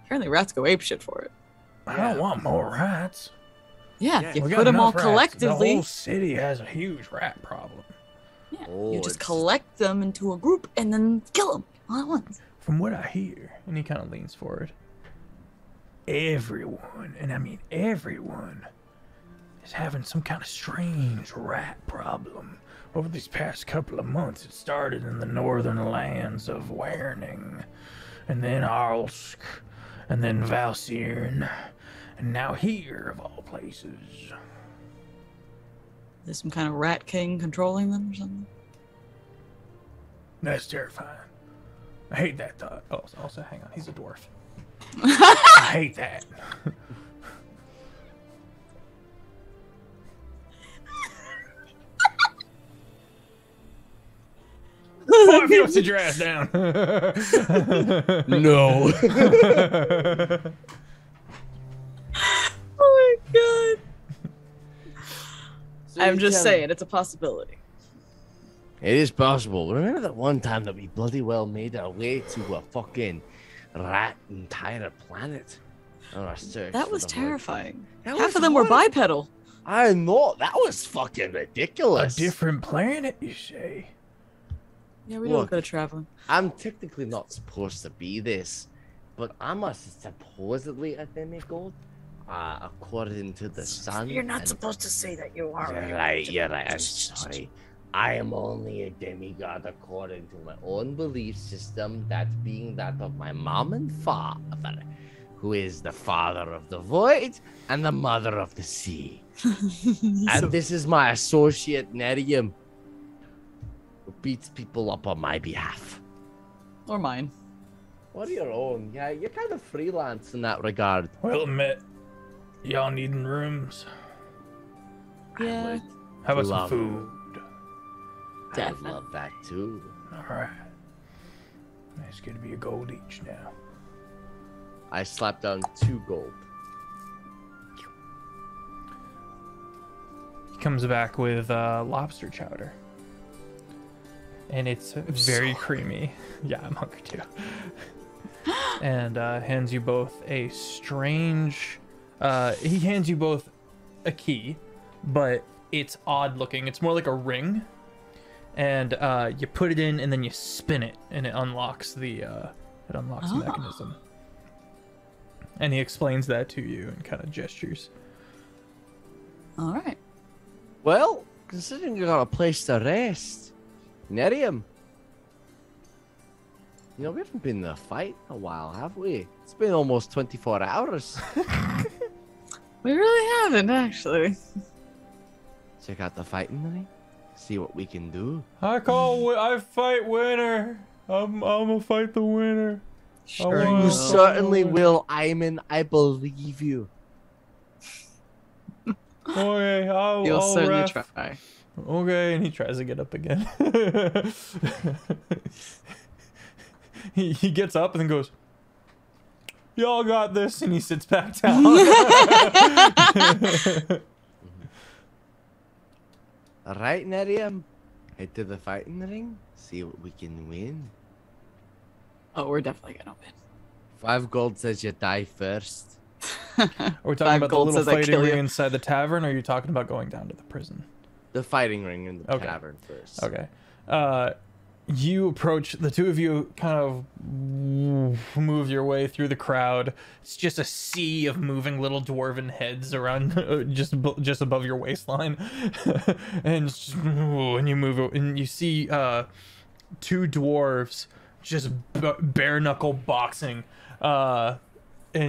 Apparently rats go apeshit for it. I don't want more rats. Yeah, you We got put them all enough rats. collectively. The whole city has a huge rat problem. Yeah, Oh, you just it's- collect them into a group and then kill them all at once. From what I hear, and he kind of leans forward, everyone, and I mean everyone, is having some kind of strange rat problem. Over these past couple of months, it started in the northern lands of Werning, and then Arlsk, and then Valsirn, and now here, of all places. There's some kind of rat king controlling them or something. That's terrifying. I hate that thought. Oh, also, hang on, he's a dwarf. I hate that. Oh, if you don't sit your ass down. No. Oh my god. So I'm you just tell saying, me- it's a possibility. It is possible. Remember that one time that we bloody well made our way to a fucking rat entire planet on our search? That for was the terrifying. That Half was of them were horrible. bipedal. I know. That was fucking A ridiculous. different planet, you say? Yeah, we do a Look. bit of traveling. I'm technically not supposed to be this, but I'm a supposedly a demigod, according to the sun. You're not and- supposed to say that you are. You're right, you're right. I'm sorry. I am only a demigod according to my own belief system, that being that of my mom and father, who is the father of the void and the mother of the sea. And this is my associate Nerium, who beats people up on my behalf. Or mine. What are your own? Yeah, you're kind of freelance in that regard. Well, admit, y'all needing rooms. Yeah. I would How about some love- food? I would love that too. All right. It's gonna be a gold each now. I slapped down 2 gold. He comes back with lobster chowder. And it's very creamy. Yeah, I'm hungry too. And hands you both a strange... he hands you both a key, but it's odd looking. It's more like a ring. And you put it in and then you spin it and it unlocks the mechanism. And he explains that to you and kind of gestures. All right. Well, considering you got a place to rest, Nerium, You know, we haven't been in a fight in a while, have we? It's been almost 24 hours. We really haven't, actually. Check out the fighting ring. See what we can do. I fight winner. I'm gonna fight the winner. Sure You will. certainly will, Iman. I believe you. Okay, I'll certainly ref. try. Okay, and he tries to get up again. he gets up and then goes, "Y'all got this," and he sits back down. All right, Nerium. Head to the fighting ring. See what we can win. Oh, we're definitely gonna win. 5 gold says you die first. Are we talking 5 about the gold little says I fighting kill ring you. inside the tavern, or are you talking about going down to the prison? The fighting ring in the Okay. tavern first. Okay. You approach, the two of you kind of move your way through the crowd. It's just a sea of moving little dwarven heads around just above your waistline. And you move and you see 2 dwarves just bare knuckle boxing. And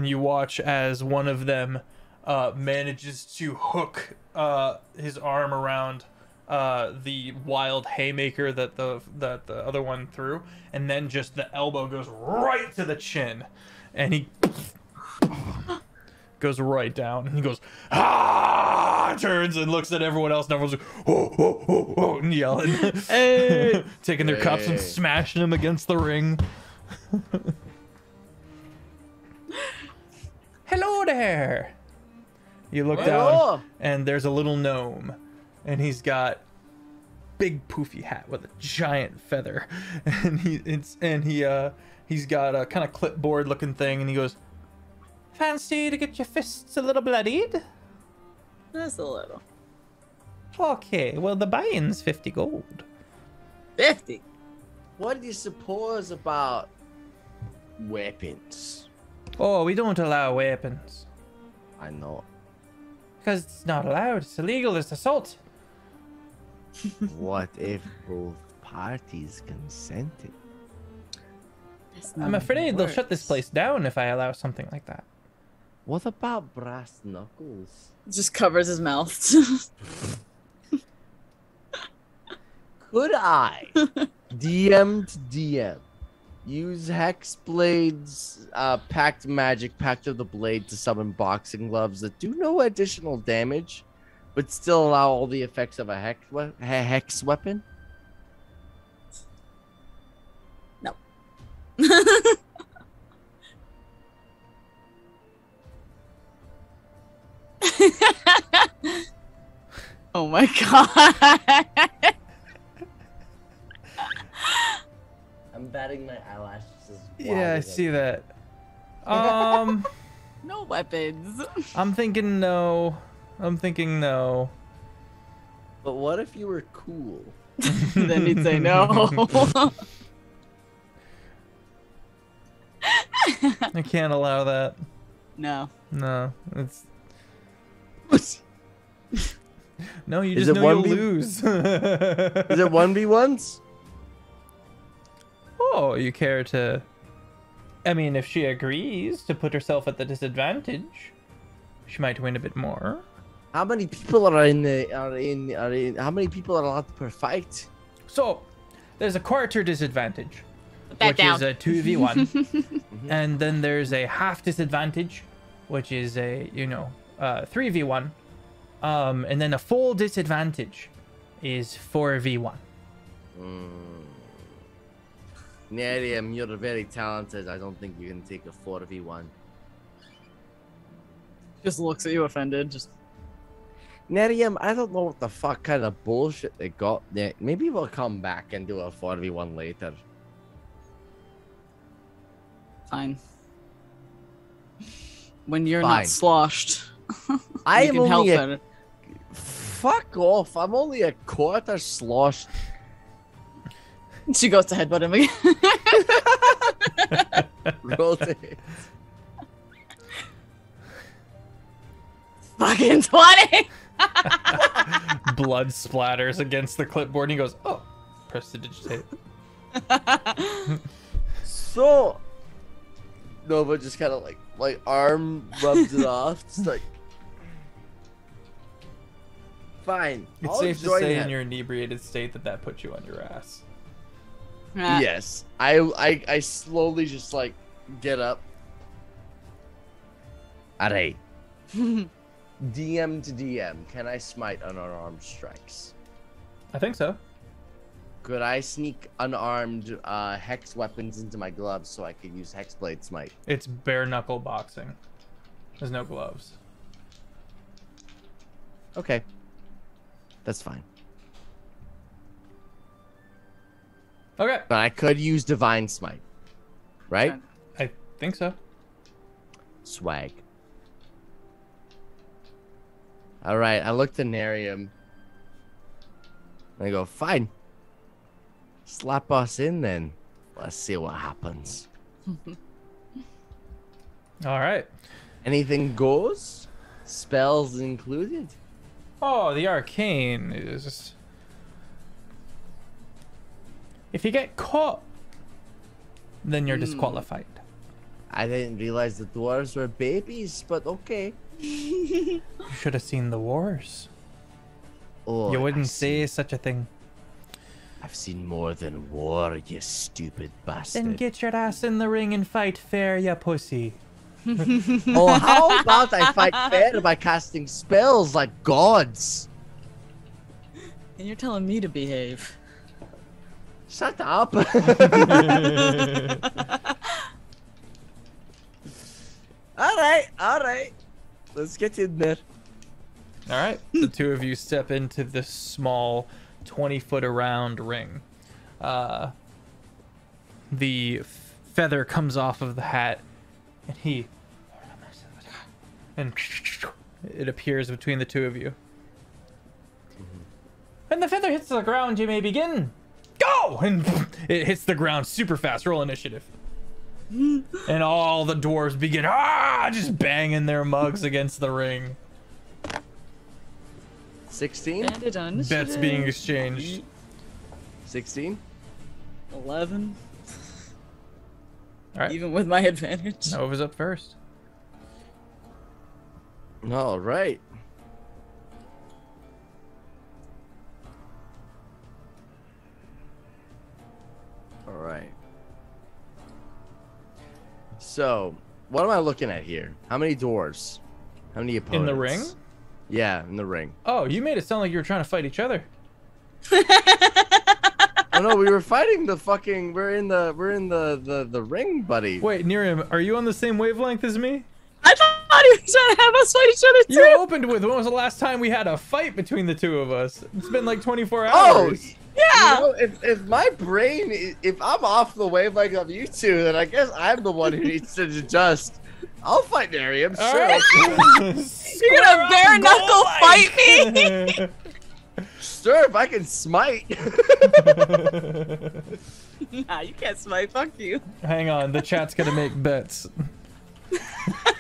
you watch as one of them manages to hook his arm around the wild haymaker that the other one threw, and then just the elbow goes right to the chin, and he goes right down, and he goes, ah, turns and looks at everyone else, and everyone's like, oh, oh, oh, oh, and yelling, Hey! taking their cups and Hey. smashing them against the ring. Hello there. You look down, Hello. and there's a little gnome, and he's got big poofy hat with a giant feather, and he's got a kind of clipboard looking thing, and he goes, "Fancy to get your fists a little bloodied?" Just a little. Okay, well the buy-in's 50 gold. 50. What do you suppose about weapons? Oh, we don't allow weapons I know. because it's not allowed. It's illegal. It's assault. What if both parties consented? That's not I'm how afraid it they'll shut this works. place down if I allow something like that. What about brass knuckles? Just covers his mouth. Could I, DM to DM, use Hex Blade's Pact Magic, Pact of the Blade to summon boxing gloves that do no additional damage, but still allow all the effects of a hex weapon? No. Oh my god. I'm batting my eyelashes. Yeah, I see that. No weapons. I'm thinking no. But what if you were cool? Then he'd say no. I can't allow that. No. No, it's no. You Is just it know you'll 1v? lose. Is it 1v1s? Oh, you care to? I mean, if she agrees to put herself at the disadvantage, she might win a bit more. How many people are in? How many people are allowed per fight? So, there's a quarter disadvantage, Put that which down. is a 2v1, and then there's a half disadvantage, which is a 3v1, and then a full disadvantage is 4v1. Nerium, you're very talented. I don't think you can take a 4v1. Just looks at you offended. Just Nerium, I don't know what the fuck kind of bullshit they got there. Maybe we'll come back and do a 4v1 later. fine. When you're Fine. not sloshed. I you am can help only a... better. Fuck off. I'm only a quarter sloshed. She goes to headbutt him again. Rotate. Fucking 20! Blood splatters against the clipboard, and he goes, "Oh, press to digitate." So Nova just kind of like my arm rubs it off. It's like, fine. It's I'll safe to join say him. in your inebriated state that puts you on your ass. Ah. Yes, I slowly just like get up. Alright. DM to DM, can I smite unarmed strikes? I think so. Could I sneak unarmed hex weapons into my gloves so I could use hexblade smite? It's bare knuckle boxing. There's no gloves. Okay, that's fine. Okay. But I could use divine smite, right? I think so. Swag. All right, I look to Nerium. I go, fine. Slap us in then. Let's see what happens. All right. Anything goes? Spells included? Oh, the arcane is... If you get caught, then you're disqualified. I didn't realize the dwarves were babies, but okay. You should have seen the wars. Oh, You wouldn't I've say such a thing. I've seen more than war, you stupid bastard. Then get your ass in the ring and fight fair, ya pussy. Oh, how about I fight fair by casting spells like gods? And you're telling me to behave. Shut up. All right. Let's get in there. All right. The two of you step into this small 20-foot around ring. The feather comes off of the hat, and it appears between the two of you. When the feather hits the ground, you may begin. Go! And it hits the ground super fast. Roll initiative. And all the dwarves begin just banging their mugs against the ring. 16? Bandit on Bets being exchanged. 16? 11. All right. Even with my advantage. Nova's up first. All right. All right. So, what am I looking at here? How many dwarves? How many opponents? In the ring? Yeah, in the ring. Oh, you made it sound like you were trying to fight each other. Oh no, we were fighting the fucking. We're in the ring, buddy. Wait, Nerium, are you on the same wavelength as me? I thought he was trying to have us fight each other too. You opened with, when was the last time we had a fight between the two of us? It's been like 24 Oh, hours. Yeah. You know, if my brain, if I'm off the wavelength of you two, then I guess I'm the one who needs to adjust. I'll fight Nerium, All sure. right. You're gonna bare knuckle fight me? Sure, if I can smite. Nah, you can't smite. Fuck you. Hang on, the chat's gonna make bets.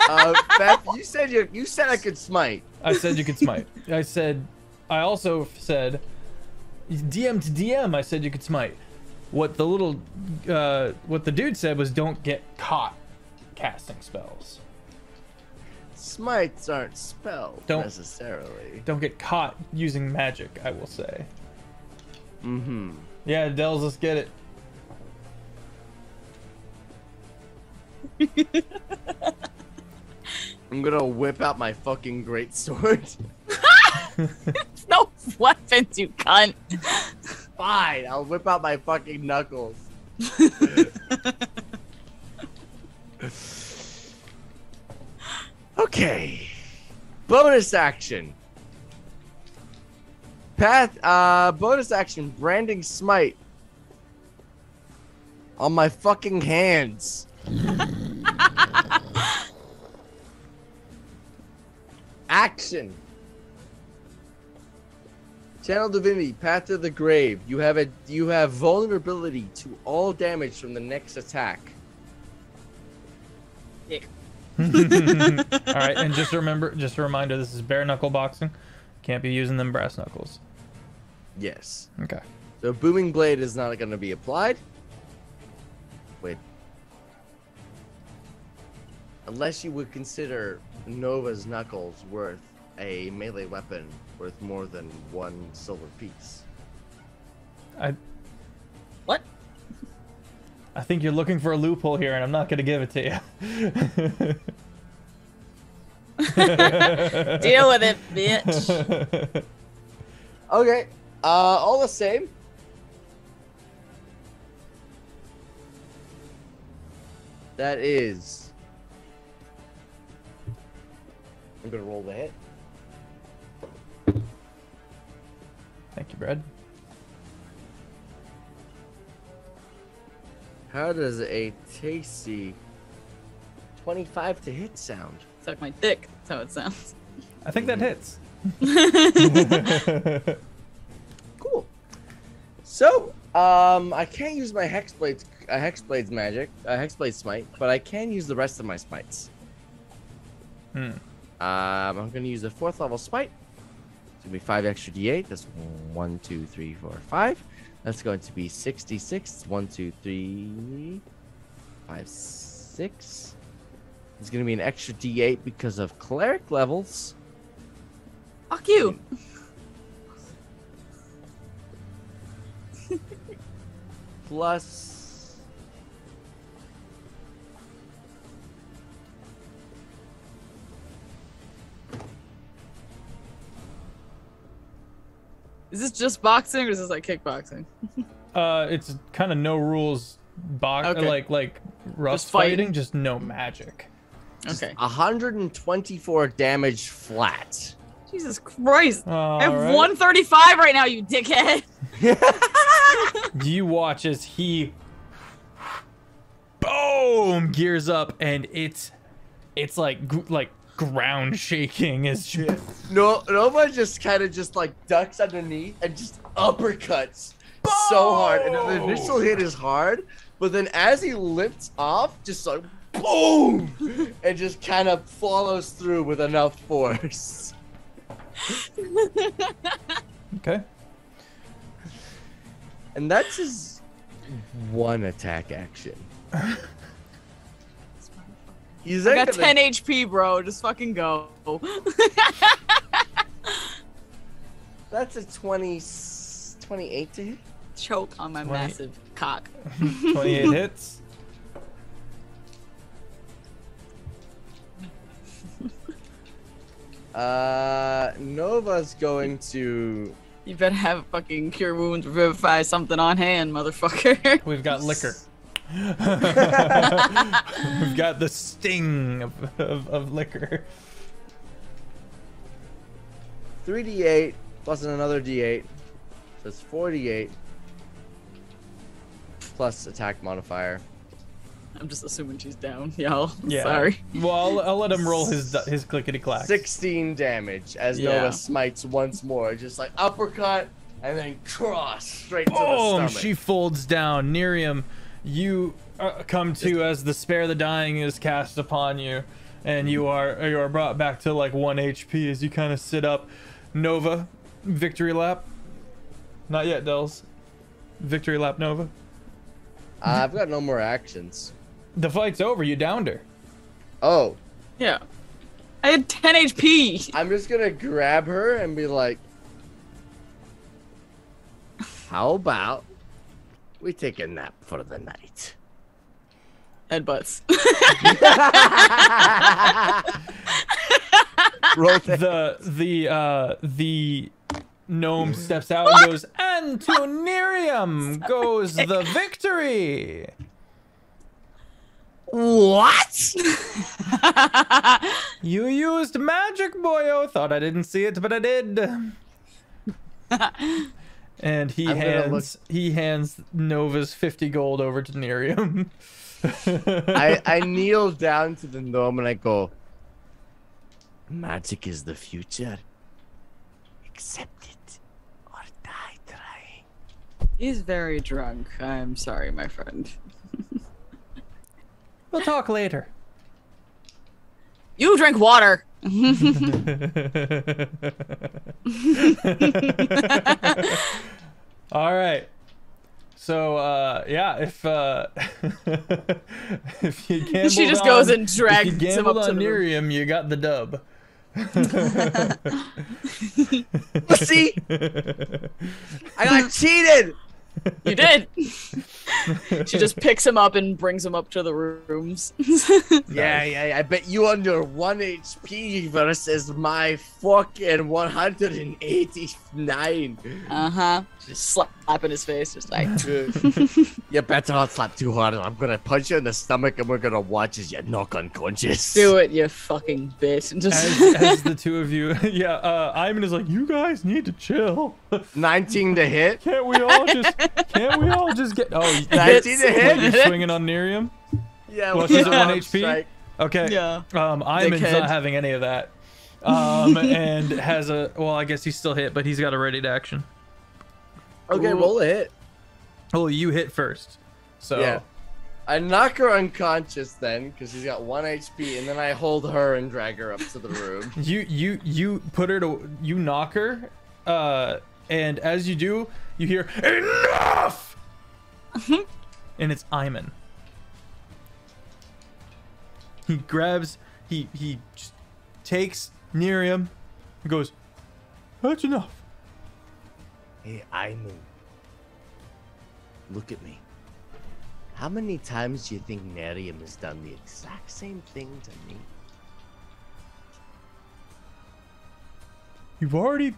Beth, you said I could smite. I said you could smite. I also said, DM to DM, I said you could smite. What the dude said was don't get caught casting spells. Smites aren't spells Don't- necessarily. Don't get caught using magic, I will say. Mm-hmm. Yeah, Dells, let's get it. I'm gonna whip out my fucking greatsword. No weapons, you cunt. Fine, I'll whip out my fucking knuckles. Okay. Bonus action. Bonus action, branding smite. On my fucking hands. Action. Channel Divinity, Path to the Grave. You have vulnerability to all damage from the next attack. All right, and just a reminder, this is bare knuckle boxing. Can't be using them brass knuckles. Yes. Okay. So Booming Blade is not going to be applied. Wait. Unless you would consider Nova's knuckles worth a melee weapon worth more than 1 silver piece. What? I think you're looking for a loophole here, and I'm not gonna give it to you. Deal with it, bitch. Okay, all the same. That is. I'm gonna roll the hit. Thank you, Brad. How does a tasty 25 to hit sound? Suck my dick. That's how it sounds. I think that hits. Cool. So, I can't use my Hexblade's magic, Hexblade smite, but I can use the rest of my smites. I'm gonna use a 4th level smite. It's gonna be 5 extra d8. That's 1, 2, 3, 4, 5. That's going to be 66. 1, 2, 3, 5, 6. It's gonna be an extra d8 because of cleric levels. Fuck you. Plus. Is this just boxing or is this like kickboxing? It's kind of no rules Okay. like rough Just fighting? fighting, just no magic. Okay. 124 damage flat. Jesus Christ. I have Alright. 135 right now, you dickhead. You watch as he boom gears up, and it's like ground shaking as No, Nova just kind of just like ducks underneath and just uppercuts so hard. And the initial hit is hard, but then as he lifts off, just like boom, and just kind of follows through with enough force. Okay. And that's his one attack action. He's I not got gonna- 10 HP, bro. Just fucking go. That's a 28 to hit. Choke on my 20. massive cock. 28 hits. Nova's going to. You better have fucking cure wounds, revivify something on hand, motherfucker. We've got liquor. We've got the sting of liquor. 3d8 plus another d8. So it's 4d8 plus attack modifier. I'm just assuming she's down, y'all. Yeah. Sorry. Well, I'll let him roll his clickety clack. 16 damage as Yeah. Nova smites once more. Just like uppercut and then cross straight to the Boom! stomach. She folds down. Nerium, you come to as the Spare the Dying is cast upon you, and you are brought back to like 1 HP as you kind of sit up. Nova, victory lap. Not yet, Dels. Victory lap, Nova. I've got no more actions. The fight's over. You downed her. Oh, Yeah. I had 10 HP. I'm just gonna grab her and be like, how about we take a nap for the night? Headbutts. Roll the The gnome steps out and goes, and to Nerium goes the victory. What? You used magic, boyo. Thought I didn't see it, but I did. And he I'm gonna hands Nova's 50 gold over to Nerium. I kneel down to the gnome and I go, magic is the future. Accept it or die trying. He's very drunk. I'm sorry, my friend. We'll talk later. You drink water. All right. So yeah, if you gambled She just goes and if you drags him gambled up to on the room. Miriam, you got the dub. See, I got cheated. You did. She just picks him up and brings him up to the rooms. Yeah. I bet you under 1 HP versus my fucking 189. Just slapping his face, just like. You better not slap too hard. I'm gonna punch you in the stomach, and we're gonna watch as you knock unconscious. Do it, you fucking bitch. And just As the two of you, yeah, Iman is like, you guys need to chill. 19 to hit. Can't we all just get? Oh, 19 to hit. you're swinging on Miriam. Yeah. Well, with she's the at 1 arm HP? strike. Okay. Yeah. Iman's Dickhead. not having any of that. And has a, well, I guess he's still hit, but he's got a ready to action. Okay, roll a hit. Oh, you hit first. So Yeah. I knock her unconscious then, because she's got 1 HP, and then I hold her and drag her up to the room. you put her to, you knock her, and as you do, you hear enough, and it's Iman. He grabs, he just takes Miriam, and goes, that's enough. Hey, Iman. Look at me. How many times do you think Miriam has done the exact same thing to me? You've already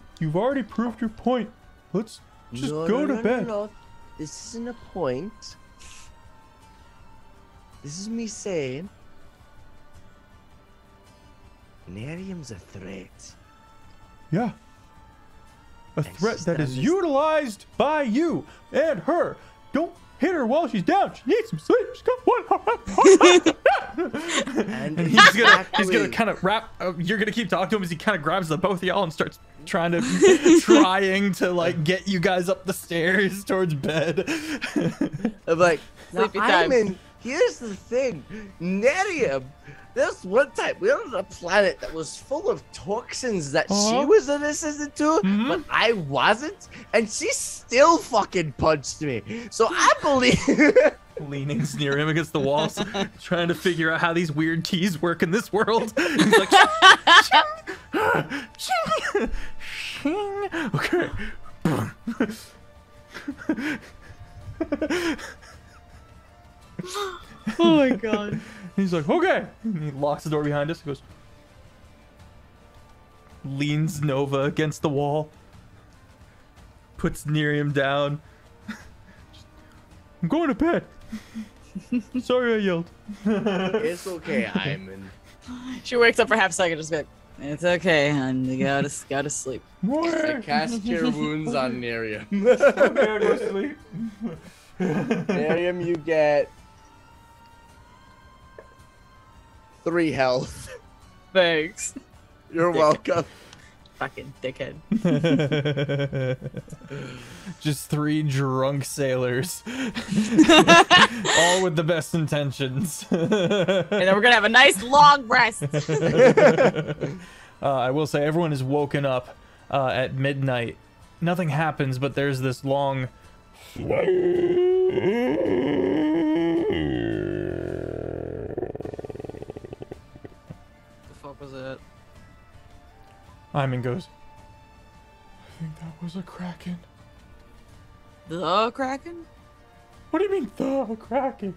proved your point. Let's just go to bed. No. This isn't a point. This is me saying Miriam's a threat. Yeah. A And threat she's that done is this- utilized by you and her. Don't hit her while she's down. She needs some sleep. She's got one. And And he's gonna exactly- kind of wrap. You're gonna keep talking to him as he kind of grabs the both of y'all and starts trying to like get you guys up the stairs towards bed. I'm like, now, Sleepy time. Iman, here's the thing. Miriam, there's one time we were on a planet that was full of toxins that she was resistant to, but I wasn't, and she still fucking punched me. So I believe. Leaning near him against the walls, trying to figure out how these weird keys work in this world. He's like, ching, ching. Okay. Oh my god. He's like, okay. And he locks the door behind us. He goes, leans Nova against the wall, puts Miriam down. I'm going to bed. Sorry I yelled. It's okay, Iman. She wakes up for half a second, just be like, it's okay, hon. You gotta sleep. I cast Cure Wounds on Miriam. Okay, go sleep. Miriam, you get 3 health. Thanks. You're welcome. Fucking dickhead. Just 3 drunk sailors. All with the best intentions. And then we're gonna have a nice long rest. I will say everyone is woken up at midnight. Nothing happens, but there's this long... The fuck was it? Iman goes, I think that was a kraken. The Kraken? What do you mean, the kraken?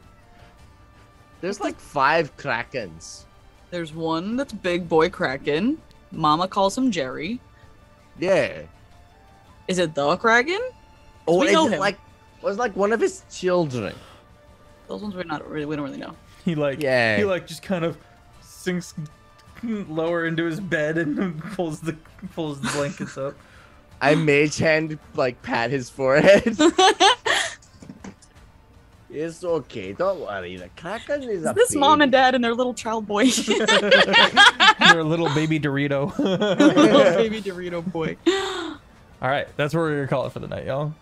There's like 5 Krakens. There's one that's Big Boy Kraken. Mama calls him Jerry. Yeah. Is it the Kraken? Oh, we is know it him. like was like one of his children? Those ones we don't really know. He like, Yeah. he like just kind of sinks lower into his bed and pulls the blankets up. I mage hand like pat his forehead. It's okay, don't worry. The Kraken is a This baby. mom and dad and their little child boy. You're a little baby Dorito. Little baby Dorito boy. All right, that's what we're gonna call it for the night, y'all.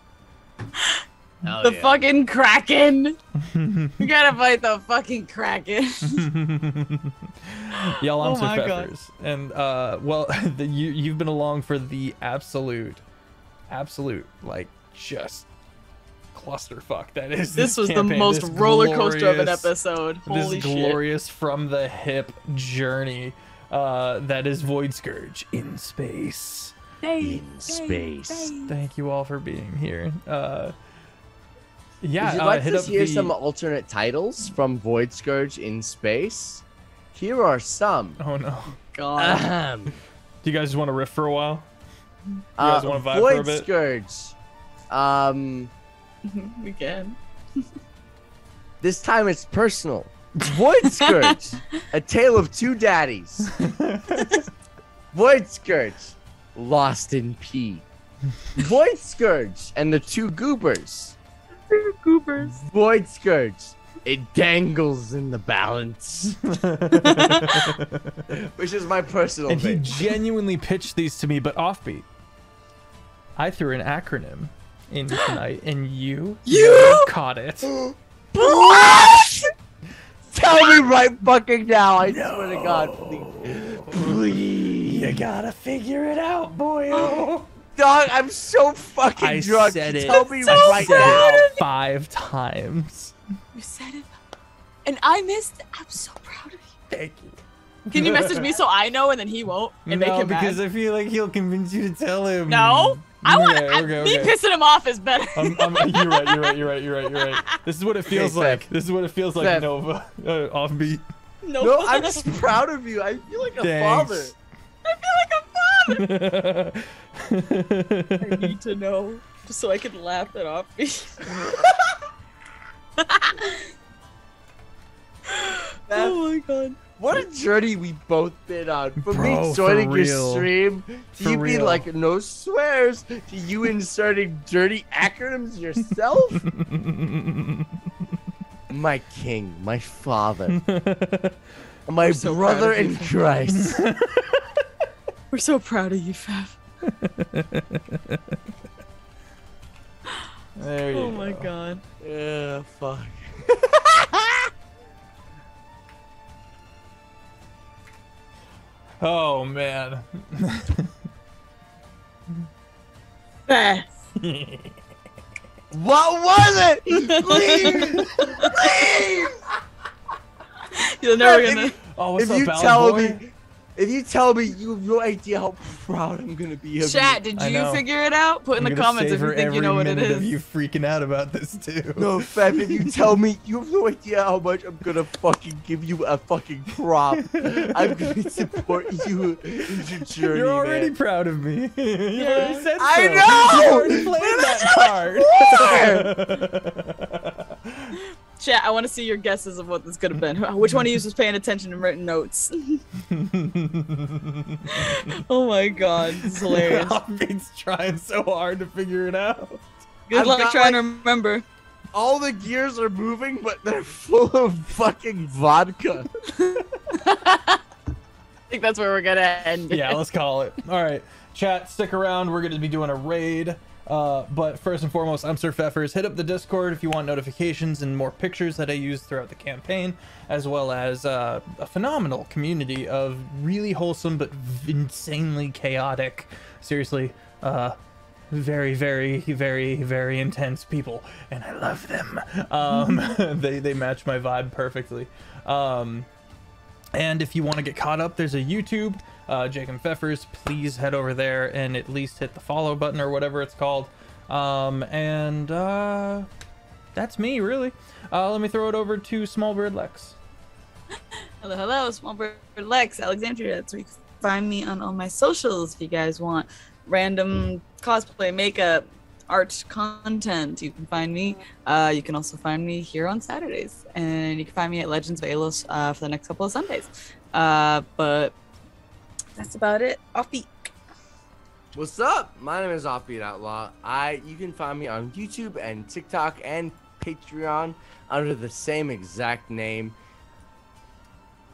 Hell The yeah. fucking Kraken. We gotta fight the fucking Kraken. Y'all, I'm Oh my God. SirFeffers, and well, you've been along for the absolute, like just clusterfuck that is This was the campaign, most this roller coaster of an glorious- episode. Holy this shit. glorious from the hip journey that is Void Scourge in space. In space. Thank you all for being here. Yeah, Would you like hit to up hear the... some alternate titles from Void Scourge in space? Here are some. Oh no. God. Ahem. Do you guys want to riff for a while? You guys want to vibe Void for a bit? Scourge. We can. This time it's personal. Void Scourge, a tale of two daddies. Void Scourge, lost in pee. Void Scourge and the two goobers. Goobers. Void Scourge, it dangles in the balance. Which is my personal And he thing. genuinely pitched these to me, but offbeat. I threw an acronym in tonight, and you caught it. What? Tell me right fucking now. I swear to God, please. You gotta figure it out, boyo. Dog, I'm so fucking I drunk. said it. Tell me I right said now. it 5 times. You said it. And I missed it. I'm so proud of you. Thank you. Can you message me so I know and then he won't and make No, him because mad? I feel like he'll convince you to tell him. No. I want Okay. me pissing him off is better. You're right. This is what it feels Okay, like. Feff. This is what it feels like, Feff. Nova. Offbeat. No, I'm just proud of you. I feel like a father. I feel like a father. I need to know just so I can laugh it off. Oh my god. What a journey we both been on. From Bro, me joining for your real. stream, to For you being real. like, no swears, to you inserting dirty acronyms yourself. My king, my father, my so brother proud of in you. Christ. We're so proud of you, Fev. There you Oh go. my god. Yeah, fuck. Oh man. Fev. What was it? Please, please. You're never If gonna. you- Oh, what's if up, you Ballad tell Boy? me, if you tell me, you have no idea how proud I'm gonna be of Chat, you. did I you know. figure it out? Put in I'm the gonna comments if you savor think you know what every it minute of is. you freaking out about this too. No, Feb, if you tell me, you have no idea how much I'm gonna fucking give you a fucking prop. I'm gonna support you in your journey, You're already man. proud of me. You Yeah. already said so. I know! You already played that card. Chat, I want to see your guesses of what this could have been. Which one of you was paying attention and written notes? Oh my god, this is hilarious. Offbeat's trying so hard to figure it out. Good I've luck got, trying to like- remember. All the gears are moving, but they're full of fucking vodka. I think that's where we're gonna end. Yeah, let's call it. All right, chat, stick around. We're going to be doing a raid. But first and foremost, I'm SirFeffers. Hit up the Discord if you want notifications and more pictures that I use throughout the campaign, as well as a phenomenal community of really wholesome but insanely chaotic, seriously, very, very, very, very intense people, and I love them. They match my vibe perfectly. And if you want to get caught up, there's a YouTube, Jacob Feffers. Please head over there and at least hit the follow button or whatever it's called. That's me, really. Let me throw it over to SmolBirdLex. Hello, SmolBirdLex, Alexandria. That's where you can find me on all my socials if you guys want random cosplay, makeup, art content. You can find me. You can also find me here on Saturdays, and you can find me at Legends of Alos for the next couple of Sundays. But that's about it. Offbeat. What's up? My name is Offbeat Outlaw. You can find me on YouTube and TikTok and Patreon under the same exact name.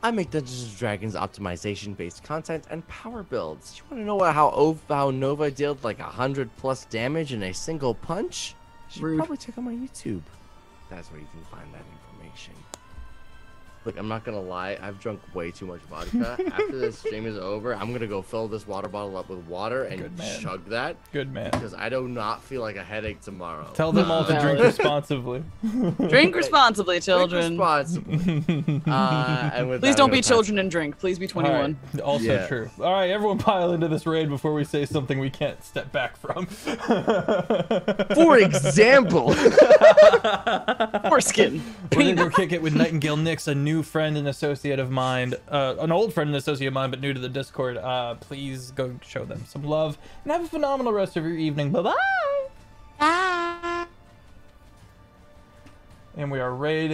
I make Dungeons and Dragons optimization-based content and power builds. You want to know how Nova dealt like 100+ damage in a single punch? You should Rude. probably check out my YouTube. That's where you can find that information. Look, I'm not gonna lie. I've drunk way too much vodka. After this stream is over, I'm gonna go fill this water bottle up with water and chug that. Good man. Because I do not feel like a headache tomorrow. Tell them all to drink responsibly. Drink responsibly, children. Drink responsibly. And with Please that, don't be children and drink. Please be 21. Right. Also true. All right, everyone pile into this raid before we say something we can't step back from. For example. Foreskin. We're gonna go kick it with Nightingale Nix, a new friend and associate of mine, an old friend and associate of mine, but new to the Discord. Please go show them some love and have a phenomenal rest of your evening. Bye-bye. Bye. And we are raided.